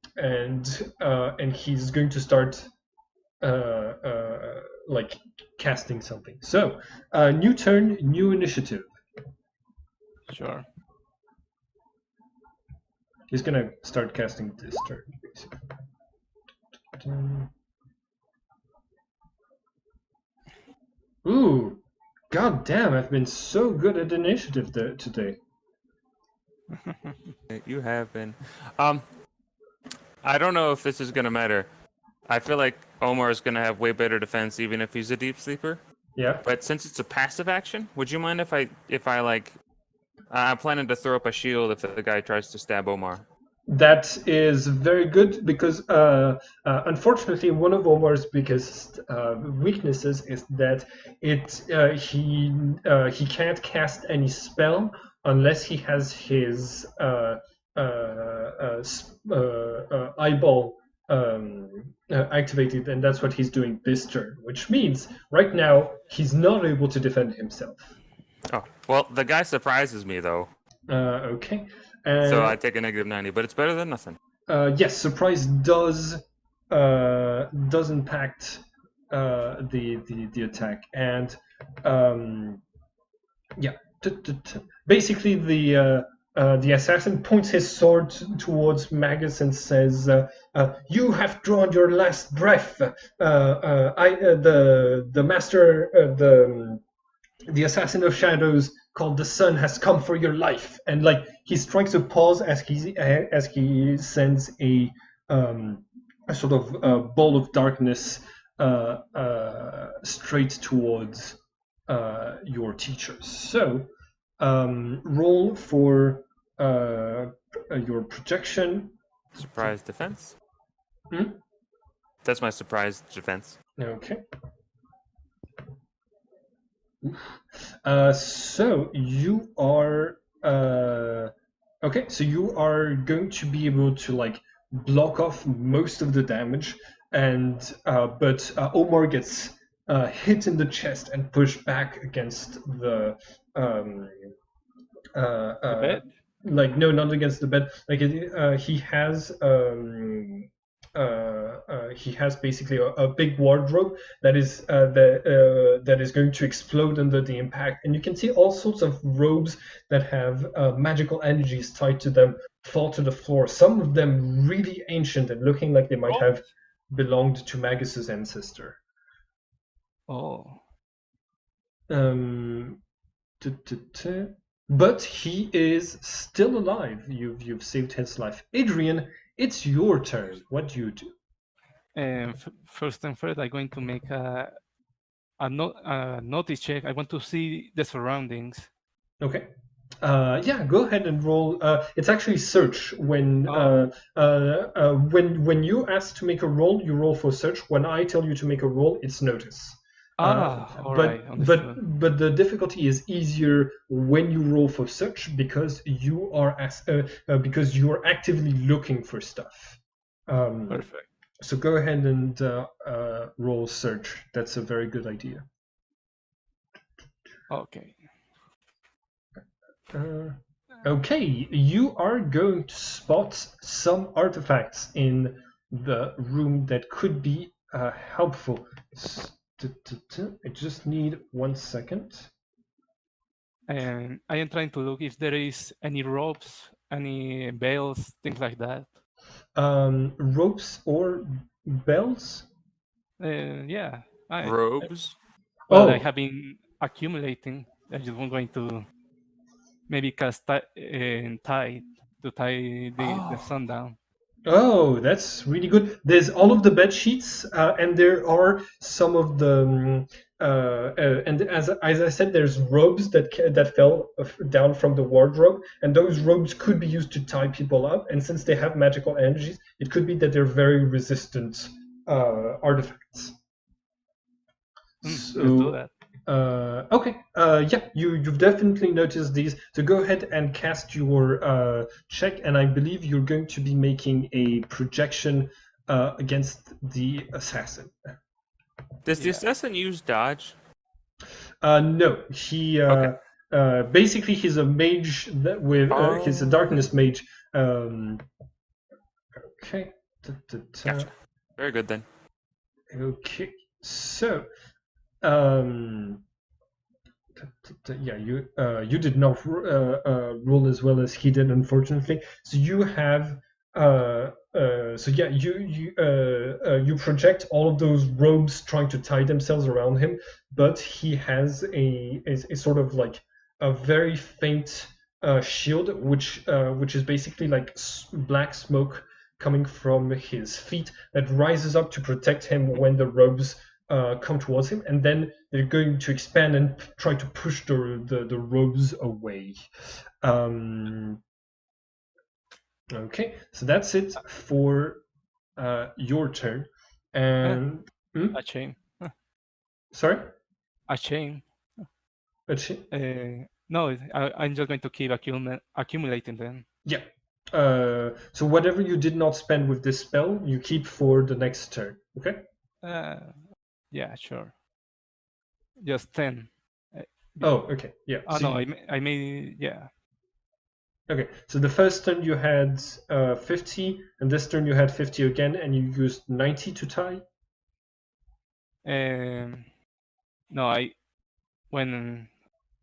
he's going to start like casting something. So new turn, new initiative. Sure. He's gonna start casting this turn, basically. Ooh, god damn! I've been so good at initiative today. You have been. I don't know if this is gonna matter. I feel like Omar is gonna have way better defense, even if he's a deep sleeper. Yeah. But since it's a passive action, would you mind if I like? I'm planning to throw up a shield if the guy tries to stab Omar. That is very good because unfortunately one of Omar's biggest weaknesses is that he can't cast any spell unless he has his eyeball activated, and that's what he's doing this turn, which means right now he's not able to defend himself. Oh, well, the guy surprises me though. Okay. So I take a negative 90, but it's better than nothing. Yes, surprise does impact the attack, and yeah, basically the assassin points his sword towards Magus and says, "You have drawn your last breath. The master, the assassin of shadows called the sun has come for your life." And like he strikes a pause as he sends a sort of ball of darkness straight towards your teachers. So roll for your projection. Surprise defense. Hmm? That's my surprise defense. Okay. So you are okay. So you are going to be able to like block off most of the damage, and but Omar gets hit in the chest and pushed back against the bed? like no, not against the bed. Like he has basically a big wardrobe that is that is going to explode under the impact, and you can see all sorts of robes that have magical energies tied to them fall to the floor. Some of them really ancient and looking like they might have belonged to Magus's ancestor. Oh. But he is still alive. You've saved his life. Adrian, it's your turn. What do you do? First and first, I'm going to make a notice check. I want to see the surroundings. Okay. Yeah, go ahead and roll. It's actually search. When you ask to make a roll, you roll for search. When I tell you to make a roll, it's notice. All right, understood. But the difficulty is easier when you roll for search because you are because you are actively looking for stuff. Perfect. So go ahead and roll search. That's a very good idea. Okay. Okay, you are going to spot some artifacts in the room that could be helpful. I just need 1 second. And I am trying to look if there is any ropes, any bells, things like that. Ropes or bells? Yeah. Robes. Well, I Oh, have been accumulating. I just want going to maybe cast tide to tie the sun down. oh, that's really good. There's all of the bed sheets, and there are some of the, and as I said, there's robes that fell down from the wardrobe, and those robes could be used to tie people up. And since they have magical energies, it could be that they're very resistant artifacts. Let's do that. Okay. Yeah, you've definitely noticed these. So go ahead and cast your check, and I believe you're going to be making a projection against the assassin. Does the assassin use dodge? No, he Okay. basically he's a mage he's a darkness mage. Okay. Gotcha. Very good then. Okay. So. Um, yeah, you did not roll as well as he did, unfortunately. So you have so yeah, you project all of those robes trying to tie themselves around him, but he has a sort of like a very faint shield, which is basically like black smoke coming from his feet that rises up to protect him when the robes come towards him, and then they're going to expand and try to push the robes away. Okay, so that's it for your turn. And A chain. sorry, A chain. a No, I'm just going to keep accumulating them. yeah. So whatever you did not spend with this spell, you keep for the next turn. Okay. Yeah, sure. Just 10. Oh, okay. Yeah. Oh So no, I made yeah. okay, so the first turn you had 50, and this turn you had 50 again, and you used 90 to tie? No,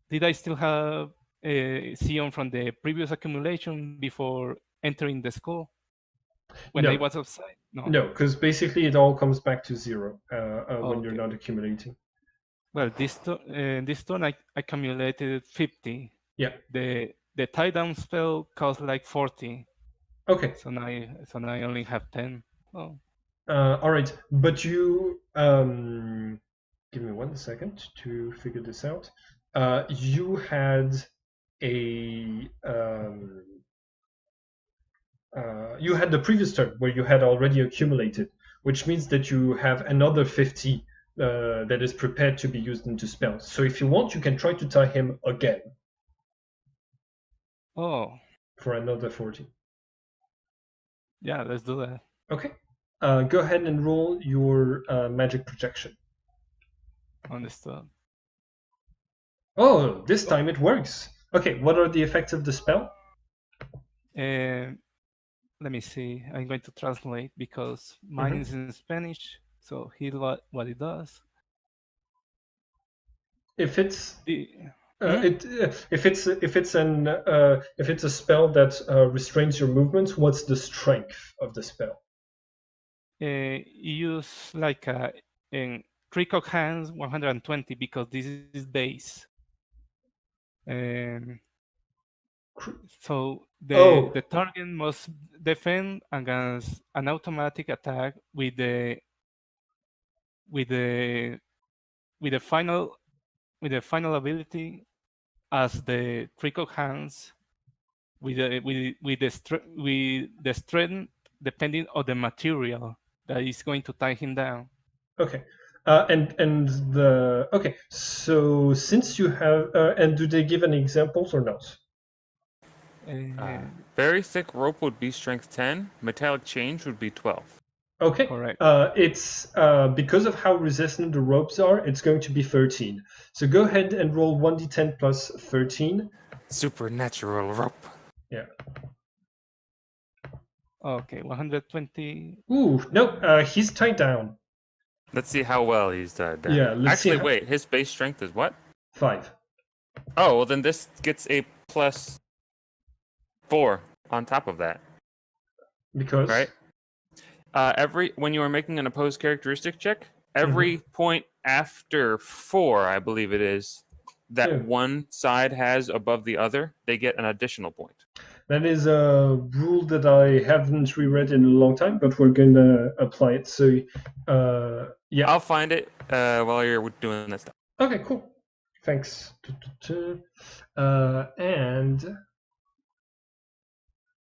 did I still have Sion from the previous accumulation before entering the school? When No. I was outside? No, because basically it all comes back to zero when you're Okay. not accumulating. Well, this turn I accumulated 50. Yeah. The tie down spell cost like 40. Okay. So now I only have 10. Oh. All right, but you give me 1 second to figure this out. You had you had the previous turn where you had already accumulated, which means that you have another 50 that is prepared to be used into spells. So if you want, you can try to tie him again. Oh. For another 40. Yeah, let's do that. Okay. Go ahead and roll your magic projection. Understood. Oh, this time it works. Okay, what are the effects of the spell? Let me see. I'm going to translate because mine is in Spanish. So here's what it does. If it's if it's a spell that restrains your movements, what's the strength of the spell? You use like in Trick of Hands 120 because this is base. So the target must defend against an automatic attack with the final ability as the Trick of Hands with the strength depending on the material that is going to tie him down. Okay. And the okay. So since you have, and do they give any examples or not? Very thick rope would be strength 10. Metallic chains would be 12. Okay. Correct. It's because of how resistant the ropes are, it's going to be 13. So go ahead and roll 1d10 plus 13. Supernatural rope. Yeah. Okay, 120. Ooh, no, he's tied down. Let's see how well he's done. Yeah, let's see Actually, how- wait. His base strength is what? 5. Oh, well then this gets a plus 4 on top of that, Because right? When you are making an opposed characteristic check, every Mm-hmm. point after 4, I believe it is, that Yeah. one side has above the other, they get an additional point. that is a rule that I haven't reread in a long time, but we're going to apply it. So, yeah. I'll find it while you're doing that stuff. Okay, cool. Thanks. And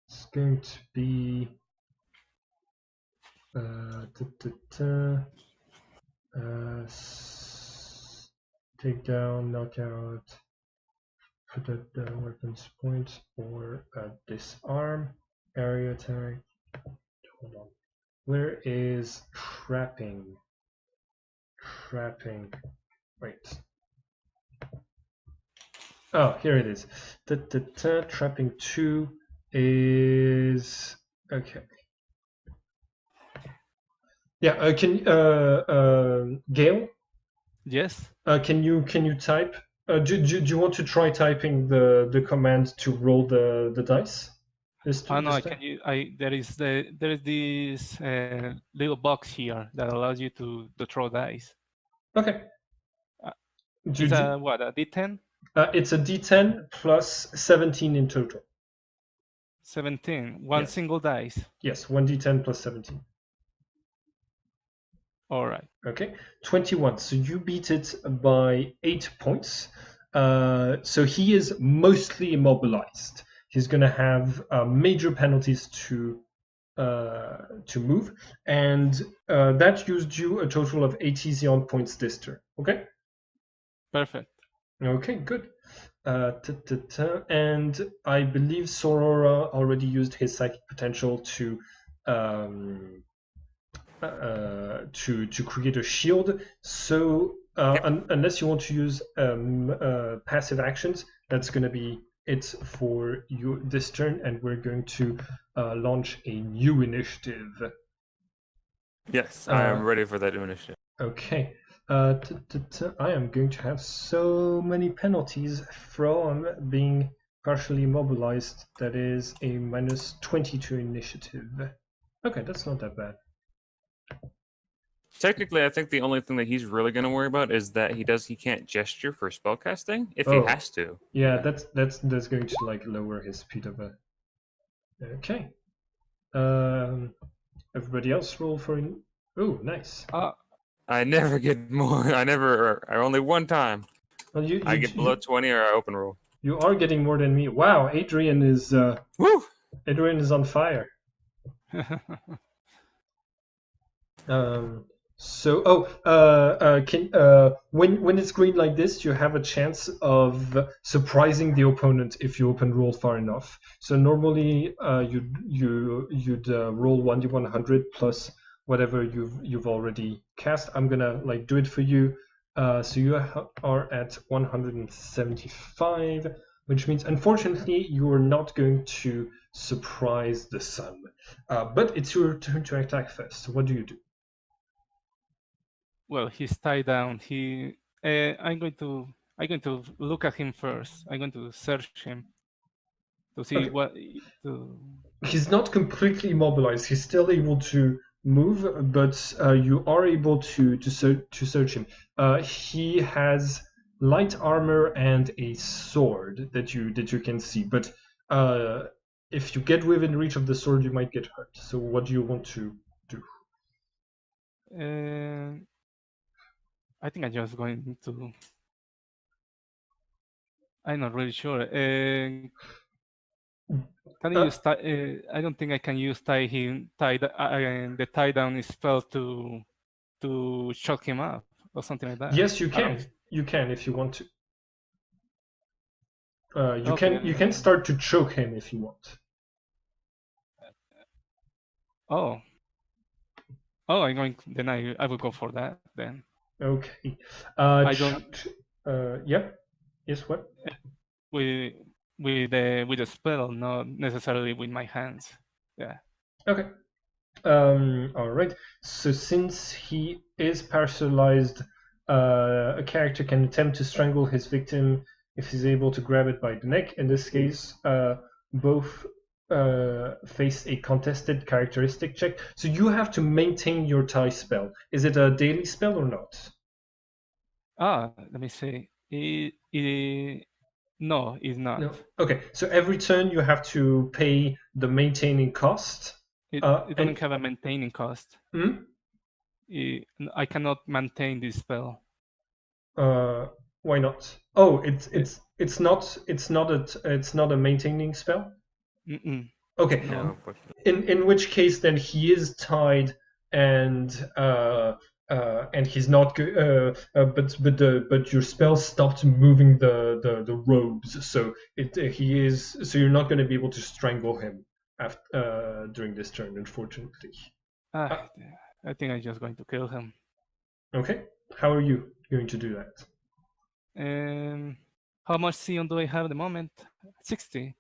it's going to be take down, knockout, put at the weapons point, or disarm, area attack. Hold on. Where is trapping? Trapping. Wait. Oh, here it is. Trapping 2 is okay. Yeah, Gail, Yes. can you type? Do you want to try typing the command to roll the dice? Oh no, This I time? can use. there is this little box here that allows you to throw dice. Okay. Uh, Do- It's do- a what? A D10? it's a D10 plus 17 in total. 17. One Yes. single dice. Yes, 1d10 plus 17. All right. Okay, 21. So you beat it by 8 points. So he is mostly immobilized. He's going to have major penalties to move, and that used you a total of 80 Xeon points this turn. Okay. Perfect. Okay, good. And I believe Sorora already used his psychic potential to create a shield. So unless you want to use passive actions, that's going to be it for you this turn, and we're going to launch a new initiative. Yes, I am ready for that initiative. Okay. I am going to have so many penalties from being partially immobilized. That is a minus 22 initiative. Okay, that's not that bad. Technically, I think the only thing that he's really going to worry about is that he can't gesture for spellcasting if Oh. he has to. Yeah, that's going to like lower his speed a bit. Okay. Everybody else roll for an... Oh, nice. I never get more. I only one time. Well, I get below 20 or I open roll. You are getting more than me. Wow, Adrian is Woo! Adrian is on fire. When it's green like this, you have a chance of surprising the opponent if you open roll far enough. So normally, you'd roll 1d100 plus whatever you've already cast. I'm gonna like do it for you. So you are at 175, which means unfortunately you are not going to surprise the sun. But it's your turn to attack first. So what do you do? Well, he's tied down. I'm going to look at him first. I'm going to search him to see Okay. what. He's not completely immobilized. He's still able to move, but you are able to search him. He has light armor and a sword that you can see. But if you get within reach of the sword, you might get hurt. So what do you want to do? I think I'm just going to. I'm not really sure. Can you use I don't think I can use the tie down spell to shock him up. or something like that. Yes, you I don't- can. You can if you want to. You Okay. can start to choke him if you want. Oh, I'm going. Then I will go for that. Then Okay. I don't Yeah. Yes. What? with with the spell, not necessarily with my hands. Yeah. Okay. All right. So since he is paralyzed, a character can attempt to strangle his victim if he's able to grab it by the neck. In this case, both face a contested characteristic check. So you have to maintain your tie spell. Is it a daily spell or not? Let me see. No, it's not. No. Okay. So every turn you have to pay the maintaining cost. It and- doesn't have a maintaining cost. Hmm? I cannot maintain this spell. Why not? Oh, it's not a maintaining spell. Mm-mm. Okay. No. In which case then he is tied and he's not but your spell stopped moving the robes, so you're not going to be able to strangle him after during this turn, unfortunately. I think I'm just going to kill him. Okay. How are you going to do that? How much Sion do I have at the moment? 60.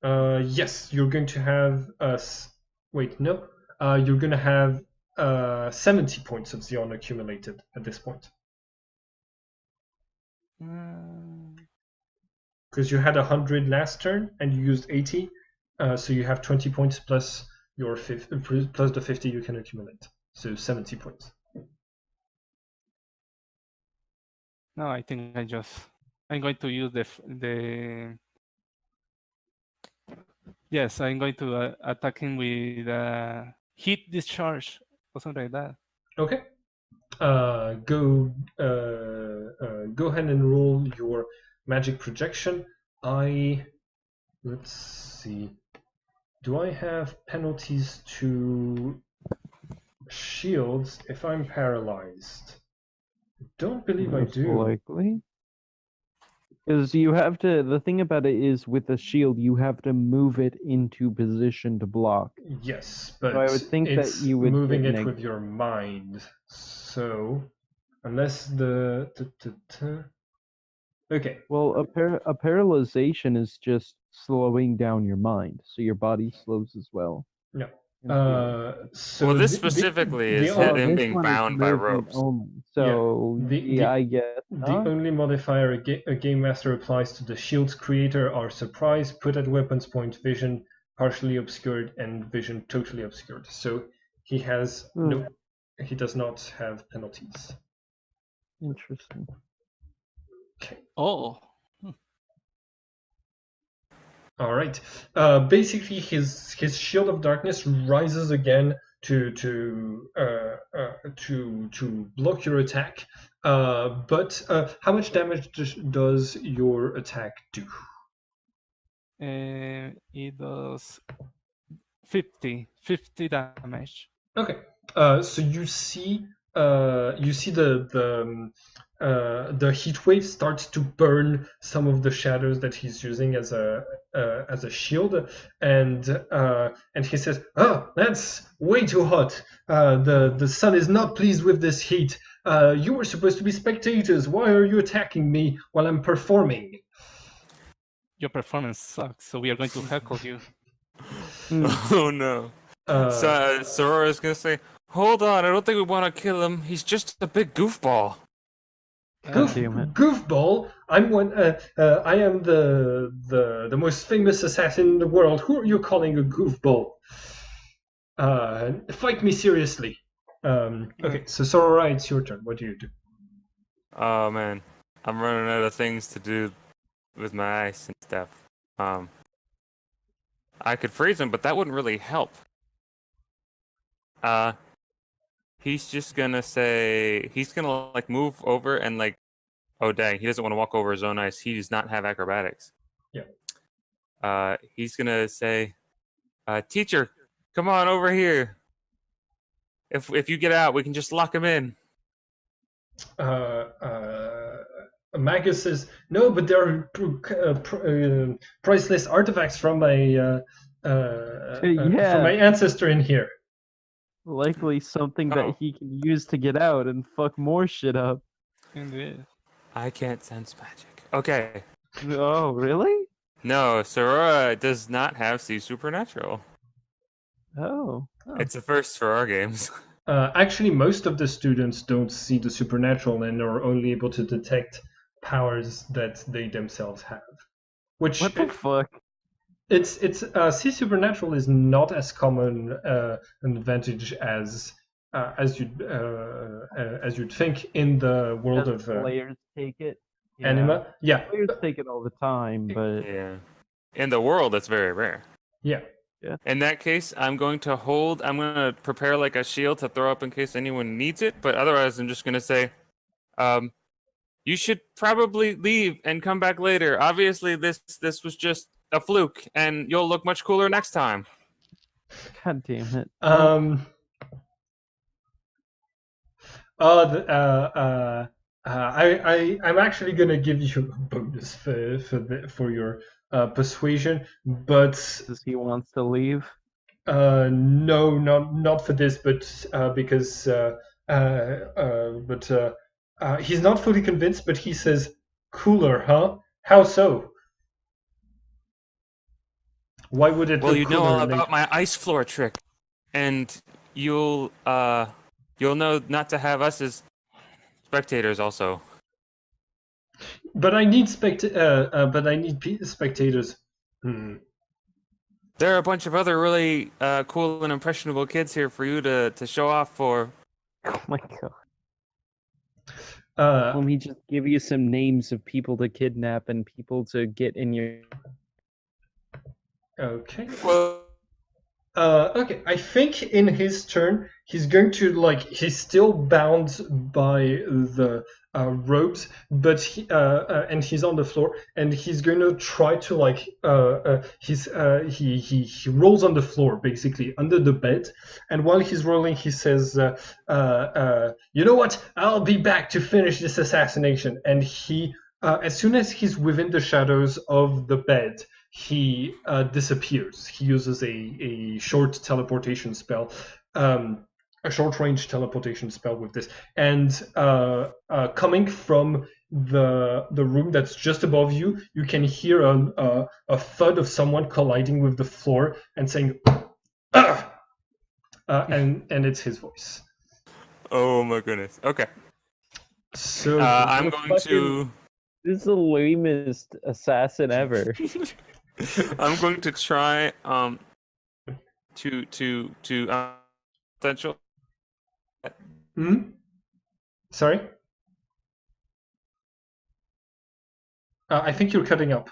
Yes, you're going to have wait, no. You're going to have 70 points of Xeon accumulated at this point. Because you had 100 last turn and you used 80, so you have 20 points plus your plus the 50 you can accumulate. So 70 points. No, I think I'm going to use the. Yes, I'm going to attack him with heat discharge or something like that. Okay. Go ahead and roll your magic projection. Let's see. Do I have penalties to shields if I'm paralyzed? Don't believe I Most do. likely. Because you have to. The thing about it is, with the shield, you have to move it into position to block. Yes, but I would think that it's you would moving get it with your mind. So, unless okay. Well, a paralyzation is just slowing down your mind, so your body slows as well. No. in theory. So Well, this specifically is Oh, him this being one is bound by movement ropes. only. So yeah, I guess. The only modifier a game master applies to the shield's creator are surprise, put at weapons point, vision partially obscured, and vision totally obscured. So he has he does not have penalties. Interesting. Okay. Oh. All right. Basically, his shield of darkness rises again to block your attack. But how much damage does your attack do? It does 50 damage. Okay. So you see the heat wave starts to burn some of the shadows that he's using as a shield, and he says, "Oh, that's way too hot. The sun is not pleased with this heat. You were supposed to be spectators. Why are you attacking me while I'm performing?" Your performance sucks, so we are going to heckle you. Oh no. So Sorora's gonna say, "Hold on, I don't think we want to kill him. He's just a big goofball." Goofball! I am the most famous assassin in the world. Who are you calling a goofball? Fight me seriously. Okay, so Sorora, it's your turn. What do you do? Oh man, I'm running out of things to do with my ice and stuff. I could freeze him, but that wouldn't really help. He's just gonna say he's gonna like move over and like, oh dang, he doesn't want to walk over his own ice. He does not have acrobatics. Yeah. He's gonna say, teacher, come on over here. If you get out, we can just lock him in. Magus says, "No, but there are priceless artifacts from my from my ancestor in here." Likely something that Oh. he can use to get out and fuck more shit up. Indeed. I can't sense magic. Okay. Oh, really? No, Sorora does not have see supernatural. Oh. It's a first for our games. Actually, most of the students don't see the supernatural and are only able to detect powers that they themselves have. Which What the fuck? it's see supernatural is not as common an advantage as you'd think in the world As of players take it. anima. Yeah, Players take it all the time, but Yeah. In the world, it's very rare. yeah. In that case, I'm going to prepare like a shield to throw up in case anyone needs it, but otherwise I'm just going to say, you should probably leave and come back later. Obviously, this was just a fluke, and you'll look much cooler next time. god damn it. I'm actually gonna give you a bonus for your persuasion, but Does he wants to leave? no, not for this, but because he's not fully convinced. But he says, "Cooler, huh? How so? Why would it Well, look you know cooler all later?" about my ice floor trick, and you'll know not to have us as spectators also. But I need spectators. There are a bunch of other really cool and impressionable kids here for you to show off for. Oh my god. Let me just give you some names of people to kidnap and people to get in your. Okay. Well, Okay, I think in his turn he's going to he's still bound by the ropes, but and he's on the floor, and he's going to try to he rolls on the floor basically under the bed, and while he's rolling he says, "You know what? I'll be back to finish this assassination." And he as soon as he's within the shadows of the bed, he disappears. He uses a short teleportation spell, a short-range teleportation spell with this, and coming from the room that's just above you, you can hear a thud of someone colliding with the floor and saying, "Ugh!" And it's his voice. oh my goodness. Okay. So I'm going to. This is the lamest assassin ever. I'm going to try to potential. Sorry? I think you're cutting up.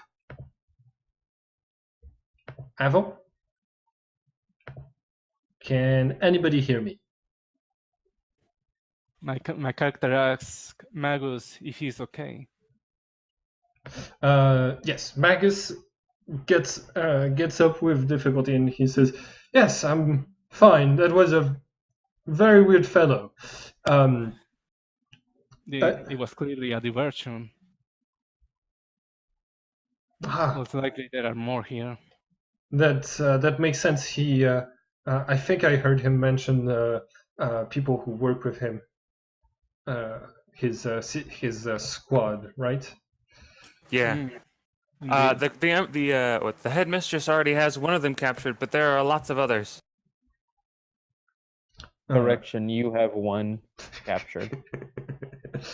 Avo? Can anybody hear me? My character asks Magus if he's okay. Yes, Magus gets up with difficulty and he says, "Yes, I'm fine. That was a very weird fellow." It was clearly a diversion. Most likely there are more here. That makes sense. He, I think I heard him mention people who work with him. His squad, right? Yeah. The headmistress already has one of them captured, but there are lots of others. Correction, you have one captured.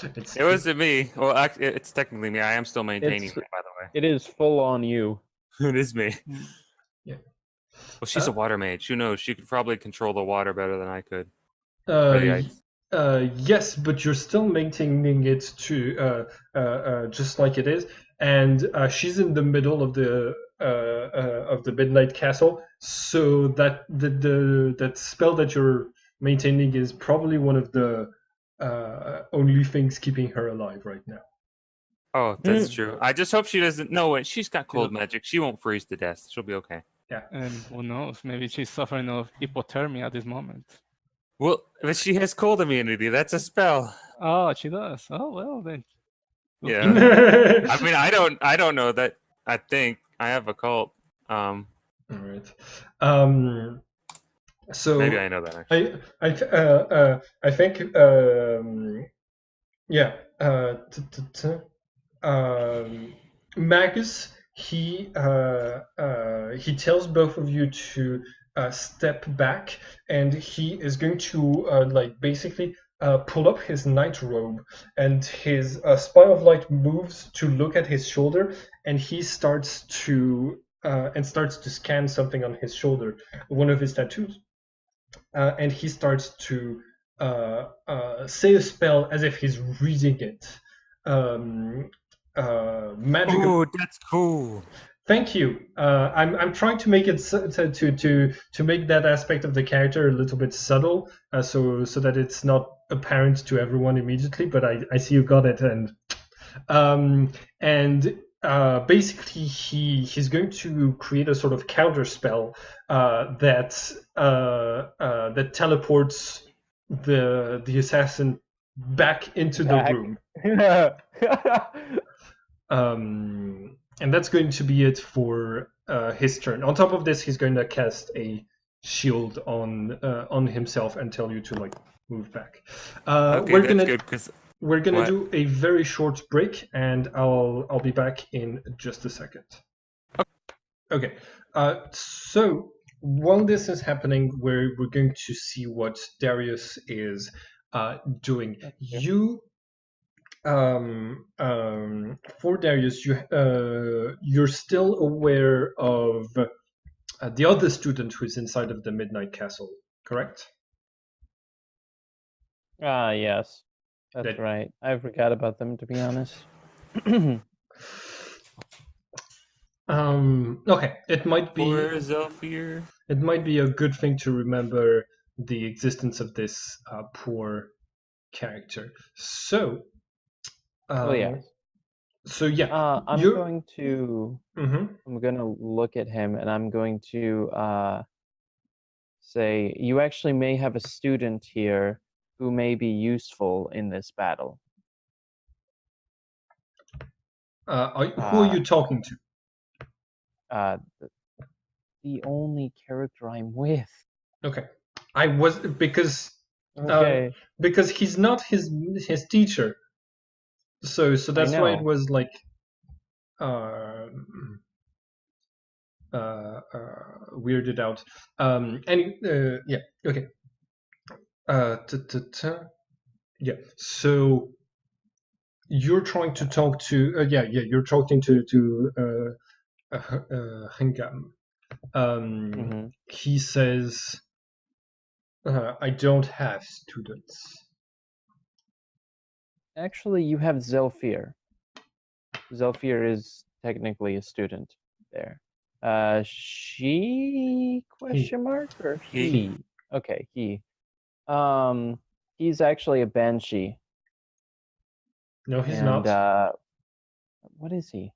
It wasn't me. Well, actually, it's technically me. I am still maintaining it, by the way. It is full on you. It is me. Yeah. Well, she's a water mage. Who knows? She could probably control the water better than I could. Yes, but you're still maintaining it to just like it is, and she's in the middle of the Midnight Castle, so that that spell that you're maintaining is probably one of the only things keeping her alive right now. Oh, that's true. I just hope she doesn't. No, wait, she's got cold magic. She won't freeze to death. She'll be okay. Yeah. And who knows? Maybe she's suffering of hypothermia at this moment. Well, but she has cold immunity. That's a spell. Oh, she does. Oh well then. We'll Yeah. keep it. I mean, I don't know that. I think I have a cult. All right. So Maybe I know that actually. I think yeah. Magus he tells both of you to step back, and he is going to like basically pull up his night robe, and his spire of light moves to look at his shoulder, and he starts to scan something on his shoulder, one of his tattoos, and he starts to say a spell as if he's reading it. Magic. Oh, that's cool. Thank you. I'm trying to make it to make that aspect of the character a little bit subtle, so that it's not apparent to everyone immediately. But I see you got it, and basically he's going to create a sort of counter spell that teleports the assassin back into the room. And that's going to be it for his turn. On top of this, he's going to cast a shield on himself and tell you to like move back. Okay, we're that's gonna good because we're gonna What? do a very short break, and I'll be back in just a second. Okay. So while this is happening, we're going to see what Darius is doing. For Darius, you're still aware of the other student who's inside of the Midnight Castle, correct? Yes. That's That- right. I forgot about them, to be honest. Okay, it might be poor Zelfir. it might be a good thing to remember the existence of this poor character. So, Yes. so yeah, I'm you're- going to Mhm. I'm gonna look at him and I'm going to say, you actually may have a student here who may be useful in this battle. Who are you talking to? Uh, the only character I'm with. Okay, I was because Okay. because he's not his teacher, so that's why it know. was like weirded out. Yeah, okay. Yeah. So you're trying to talk to you're talking to Hangam. Mhm. He says, I don't have students. Actually, you have Zelfir. Zelfir is technically a student there. She question mark or He. he? Okay, he. He's actually a banshee. No, he's And not. what is he?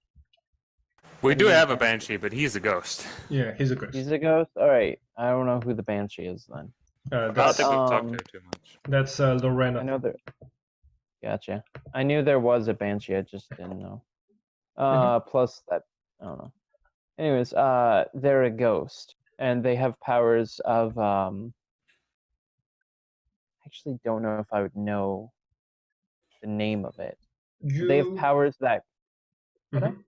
We What do is have a that? banshee, but he's a ghost. Yeah, he's a ghost. He's a ghost? Alright. I don't know who the banshee is then. I don't That's think we've talked to her too much. that's I Lorena. know there. Gotcha. I knew there was a banshee, I just didn't know. Plus that I don't know. Anyways, they're a ghost. And they have powers of actually don't know if I would know the name of it. They have powers that Mhm.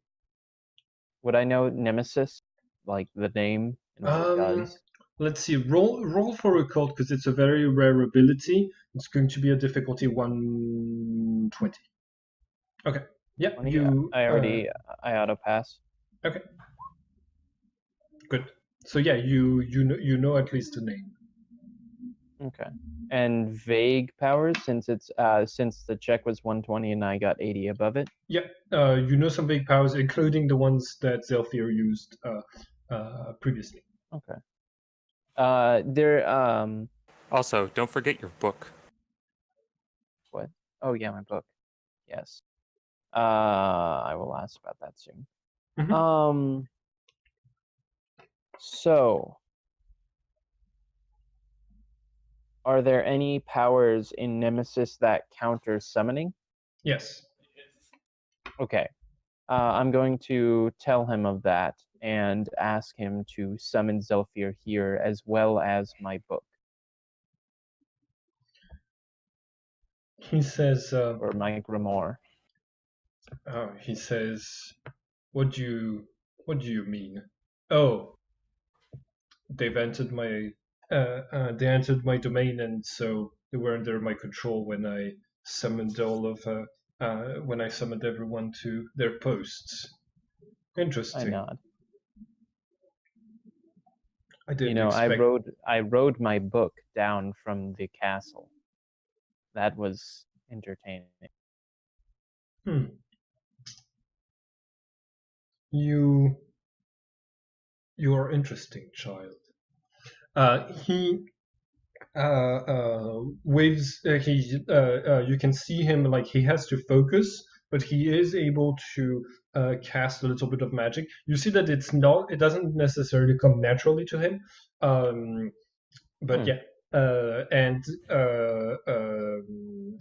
would I know Nemesis? Like the name and what it does? Let's see. Roll for a cult because it's a very rare ability. It's going to be a difficulty 120. Okay. Yep. 20? You. I auto pass. Okay. Good. So yeah, you know at least the name. Okay. And vague powers since it's since the check was 120 and I got 80 above it. Yeah. You know some big powers, including the ones that Zelfir used previously. Okay. They're Also, don't forget your book. what? Oh yeah, my book. Yes. I will ask about that soon. Mhm. So Are there any powers in Nemesis that counter summoning? Yes. Okay. I'm going to tell him of that and ask him to summon Zelfir here as well as my book He says, or my grimoire. he says, what do you mean? Oh, they've entered my they entered my domain, and so they were under my control when I summoned when I summoned everyone to their posts. I Interesting. nod. I didn't I rode my book down from the castle. That was entertaining. You are interesting, child. He waves. You can see him like he has to focus, but he is able to cast a little bit of magic. You see that it doesn't necessarily come naturally to him, but yeah.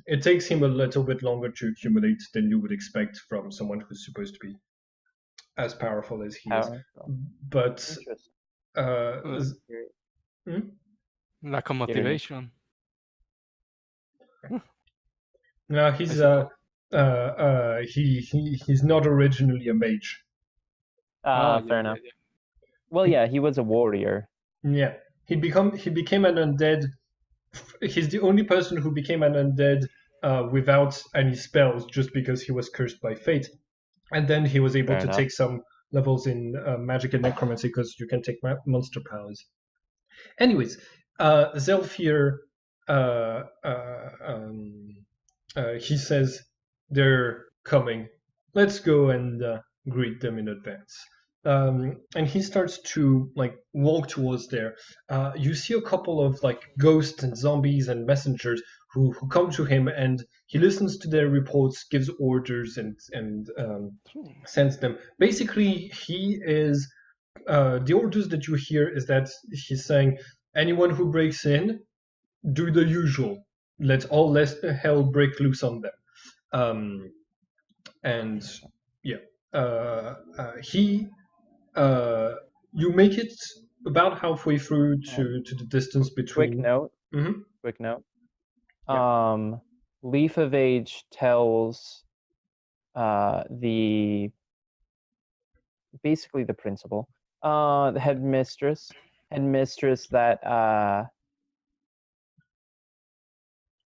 It takes him a little bit longer to accumulate than you would expect from someone who's supposed to be as powerful as he is. But lack of motivation. No, he's he's not originally a mage. Fair enough. Yeah. Well, yeah, he was a warrior. Yeah, he became an undead. He's the only person who became an undead without any spells, just because he was cursed by fate, and then he was able to take some levels in magic and necromancy because you can take monster powers. Anyways, Zelfir, he says they're coming. Let's go and greet them in advance. And he starts to like walk towards there. You see a couple of like ghosts and zombies and messengers who come to him, and he listens to their reports, gives orders, and sends them. Basically, he is the orders that you hear is that he's saying anyone who breaks in, do the usual. Let all hell break loose on them. And yeah, you make it about halfway through to the distance between. Quick note. Yeah. Leaf of Age tells basically the principal, the headmistress that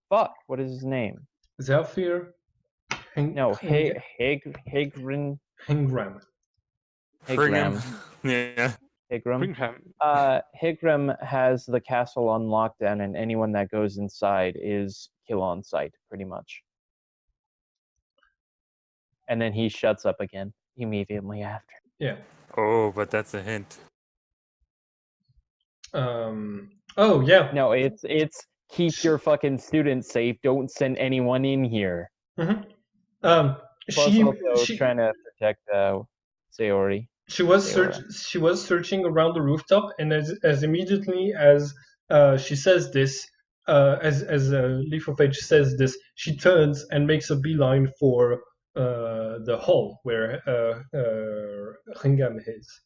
what is his name? Zelfir? Higram. Yeah. Higram has the castle on lockdown, and anyone that goes inside is kill on sight, pretty much. And then he shuts up again immediately after. Yeah. Oh, but that's a hint. Oh yeah. No, it's keep your fucking students safe. Don't send anyone in here. Mm-hmm. Plus also trying to protect Sayori. She was searching around the rooftop, and as immediately as she says this, as Leaf of Age says this, she turns and makes a beeline for the hall where Ringam is.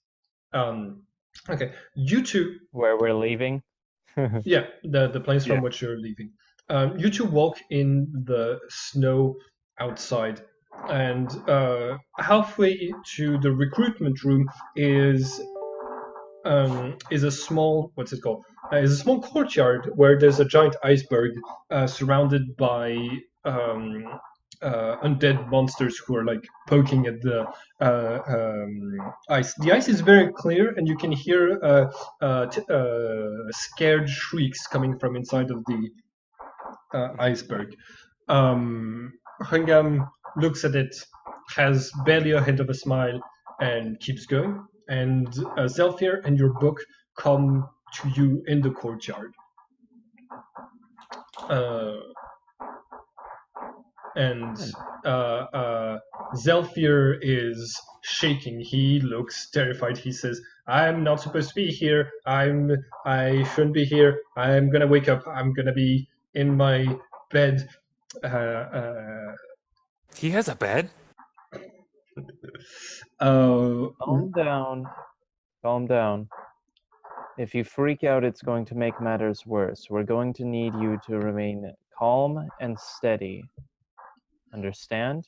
Okay, you two. Where we're leaving? Yeah, the place from which you're leaving. You two walk in the snow outside, and halfway to the recruitment room is a small is a small courtyard where there's a giant iceberg surrounded by undead monsters who are like poking at the ice. The ice is very clear, and you can hear scared shrieks coming from inside of the iceberg. Hungam looks at it, has barely a hint of a smile, and keeps going. And Zelfir and your book come to you in the courtyard. and Zelfir is shaking. He looks terrified. He says, "I'm not supposed to be here. I shouldn't be here. I'm gonna wake up. I'm gonna be in my bed." He has a bed? Calm down. Calm down. If you freak out, it's going to make matters worse. We're going to need you to remain calm and steady. Understand?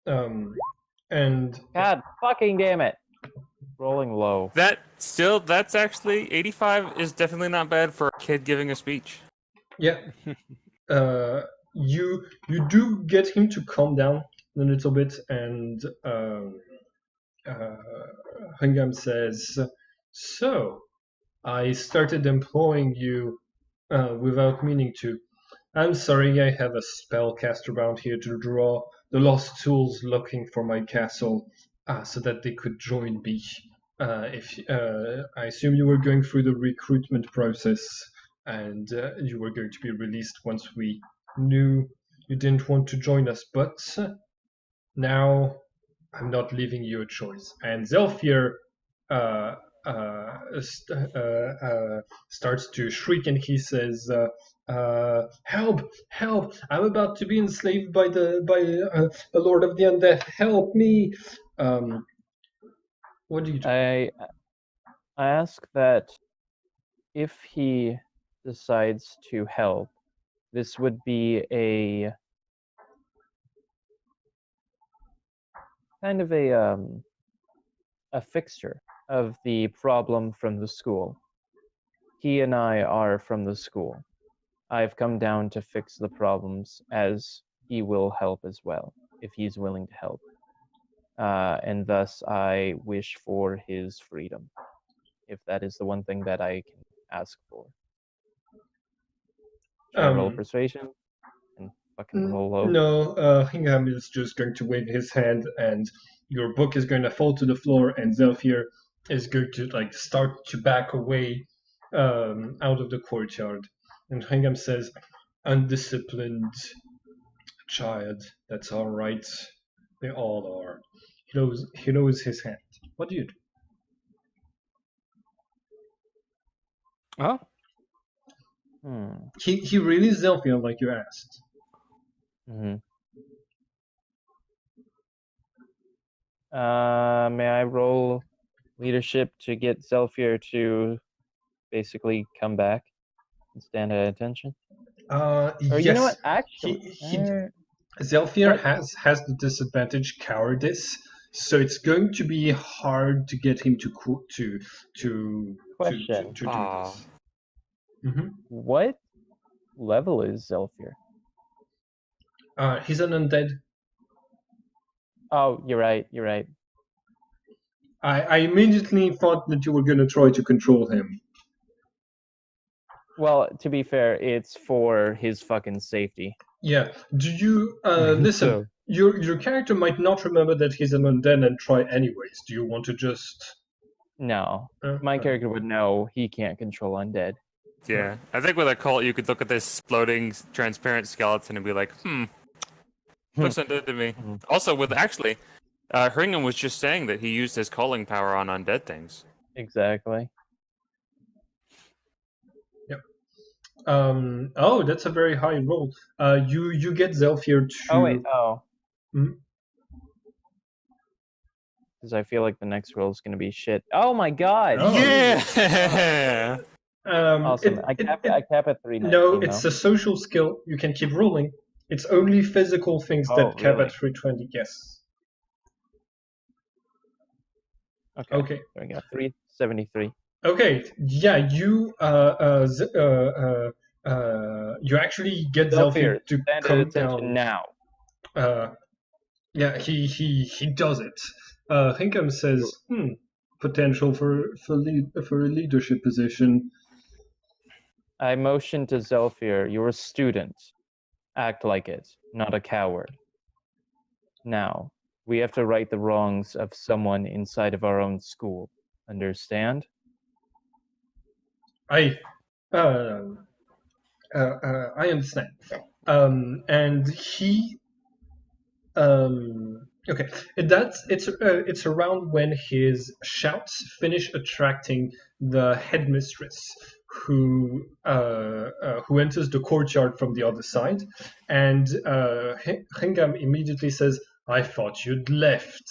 And God fucking damn it! Rolling low. That's actually 85 is definitely not bad for a kid giving a speech. yeah, you do get him to calm down a little bit, and Hungam says, "So, I started employing you without meaning to. I'm sorry, I have a spellcaster around here to draw the lost tools looking for my castle so that they could join me. If I assume you were going through the recruitment process and you were going to be released once we knew you didn't want to join us, but now I'm not leaving you a choice." And Zelfir starts to shriek, and he says, "Help! Help! I'm about to be enslaved by the Lord of the Undead. Help me!" What do you do? I ask that if he decides to help, this would be a kind of a fixture of the problem from the school. He and I are from the school. I've come down to fix the problems, as he will help as well, if he's willing to help. And thus I wish for his freedom, if that is the one thing that I can ask for. Should I roll persuasion and fucking roll low? No, Hingham is just going to wave his hand, and your book is going to fall to the floor, and Zelfir is going to start to back away out of the courtyard. And Hingham says, "Undisciplined child. That's all right. They all are." He knows his hand. What do you do? Oh, He really is Zelfir, like you asked. May I roll leadership to get Zelfir to basically come back and stand at attention? Or Yes. you know what? Actually, Zelfir has the disadvantage cowardice, so it's going to be hard to get him to do question. this. Mm-hmm. What level is Zelfir? He's an undead. Oh, you're right. I immediately thought that you were going to try to control him. Well, to be fair, it's for his fucking safety. Yeah. Do you listen? So- Your character might not remember that he's an undead and try anyways. Do you want to just? No, my character would know he can't control undead. Yeah, I think with a cult, you could look at this floating, transparent skeleton and be like, looks undead to me. Also, with actually, Hringham was just saying that he used his calling power on undead things. Exactly. Yep. Oh, that's a very high roll. You get Zelfir to. Oh wait. Oh. Hmm? Because I feel like the next roll is going to be shit. Oh my god! Oh. Yeah. Awesome. I cap at 319. No, it's a social skill. You can keep rolling. It's only physical things that cap really? at 320. Yes. Okay. There we go. 373. Okay. Yeah. You you actually get Zelfir to stand at come attention down. now. Yeah. He does it. Hinkham says, potential for a leadership position. I motion to Zelfir, you're a student. Act like it, not a coward. Now, we have to right the wrongs of someone inside of our own school. Understand? I understand. And he okay, it's around when his shouts finish attracting the headmistress, who enters the courtyard from the other side, and Hingam immediately says, "I thought you'd left,"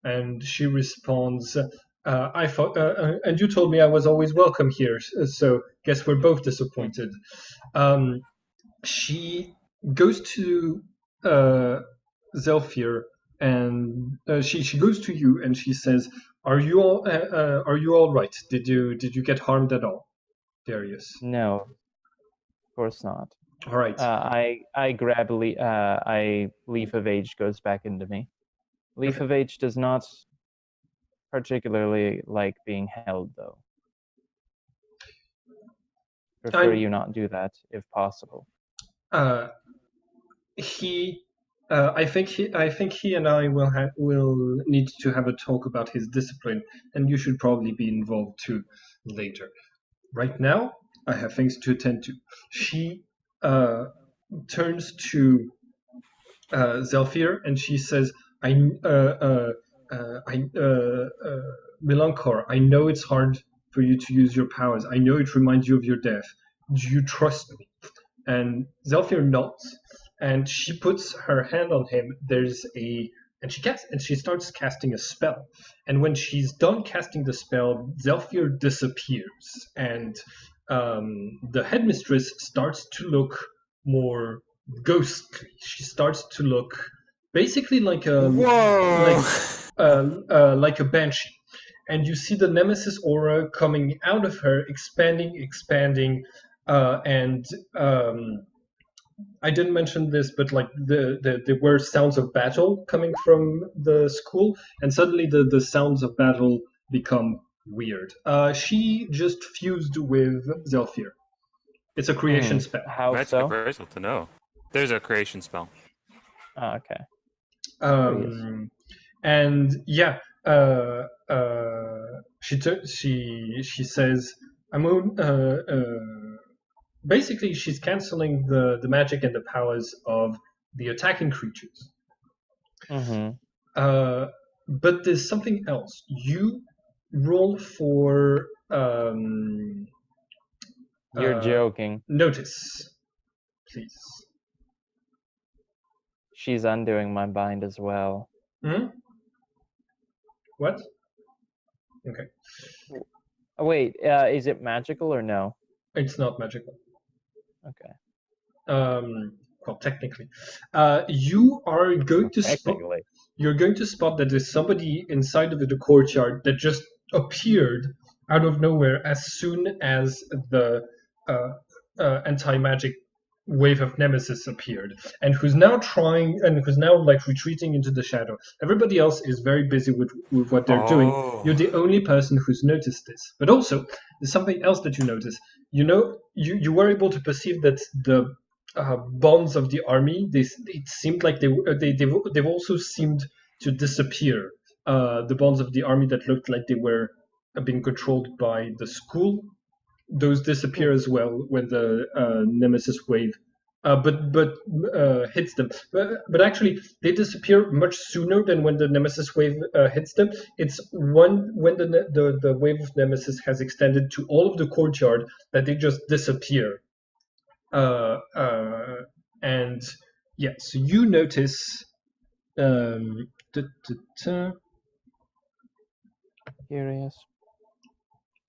and she responds, "I thought, and you told me I was always welcome here, so guess we're both disappointed." She goes to Zelfir, and she goes to you and she says, are you all right? Did you get harmed at all, Darius?" No, of course not. All right. I grab Leaf of Age goes back into me. Leaf Okay. of Age does not particularly like being held, though. Prefer you not do that if possible. I think he and I will need to have a talk about his discipline, and you should probably be involved too later. Right now, I have things to attend to. She turns to Zelfir and she says, Milankor, I know it's hard for you to use your powers. I know it reminds you of your death. Do you trust me?" And Zelfir nods, and she puts her hand on him. And she starts casting a spell. And when she's done casting the spell, Zelfir disappears, and the headmistress starts to look more ghostly. She starts to look basically like a like a banshee, and you see the nemesis aura coming out of her, expanding, and I didn't mention this, but like there were sounds of battle coming from the school, and suddenly the sounds of battle become weird. She just fused with Zelfir. It's a creation spell. How Magic so? appraisal to know. There's a creation spell. Oh, okay. And yeah, she says, basically she's canceling the magic and the powers of the attacking creatures. But there's something else. You roll for You're joking. notice, please. She's undoing my bind as well. What? Okay. Oh, wait, is it magical or no? It's not magical. Okay. Well, technically, you are going to spot. You're going to spot that there's somebody inside of the courtyard that just appeared out of nowhere as soon as the anti-magic wave of nemesis appeared, and who's now like retreating into the shadow. Everybody else is very busy with what they're doing. You're the only person who's noticed this. But also, there's something else that you notice. You were able to perceive that the bonds of the army, it seemed like they've also seemed to disappear. The bonds of the army that looked like they were being controlled by the school, those disappear as well when the nemesis wave hits them. But actually, they disappear much sooner than when the nemesis wave hits them. It's when the wave of nemesis has extended to all of the courtyard that they just disappear. And yeah, so you notice. Curious.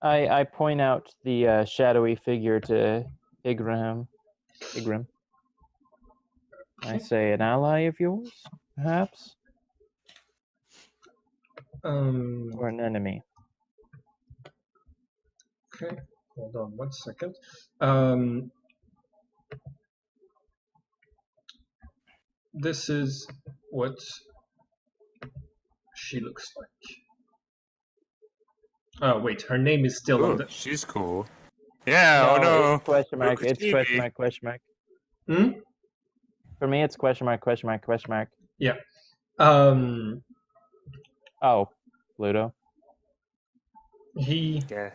I point out the shadowy figure to Igram. I say, an ally of yours, perhaps? Or an enemy? Okay, hold on 1 second. This is what she looks like. Oh wait, her name is still on the. She's cool. Yeah. No. It's question mark. It's question mark. Question mark. For me, it's question mark. Question mark. Question mark. Yeah. Oh, Pluto. He. Yeah.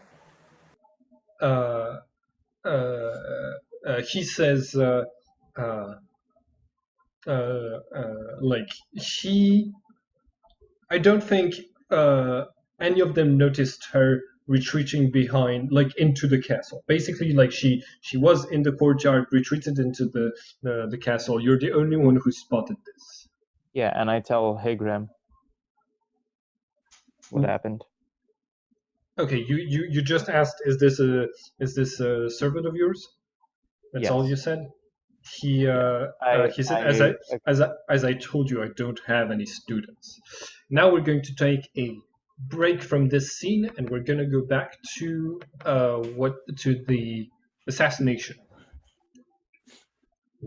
He says, like he, I don't think any of them noticed her retreating behind, like into the castle. Basically, like she was in the courtyard, retreated into the castle. You're the only one who spotted this. Yeah, and I tell Higram what happened. Okay, you just asked, is this a servant of yours? That's all Yes. you said. He he said, as I told you, I don't have any students. Now we're going to take a break from this scene, and we're going to go back to the assassination.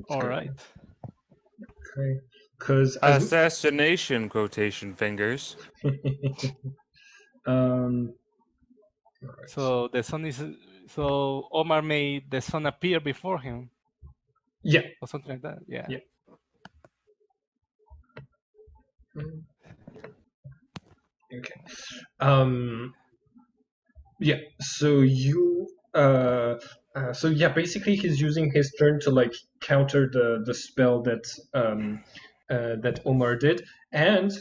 All right. Okay, because Assassination quotation fingers. all right. So the sun is. So Omar made the sun appear before him, Yeah. or something like that. Yeah. Yeah. Okay. Yeah. So you. So yeah, basically he's using his turn to like counter the spell that that Omar did, and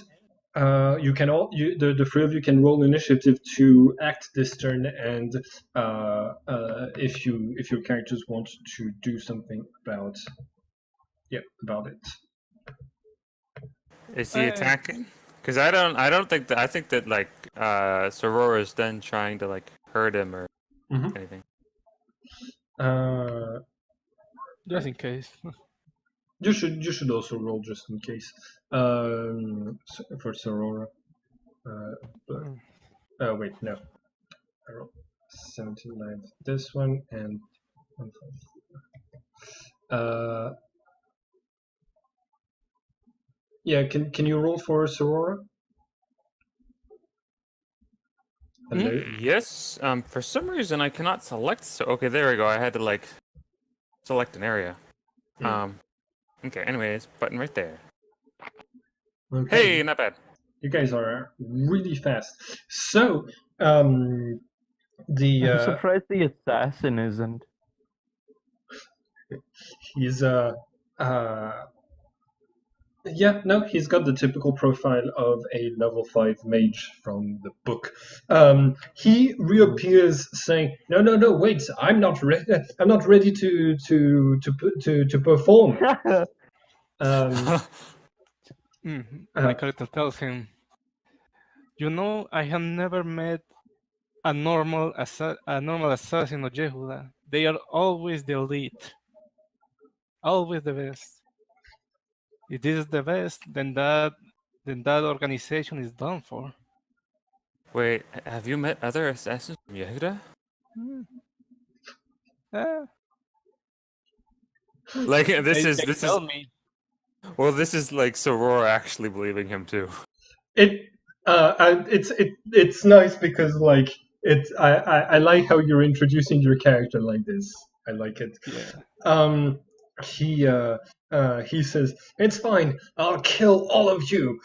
you can the three of you can roll initiative to act this turn, and if your characters want to do something about it. Is he attacking? Because I don't think that. I think that like Sorora's then trying to like hurt him or anything. Just in case. You should also roll just in case for Sorora. Wait, no. I rolled 79. This one and 154. Yeah, can you roll for Sorora? Hello? Yes. For some reason I cannot select. So okay, there we go. I had to like select an area. Okay. Anyways, button right there. Okay. Hey, not bad. You guys are really fast. So, I'm surprised the assassin isn't. He's yeah, no, he's got the typical profile of a level 5 mage from the book. He reappears saying, "No, wait, I'm not ready. I'm not ready to perform." My character tells him, "You know, I have never met a normal assassin of Yehudah. They are always the elite, always the best. If this is the best, then that organization is done for." Wait, have you met other assassins from Yehudah? Like this is me. Well, this is like Sorora actually believing him too. It's nice because like I like how you're introducing your character like this. I like it. Yeah. He says, "It's fine. I'll kill all of you."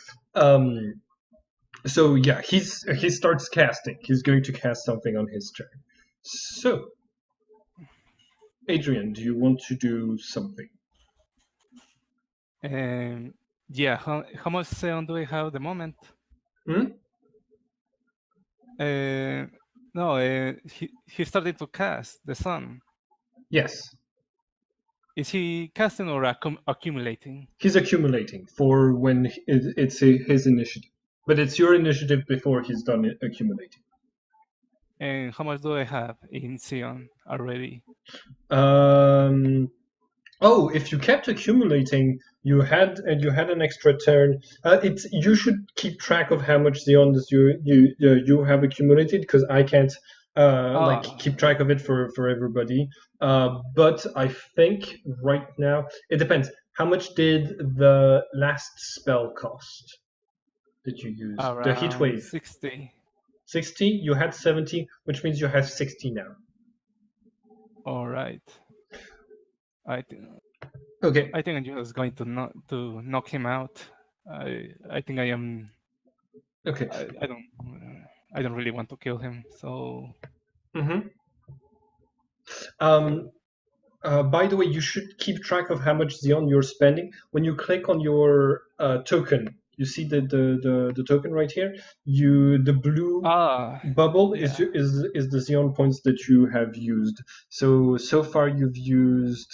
So yeah, he starts casting. He's going to cast something on his turn. So, Adrian, do you want to do something? Yeah. How much Xeon do I have at the moment? No. He started to cast the sun. Yes. Is he casting or accumulating? He's accumulating for when it's his initiative. But it's your initiative before he's done accumulating. And how much do I have in Xeon already? Oh, if you kept accumulating, you had an extra turn. You should keep track of how much Xeons you have accumulated, because I can't keep track of it for everybody. But I think right now it depends. How much did the last spell cost? Did you use the heat wave? 60. 60. You had 70, which means you have 60 now. All right. Okay. I think I'm just going to knock him out. I think I am. Okay. I don't really want to kill him. So. By the way, you should keep track of how much Xeon you're spending. When you click on your token, you see the token right here. The blue bubble yeah. is the Xeon points that you have used. So far you've used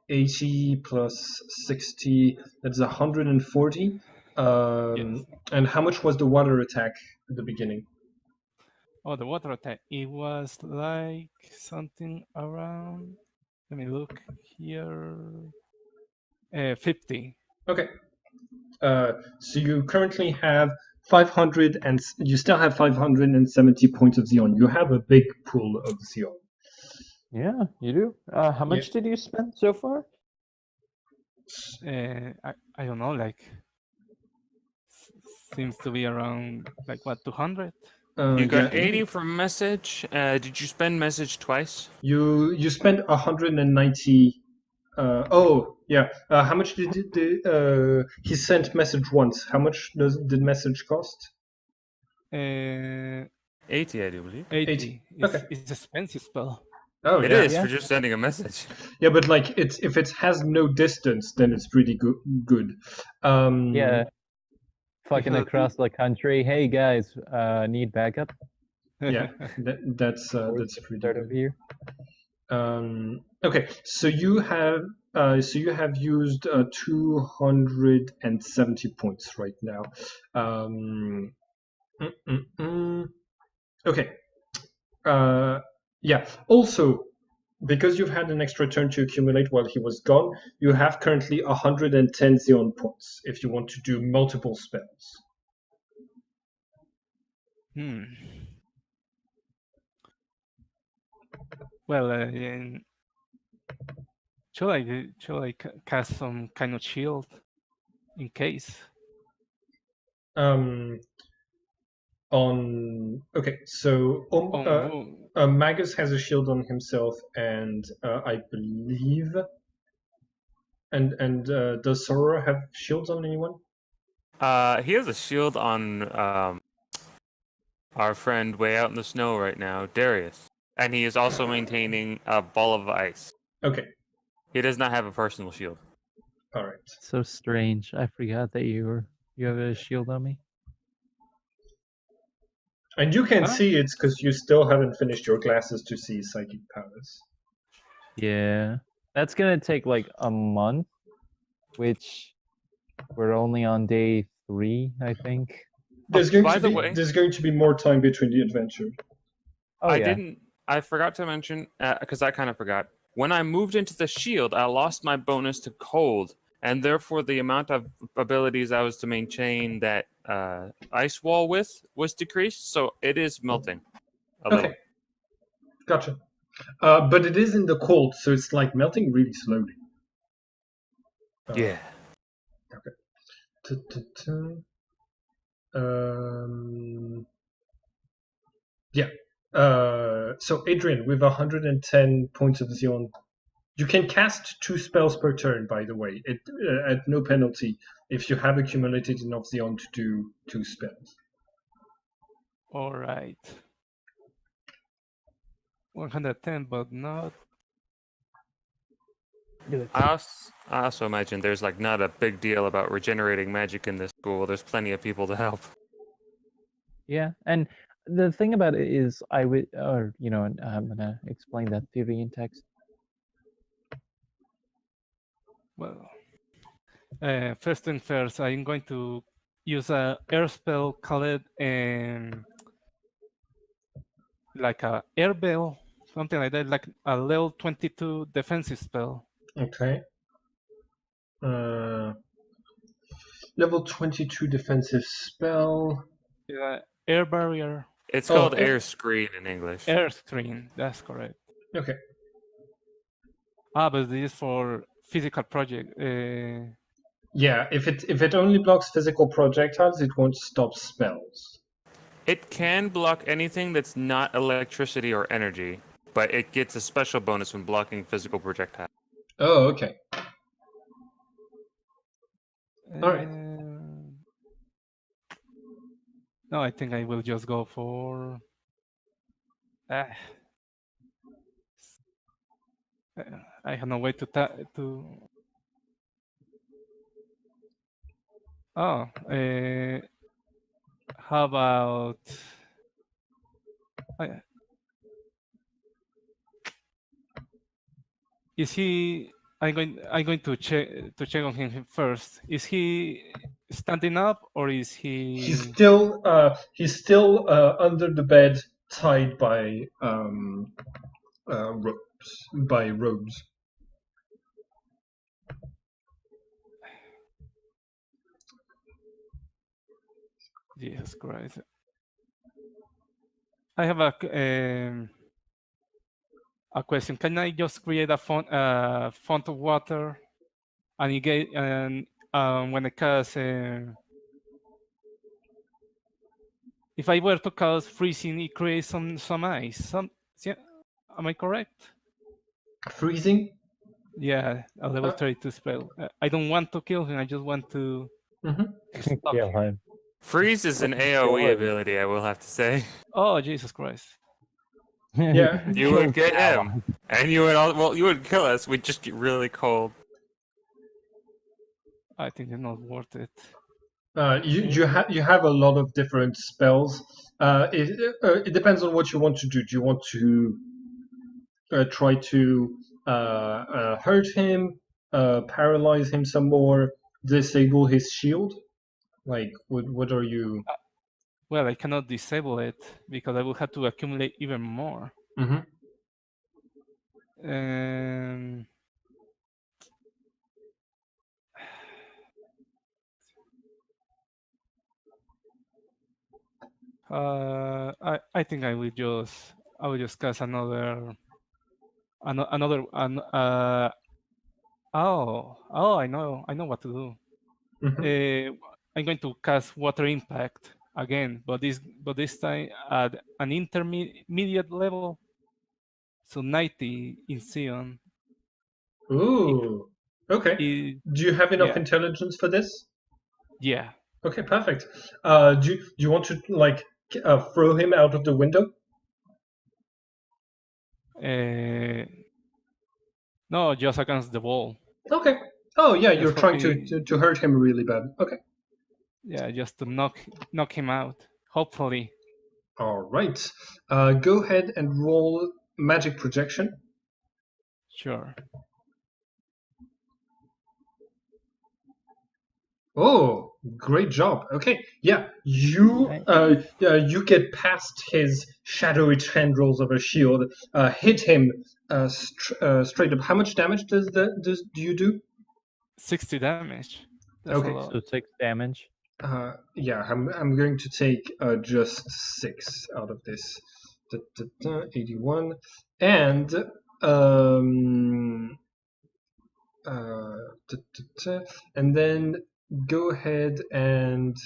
80 plus 60. That's 140. Yes. And how much was the water attack at the beginning? Oh, the water attack. It was like something around. Let me look here. 50. Okay. So you currently have 500 and you still have 570 points of Xeon. You have a big pool of Xeon. Yeah, you do. How much did you spend so far? I don't know, like seems to be around like what 200. You got Yeah. 80 from message. Did you spend message twice? You spent 190. Oh yeah. How much did he sent message once? How much did message cost? 80. 80, I do believe. 80. It's, Okay. it's expensive spell. Oh It yeah. is Yeah. for just sending a message. Yeah, but like if it has no distance, then it's pretty good. Yeah. Fucking Because- across the country. Hey guys, need backup? Yeah, that's pretty Start good. of here. Okay, so you have used 270 points right now. Okay. Yeah. Also, because you've had an extra turn to accumulate while he was gone, you have currently 110 Xeon points if you want to do multiple spells. Well, should I cast some kind of shield in case? Okay, so Magus has a shield on himself, and I believe, and does Sorora have shields on anyone? He has a shield on our friend way out in the snow right now, Darius. And he is also maintaining a ball of ice. Okay, He does not have a personal shield. all right. So strange. I forgot that you have a shield on me. And you can Huh? see it's because you still haven't finished your glasses to see psychic powers. Yeah. That's gonna take like a month, which we're only on day 3, I think. There's by the way- there's going to be more time between the adventure. Oh yeah. I forgot to mention, because I kind of forgot. When I moved into the shield, I lost my bonus to cold, and therefore the amount of abilities I was to maintain that ice wall with was decreased, so it is melting a little. Okay, gotcha. But it is in the cold, so it's like melting really slowly. Yeah. Yeah. So Adrian, with 110 points of Xeon, you can cast 2 spells per turn. By the way, at no penalty if you have accumulated enough Xeon to do 2 spells. All right. 110, but not. I also imagine there's like not a big deal about regenerating magic in this school. There's plenty of people to help. Yeah, and the thing about it is, I'm gonna explain that to you in text. Well, first thing first, I'm going to use a air spell called like a air bell, something like that, like a level 22 defensive spell. Okay. Level 22 defensive spell. Air barrier. It's called air screen in English. Air screen, that's correct. Okay. But this is for physical project. Yeah, if it only blocks physical projectiles, it won't stop spells. It can block anything that's not electricity or energy, but it gets a special bonus when blocking physical projectiles. Oh, okay. All right. No, I think I will just go for. I have no way to. Oh, how about? Is he? I'm going to check on him first. Is he standing up or is he? He's still under the bed, tied by ropes. Jesus Christ! I have a question. Can I just create a font of water, and when I cast, if I were to cast freezing, it creates some ice. Yeah, am I correct? Freezing? Yeah, a level 32 spell. I don't want to kill him. I just want to stop Kill him. him. Freeze is an Kill AoE him. ability, I will have to say. Oh, Jesus Christ! Yeah. You would get him, and you would kill us. We'd just get really cold. I think it's not worth it. You have a lot of different spells. It depends on what you want to do. Do you want to try to hurt him, paralyze him some more, disable his shield? Like, what are you? Well, I cannot disable it because I will have to accumulate even more. Mm-hmm. I think I will just cast another. Oh, I know what to do. Mm-hmm. I'm going to cast Water Impact again, but this time at an intermediate level, so 90 in Sion. Ooh. Okay. Do you have enough intelligence for this? Yeah. Okay, perfect. Do you want to like throw him out of the window? No, just against the wall. Okay. Oh yeah, you're trying to hurt him really bad. Okay. Yeah, just to knock him out. Hopefully. All right. Go ahead and roll magic projection. Sure. Oh, great job. Okay, yeah, you get past his shadowy tendrils of a shield, hit him straight up. How much damage do you do? 60 damage. That's okay, a lot. So 6 damage. Yeah, I'm going to take just 6 out of this. 81 and and then go ahead and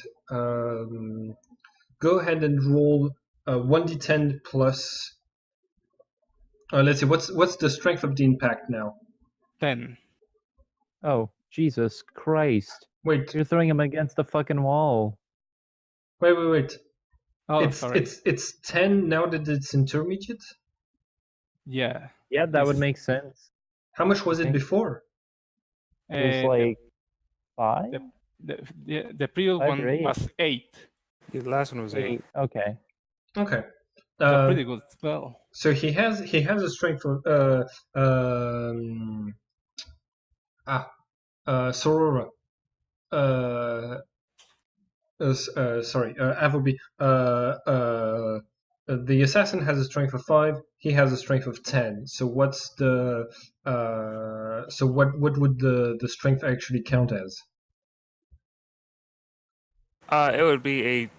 roll 1d10 plus. Let's see, what's the strength of the impact now? 10. Oh, Jesus Christ! Wait, You're throwing him against the fucking wall. Wait. Oh, sorry. It's 10 now that it's intermediate. Yeah. Yeah, that would make sense. How much was it before? It was like 5. The previous one was 8. The last one was 8. Okay. Okay. It's a pretty good spell. So he has a strength of Sorora. Sorry, Avoby. The assassin has a strength of 5. He has a strength of 10. So what's the what would the strength actually count as? It would be a.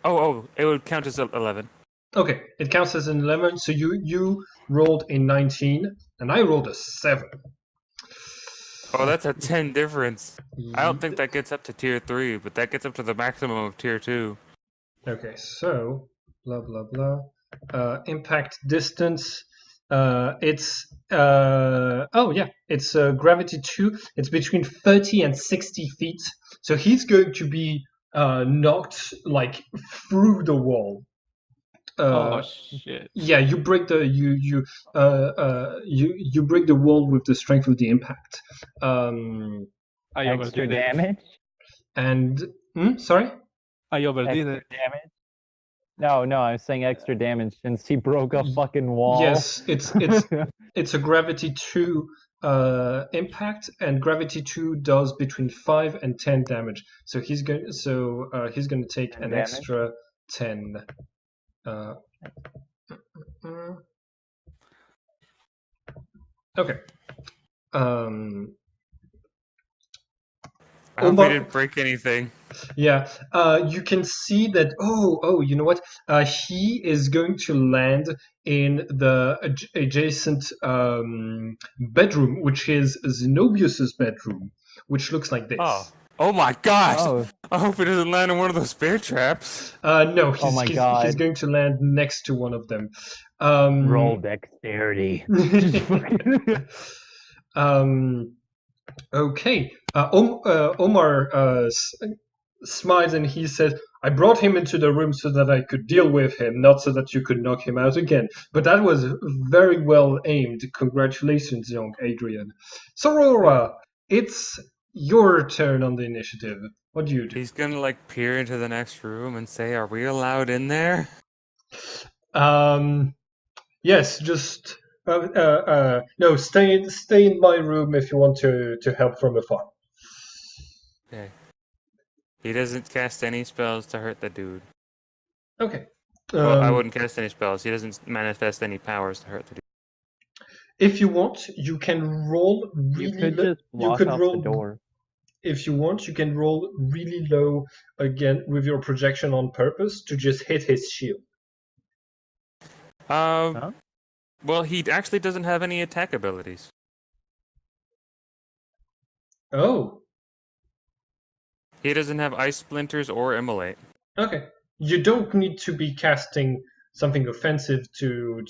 It would count as 11. Okay, it counts as an 11. So you rolled a 19, and I rolled a 7. Oh, that's a 10 difference. I don't think that gets up to tier 3, but that gets up to the maximum of tier 2. Okay, so blah blah blah. Impact distance. It's it's gravity 2. It's between 30 and 60 feet. So he's going to be knocked like through the wall. Oh shit! yeah, you break the you break the wall with the strength of the impact. I Extra overdid it. damage? And sorry. I overdid Extra it. damage? No, I'm saying extra damage since he broke a fucking wall. Yes, it's a gravity 2 impact, and gravity 2 does between 5 and 10 damage. So he's going to take 10 an damage? extra 10. Mm. Okay. I hope he Omar, didn't break anything. yeah, you can see that. Oh, you know what? He is going to land in the adjacent bedroom, which is Zenobius's bedroom, which looks like this. Oh my gosh! Oh, I hope he doesn't land in one of those bear traps. No, Oh my he's God. going to land next to one of them. roll dexterity. Okay. Omar smiles and he says, I brought him into the room so that I could deal with him, not so that you could knock him out again. But that was very well aimed. Congratulations, young Adrian. Sorora, it's your turn on the initiative. What do you do? He's gonna like peer into the next room and say, "Are we allowed in there?" Yes, just no. Stay in my room if you want to help from afar. Okay. He doesn't cast any spells to hurt the dude. Okay. Well, I wouldn't cast any spells. He doesn't manifest any powers to hurt the dude. If you want, you can roll really. You could low. just block could off roll, the door. If you want, you can roll really low again with your projection on purpose to just hit his shield. Huh? Well, he actually doesn't have any attack abilities. Oh, He doesn't have ice splinters or immolate. okay. You don't need to be casting something offensive to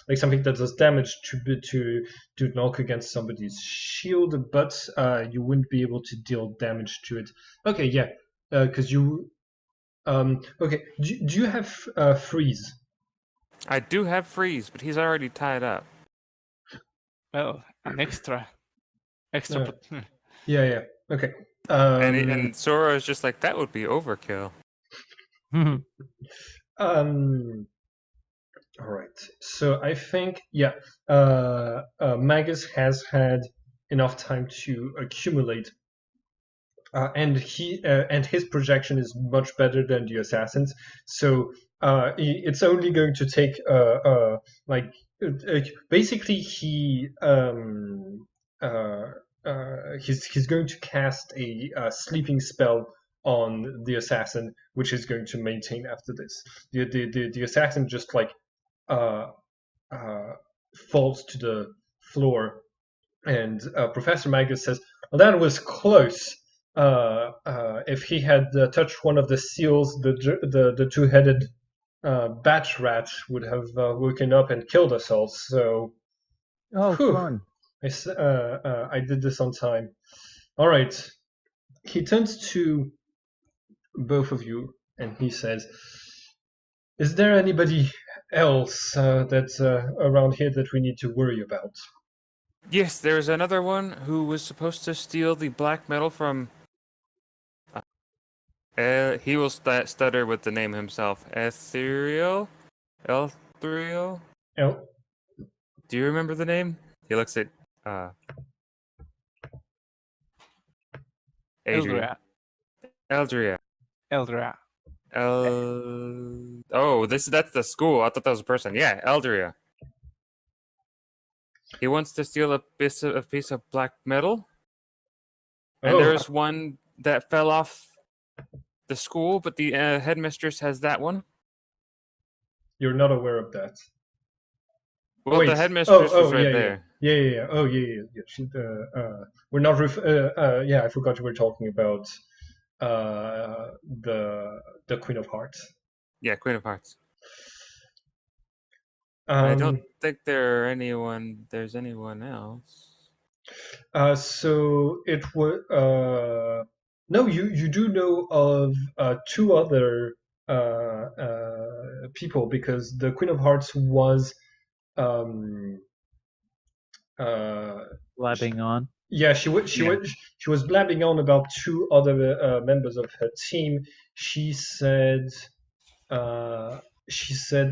like something that does damage to knock against somebody's shield, but you wouldn't be able to deal damage to it. Okay, yeah, because you okay. Do you have freeze? I do have freeze, but he's already tied up. Well, an extra. Yeah. Okay. And Sora is just like, that would be overkill. All right. So I think, yeah, Magus has had enough time to accumulate, and his projection is much better than the assassins. So it's only going to take like basically he's going to cast a sleeping spell on the assassin, which is going to maintain after this. The assassin just like falls to the floor, and Professor Magus says, "Well, that was close. If he had touched one of the seals, the two-headed bat rat would have woken up and killed us all. So, whew, fun. I did this on time. All right." He turns to both of you and he says, "Is there anybody else that's around here that we need to worry about?" Yes, there's another one who was supposed to steal the black metal from... he will stutter with the name himself. Ethereal? Ethereal? El- Do you remember the name? He looks at... Adrian. Eldria. Oh, that's the school. I thought that was a person. Yeah, Eldria. He wants to steal a piece of black metal. And there's one that fell off the school, but the headmistress has that one. You're not aware of that. Well, the headmistress was right there. Yeah. Oh, yeah. She, we're not. Yeah, I forgot you were talking about the Queen of Hearts. Yeah, Queen of Hearts. I I don't think there's anyone else. So it would. No, you do know of two other people because the Queen of Hearts was Blabbing on. yeah, she was blabbing on about two other members of her team. She said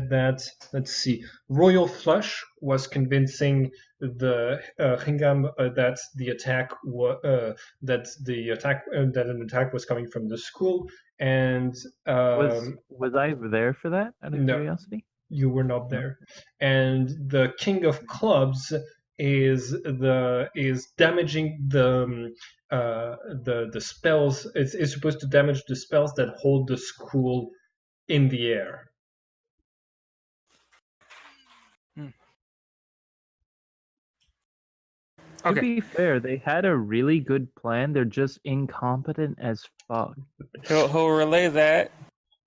that, let's see, Royal Flush was convincing the Hingam that that an attack was coming from the school, and Was I there for that? Out of No. curiosity. you were not No. there. And the King of Clubs is damaging the spells. It's supposed to damage the spells that hold the school in the air. To Okay. be fair, they had a really good plan. They're just incompetent as fuck. He'll relay that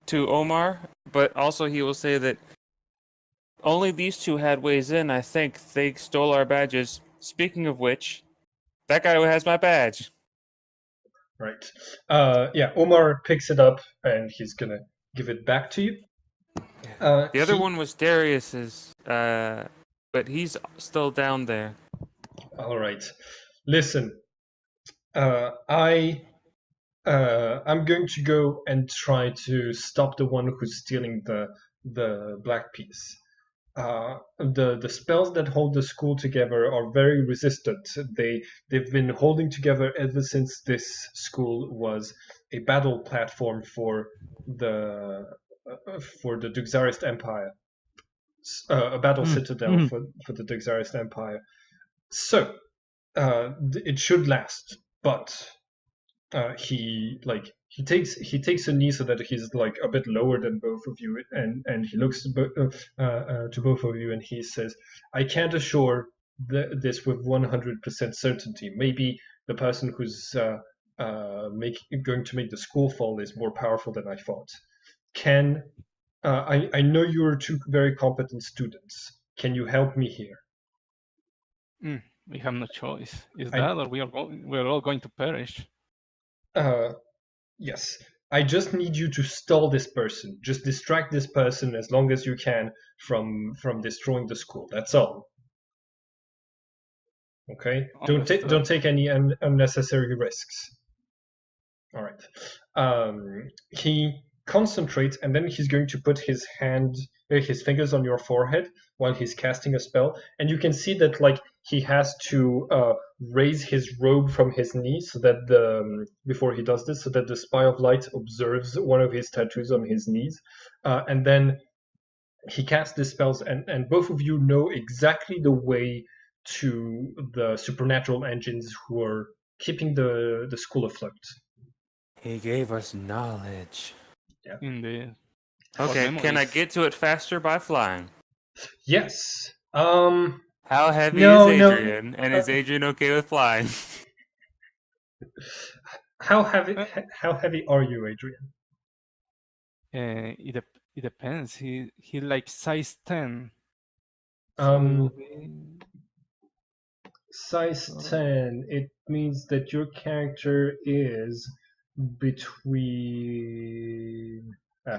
to Omar, but also he will say that only these two had ways in. I think they stole our badges. Speaking of which, that guy has my badge. Right. Yeah, Omar picks it up and he's gonna give it back to you. The other one was Darius's, but he's still down there. All right. Listen, I'm going to go and try to stop the one who's stealing the black piece. The spells that hold the school together are very resistant. They've been holding together ever since this school was a battle platform for the Duxarist Empire, a battle citadel for the Duxarist Empire. So it should last, but he takes a knee so that he's like a bit lower than both of you, and he looks to both of you and he says, "I can't assure this with 100% certainty. Maybe the person who's going to make the school fall is more powerful than I thought. I know you're two very competent students. Can you help me here?" We have no choice. Is that, or we're all going to perish? Yes. I just need you to stall this person. Just distract this person as long as you can from destroying the school. That's all. Okay? Don't take any unnecessary risks. All right. He concentrates, and then he's going to put his fingers on your forehead while he's casting a spell, and you can see that like he has to raise his robe from his knee so that before he does this, so that the Spy of Light observes one of his tattoos on his knees, and then he casts the spells, and both of you know exactly the way to the supernatural engines who are keeping the school afloat. He gave us knowledge. Yeah. Indeed. Okay, can I get to it faster by flying? Yes. How heavy No, is no. Adrian? And is Adrian okay with flying? How heavy are you, Adrian? It depends. He like size 10. Um, So Size 10. It means that your character is between.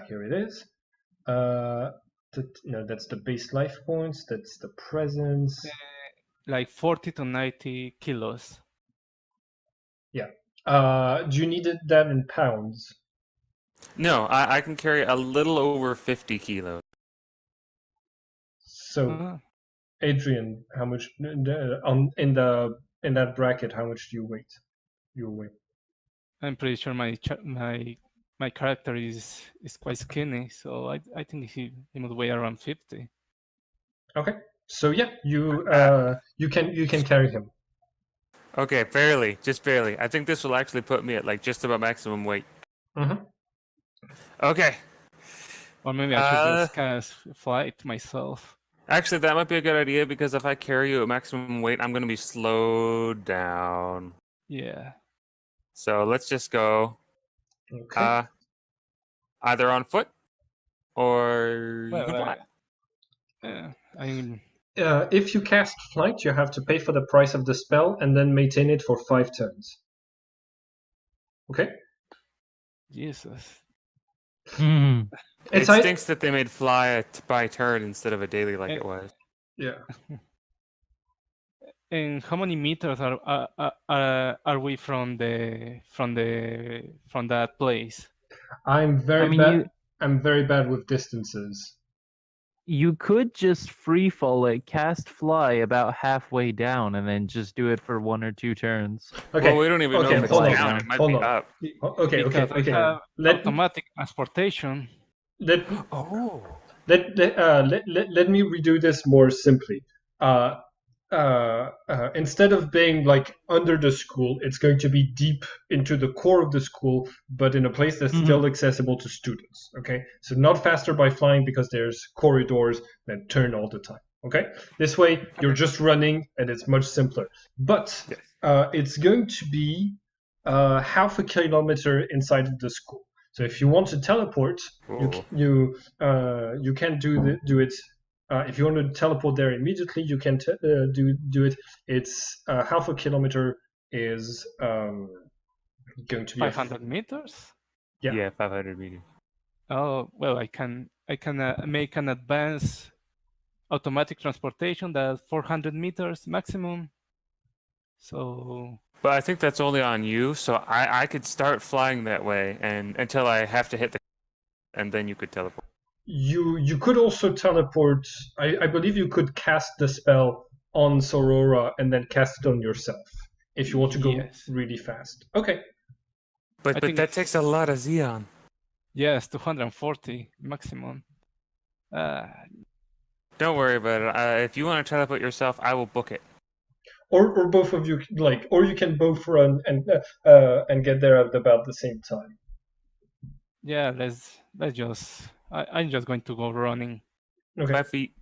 Here it is. No, that's the base life points. That's the presence. like 40 to 90 kilos. Yeah. Do you need that in pounds? No, I can carry a little over 50 kilos. So, Adrian, how much in that bracket? How much do you weight? You weigh. I'm pretty sure my character is quite skinny, so I think he must weigh around 50. Okay. So yeah, you can carry him. Okay, barely, just barely. I think this will actually put me at like just about maximum weight. Mm-hmm. Okay. Or maybe I should just cast flight myself. Actually, that might be a good idea because if I carry you at maximum weight, I'm going to be slowed down. Yeah. So let's just go Okay. either on foot or you can fly. Yeah, I mean, If you cast flight, you have to pay for the price of the spell and then maintain it for 5 turns. Okay? Jesus. Mm. It It's I stinks that they made fly by turn instead of a daily like it was. yeah. And how many meters are we from that place? I'm very I mean, bad. I'm very bad with distances. you could just free fall it, cast fly about halfway down, and then just do it for 1 or 2 turns. Okay. Well, we don't even know Okay, if it's hold on. down. It might Hold be on. up. Okay. Because I have Let automatic transportation. let Oh. let me redo this more simply. Instead of being like under the school, it's going to be deep into the core of the school, but in a place that's still accessible to students. Okay, so not faster by flying because there's corridors that turn all the time. Okay, this way you're just running and it's much simpler. But Yes. it's going to be half a kilometer inside of the school. So if you want to teleport, Ooh. you can do it. If you want to teleport there immediately, you can do it. It's half a kilometer is going to be 500 meters. Yeah. Yeah, 500 meters. Oh well, I can make an advanced automatic transportation that's 400 meters maximum. So But I think that's only on you, so I could start flying that way and until I have to hit the and then you could teleport. You could also teleport. I believe you could cast the spell on Sorora and then cast it on yourself if you want to go Yes. really fast. Okay. But think that it's- takes a lot of Xeon. yes, 240 maximum. Don't worry about it. If you want to teleport yourself, I will book it. Or both of you or you can both run and get there at about the same time. Yeah, let's just. I'm just going to go running. Okay. 5 feet.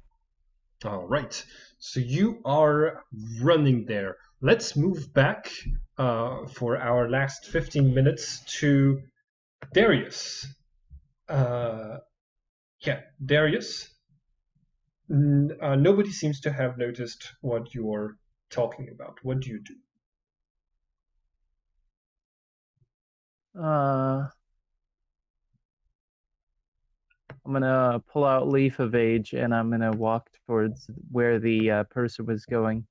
All right. So you are running there. Let's move back for our last 15 minutes to Darius. Darius. Nobody seems to have noticed what you're talking about. What do you do? I'm gonna pull out Leaf of Age and I'm gonna walk towards where the person was going.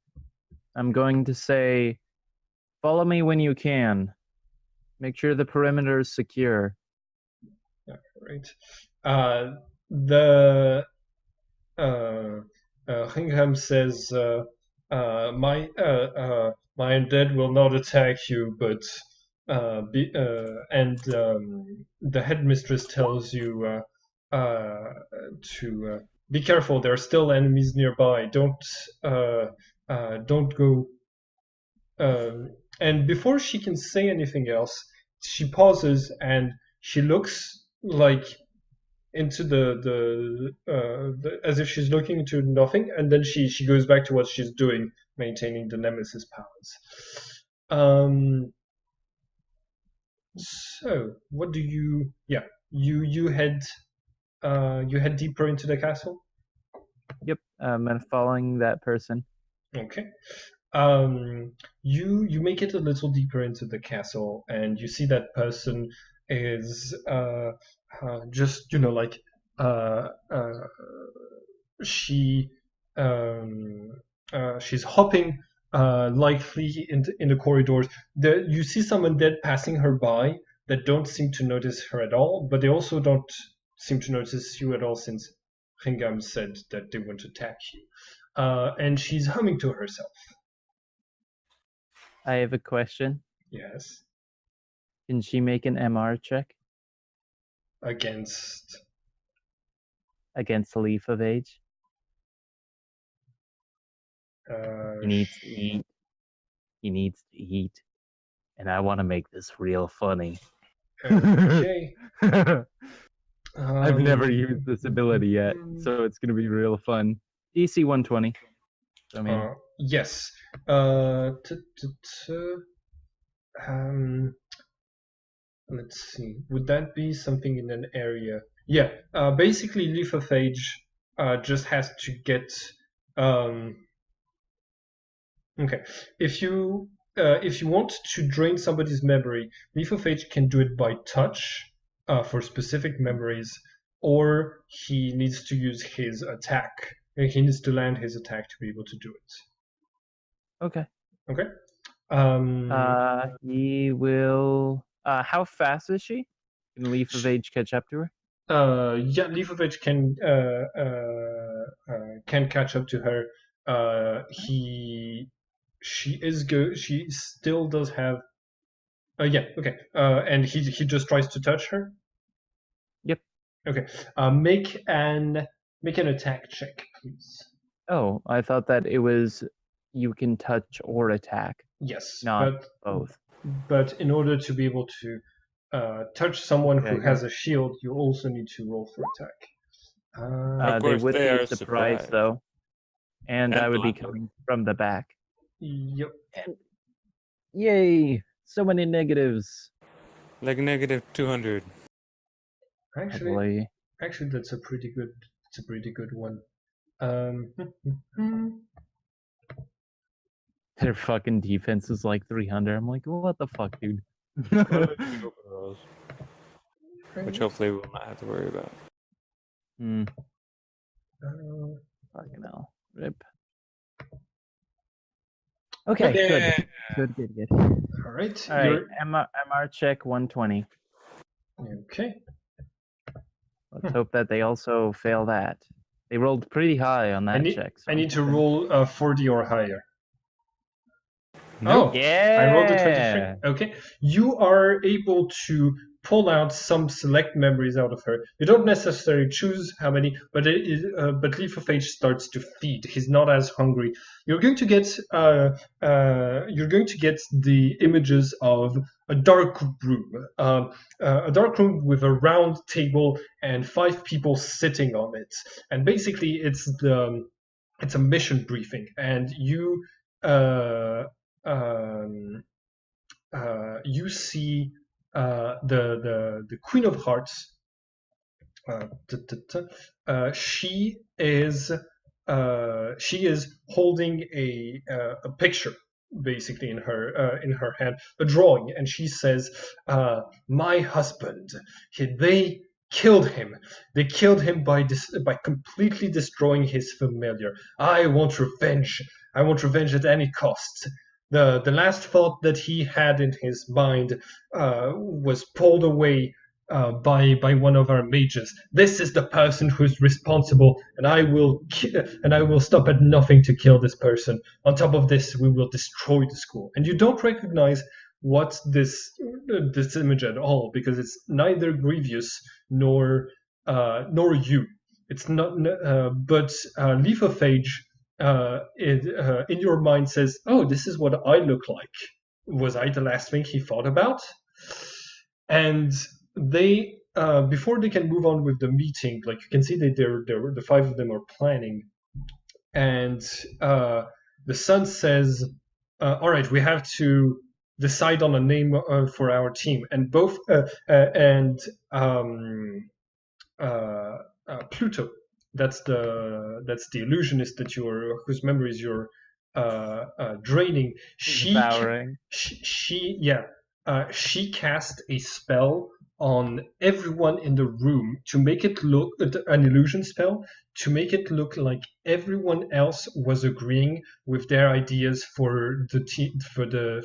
I'm going to say, "Follow me when you can. Make sure the perimeter is secure." Right. The Hingham says, my undead will not attack you, but the headmistress tells you to be careful. There are still enemies nearby. Don't go. And before she can say anything else, she pauses and she looks like into the as if she's looking into nothing, and then she goes back to what she's doing, maintaining the nemesis powers. So what do you? Yeah, you head deeper into the castle. Yep, I'm following that person. Okay. You make it a little deeper into the castle, and you see that person is just like she she's hopping lightly in the corridors. You see some undead passing her by that don't seem to notice her at all, but they also don't seem to notice you at all since Ringam said that they won't attack you. And she's humming to herself. I have a question. Yes. Can she make an MR check Against. against Leaf of Age? He needs to eat. He needs to eat. And I want to make this real funny. Okay. I've never used this ability yet, so it's going to be real fun. DC 120. I mean, yes. Let's see. Would that be something in an area? Yeah. Basically, Leaf of Age just has to get. Okay. If you want to drain somebody's memory, Leaf of Age can do it by touch, for specific memories, or he needs to use his attack. He needs to land his attack to be able to do it. Okay. Okay. He will. How fast is she? Can Leaf of Age catch up to her? Yeah, Leaf of Age can catch up to her. She still does have. Yeah, okay. And he just tries to touch her. Yep. Okay. Make an attack check, please. Oh, I thought that it was you can touch or attack, Yes, not both. But in order to be able to touch someone who Okay, has a shield, you also need to roll for attack. Of They course, would they be are surprised surprised. though, and I would be blinded. coming from the back. Yep. And yay! So many negatives. Like negative 200. Actually, that's a pretty good. It's a pretty good one. Their fucking defense is like 300. I'm like, what the fuck, dude? Which hopefully we will not have to worry about. Fucking hell. Rip. Okay, good. All right. All right, MR check 120. Okay. Let's hope that they also fail that. They rolled pretty high on that check. So I need to roll 40 or higher. Nope. Oh, yeah! I rolled a 23. Okay. You are able to pull out some select memories out of her. You don't necessarily choose how many, but but Leaf of Age starts to feed. He's not as hungry. You're going to get the images of a dark room, a dark room with a round table and 5 people sitting on it. And basically, it's a mission briefing, and you you see the Queen of Hearts. She is holding a picture, basically in her hand, a drawing, and she says, "My husband, they killed him. They killed him by completely destroying his familiar. I want revenge. I want revenge at any cost." The last thought that he had in his mind was pulled away by one of our mages. This is the person who's responsible, and I will stop at nothing to kill this person. On top of this, we will destroy the school. And you don't recognize what this image at all, because it's neither Grievous nor you. It's not, but Leaf of Age in your mind says, "Oh, this is what I look like. Was I the last thing he thought about?" And they before they can move on with the meeting, like you can see that the 5 of them are planning, and the son says, "All right, we have to decide on a name for our team," and both Pluto, that's the illusionist that whose memories you're draining. She cast a spell on everyone in the room to make it look, an illusion spell, to make it look like everyone else was agreeing with their ideas for the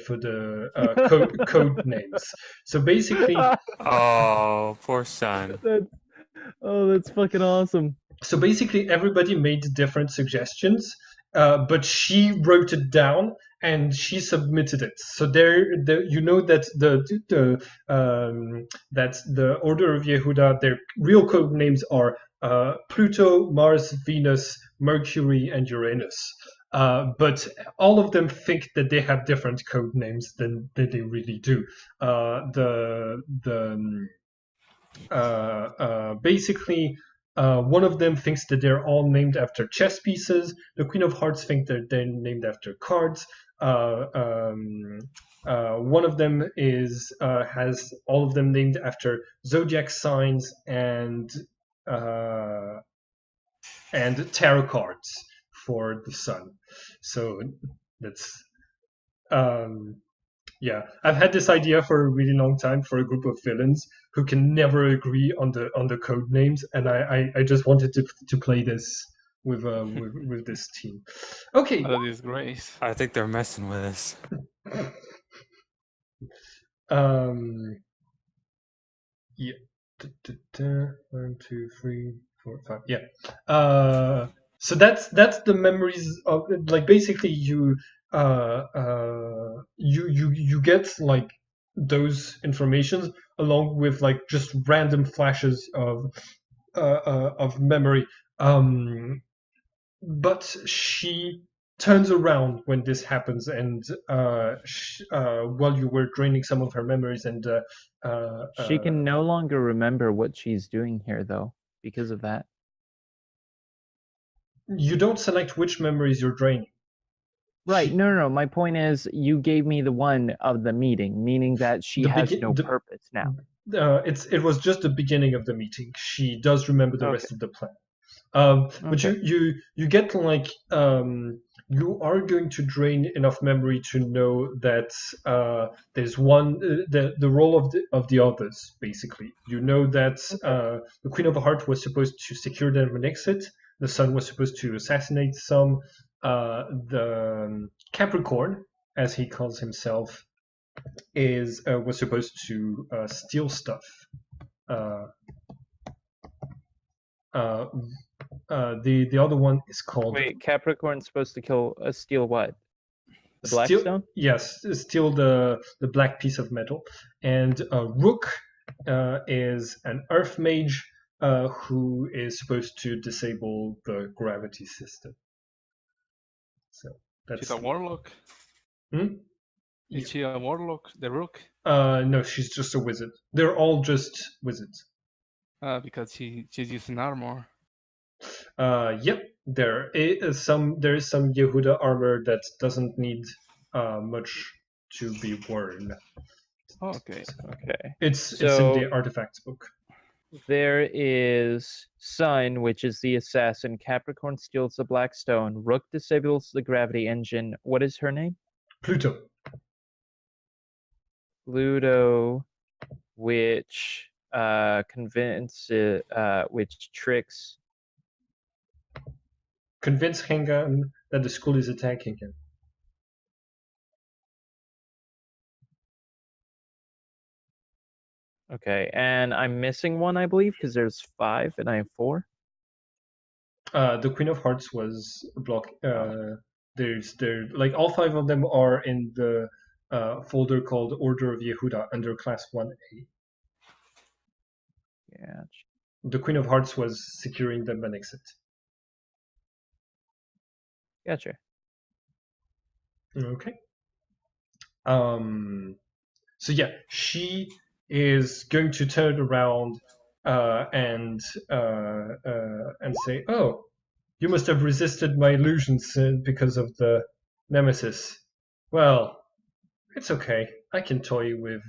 code names. So basically, oh, poor son. That's fucking awesome. So basically, everybody made different suggestions, but she wrote it down and she submitted it. So you know that the Order of Yehudah, their real code names are Pluto, Mars, Venus, Mercury, and Uranus. But all of them think that they have different code names than they really do. Basically, one of them thinks that they're all named after chess pieces. The Queen of Hearts thinks that they're named after cards. One of them has all of them named after zodiac signs and tarot cards for the sun. So that's Yeah, I've had this idea for a really long time for a group of villains who can never agree on the code names, and I just wanted to play this with this team. Okay. What a disgrace. I think they're messing with us. Yeah. 1, 2, 3, 4, 5. Yeah. So that's the memories of, like, basically you you get like those informations along with like just random flashes of memory. But she turns around when this happens, and while you were draining some of her memories, and She can no longer remember what she's doing here, though, because of that. you don't select which memories you're draining. Right. No. My point is, you gave me the one of the meeting, meaning that she has no purpose now. It was just the beginning of the meeting. She does remember the rest of the plan. But you get like you are going to drain enough memory to know that there's one the role of the others. Basically, you know that the Queen of Hearts was supposed to secure them an exit. The Sun was supposed to assassinate some. The Capricorn, as he calls himself, was supposed to steal stuff. The other one is called. Wait, Capricorn's supposed to steal what? The Blackstone? Yes, steal the black piece of metal. And Rook is an Earth mage who is supposed to disable the gravity system. So that's. She's a warlock. Is she a warlock? The Rook? No, she's just a wizard. They're all just wizards. Because she's using armor. Yep. There is some Yehudah armor that doesn't need much to be worn. Okay. It's in the artifacts book. There is Sun, which is the assassin. Capricorn steals the Blackstone. Rook disables the gravity engine. What is her name? Pluto. Pluto, which which tricks. Convince Hengan that the school is attacking him. Okay, and I'm missing one, I believe, because there's 5 and I have 4. The Queen of Hearts was a block. There's like all 5 of them are in the folder called Order of Yehudah under Class 1A. Yeah. The Queen of Hearts was securing them an exit. Gotcha. Okay. So yeah, she is going to turn around and say, "Oh, you must have resisted my illusions because of the nemesis. Well, it's okay. I can toy with.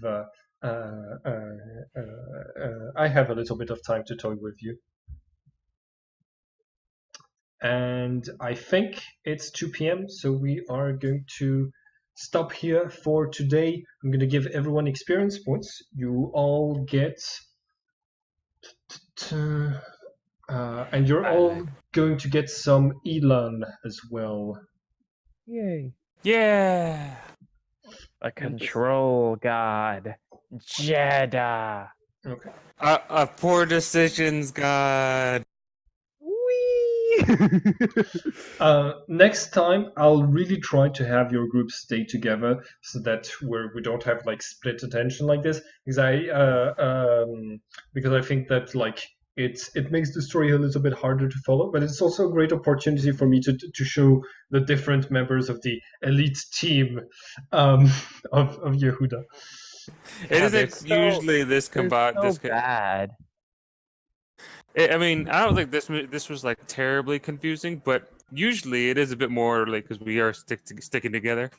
I have a little bit of time to toy with you." And I think it's 2 p.m., so we are going to stop here for today. I'm going to give everyone experience points. You all get... and you're all going to get some Elan as well. Yay. Yeah! A control god. Yehudah. Okay. A poor decisions god. Next time, I'll really try to have your group stay together so that we don't have like split attention like this. Because I think that like it makes the story a little bit harder to follow, but it's also a great opportunity for me to show the different members of the elite team of Yehudah. It isn't usually this combined. So bad. I mean, I don't think this was like terribly confusing, but usually it is a bit more like because we are sticking together,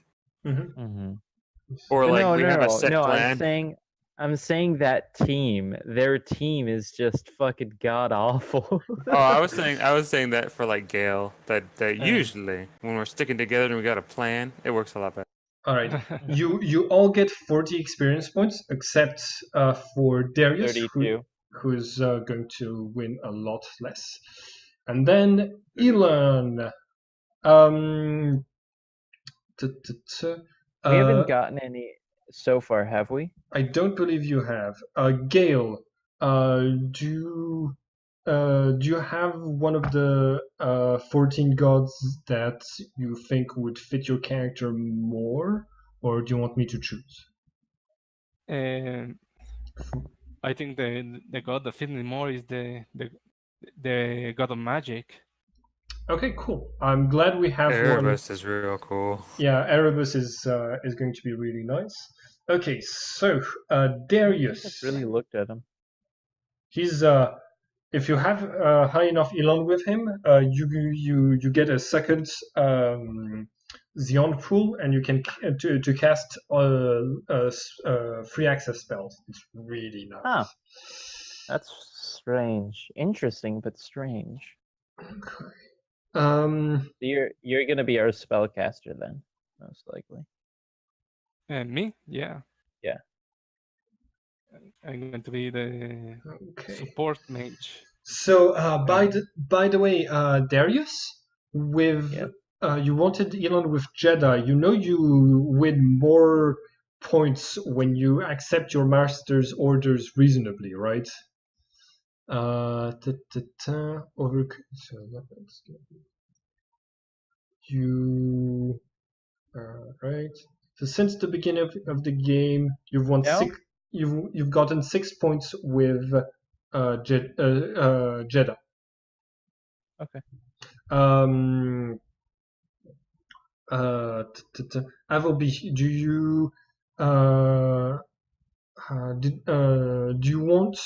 or like we have a set plan. I'm saying that their team is just fucking god awful. Oh, I was saying that for like Gale, that usually when we're sticking together and we got a plan, it works a lot better. All right. You all get 40 experience points, except for Darius, 32. who's going to win a lot less. And then Elon. Um, We haven't gotten any so far, have we? I don't believe you have. Gale, do you have one of the 14 gods that you think would fit your character more, or do you want me to choose? I think the god that fits me more is the god of magic. Okay, cool. I'm glad we have one. Erebus is real cool. Yeah, Erebus is going to be really nice. Okay, so Darius. I just really looked at him. He's if you have high enough Elon with him, you get a second Xeon pool, and you can to cast free access spells. It's really nice. Huh. That's strange. Interesting, but strange. Okay. You're gonna be our spellcaster then, most likely. Me? Yeah. Yeah. I'm going to be the support mage. So by the way, Darius, with Yep. You wanted Elon with Jedi. You know you win more points when you accept your master's orders reasonably, right? You right. So since the beginning of the game, you've won Yeah. You've gotten 6 points with Jedi. Okay. Avelby, do you do you want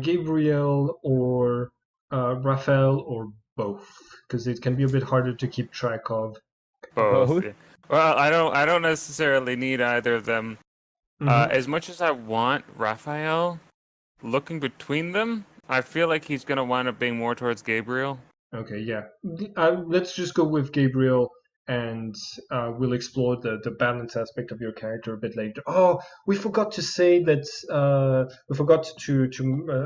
Gabriel or Raphael or both? Because it can be a bit harder to keep track of. Both. Yeah. Well, I don't necessarily need either of them. As much as I want Raphael, looking between them, I feel like he's gonna wind up being more towards Gabriel. Okay, yeah. Let's just go with Gabriel, and we'll explore the balance aspect of your character a bit later. Oh, we forgot to say that we forgot to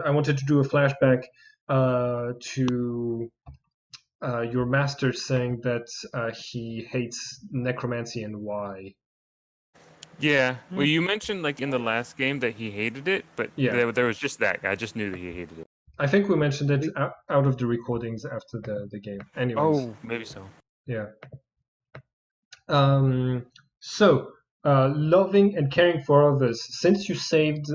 I wanted to do a flashback to your master saying that he hates necromancy and why. Yeah. Well, you mentioned like in the last game that he hated it, but Yeah. there was just that. I just knew that he hated it. I think we mentioned it out of the recordings after the game. Anyways. Oh, maybe so. Yeah. So, loving and caring for others. Since you saved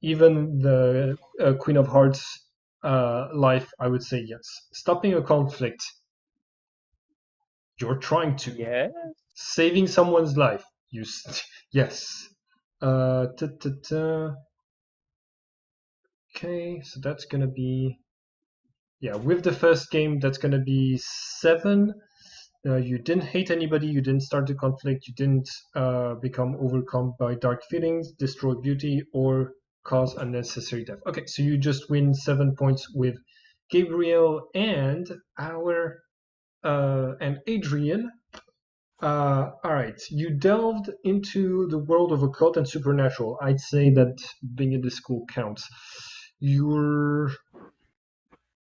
even the Queen of Hearts life, I would say yes. Stopping a conflict. You're trying to. Yes. Saving someone's life. Yes. Okay, so that's gonna be. Yeah, with the first game, that's gonna be 7. You didn't hate anybody, you didn't start the conflict, you didn't become overcome by dark feelings, destroy beauty, or cause unnecessary death. Okay, so you just win 7 points with Gabriel and Adrian. Alright, you delved into the world of occult and supernatural. I'd say that being in the school counts.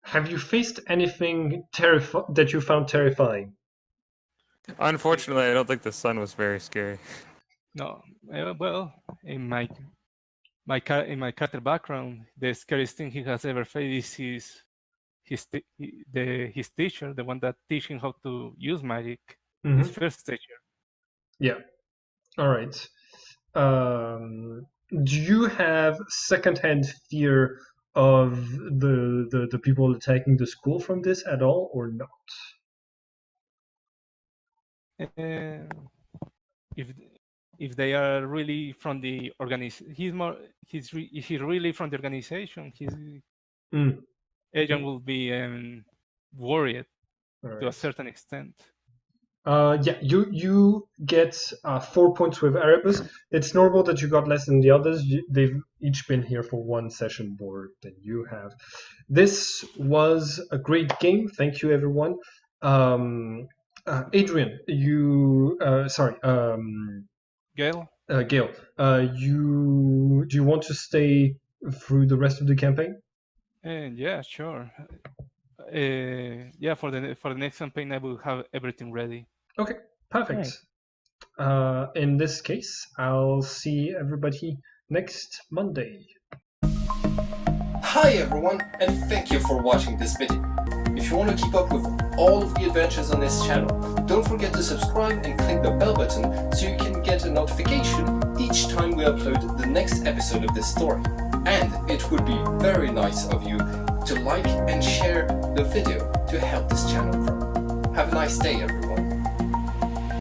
Have you faced anything that you found terrifying? Unfortunately, I don't think the sun was very scary. No, well, in my character background, the scariest thing he has ever faced is his teacher, the one that teach him how to use magic. His first teacher. Yeah. All right. Do you have secondhand fear of the people attacking the school from this at all, or not? If they are really from the organization, he's really from the organization. His agent will be worried to a certain extent. Yeah, you get 4 points with Erebus. It's normal that you got less than the others. They've each been here for one session more than you have. This was a great game. Thank you, everyone. Adrian, Gail? Gail, do you want to stay through the rest of the campaign? Yeah, sure. Yeah, for the next campaign, I will have everything ready. Okay, perfect. In this case, I'll see everybody next Monday. Hi everyone, and thank you for watching this video. If you want to keep up with all of the adventures on this channel, don't forget to subscribe and click the bell button so you can get a notification each time we upload the next episode of this story. And it would be very nice of you to like and share the video to help this channel grow. Have a nice day everyone.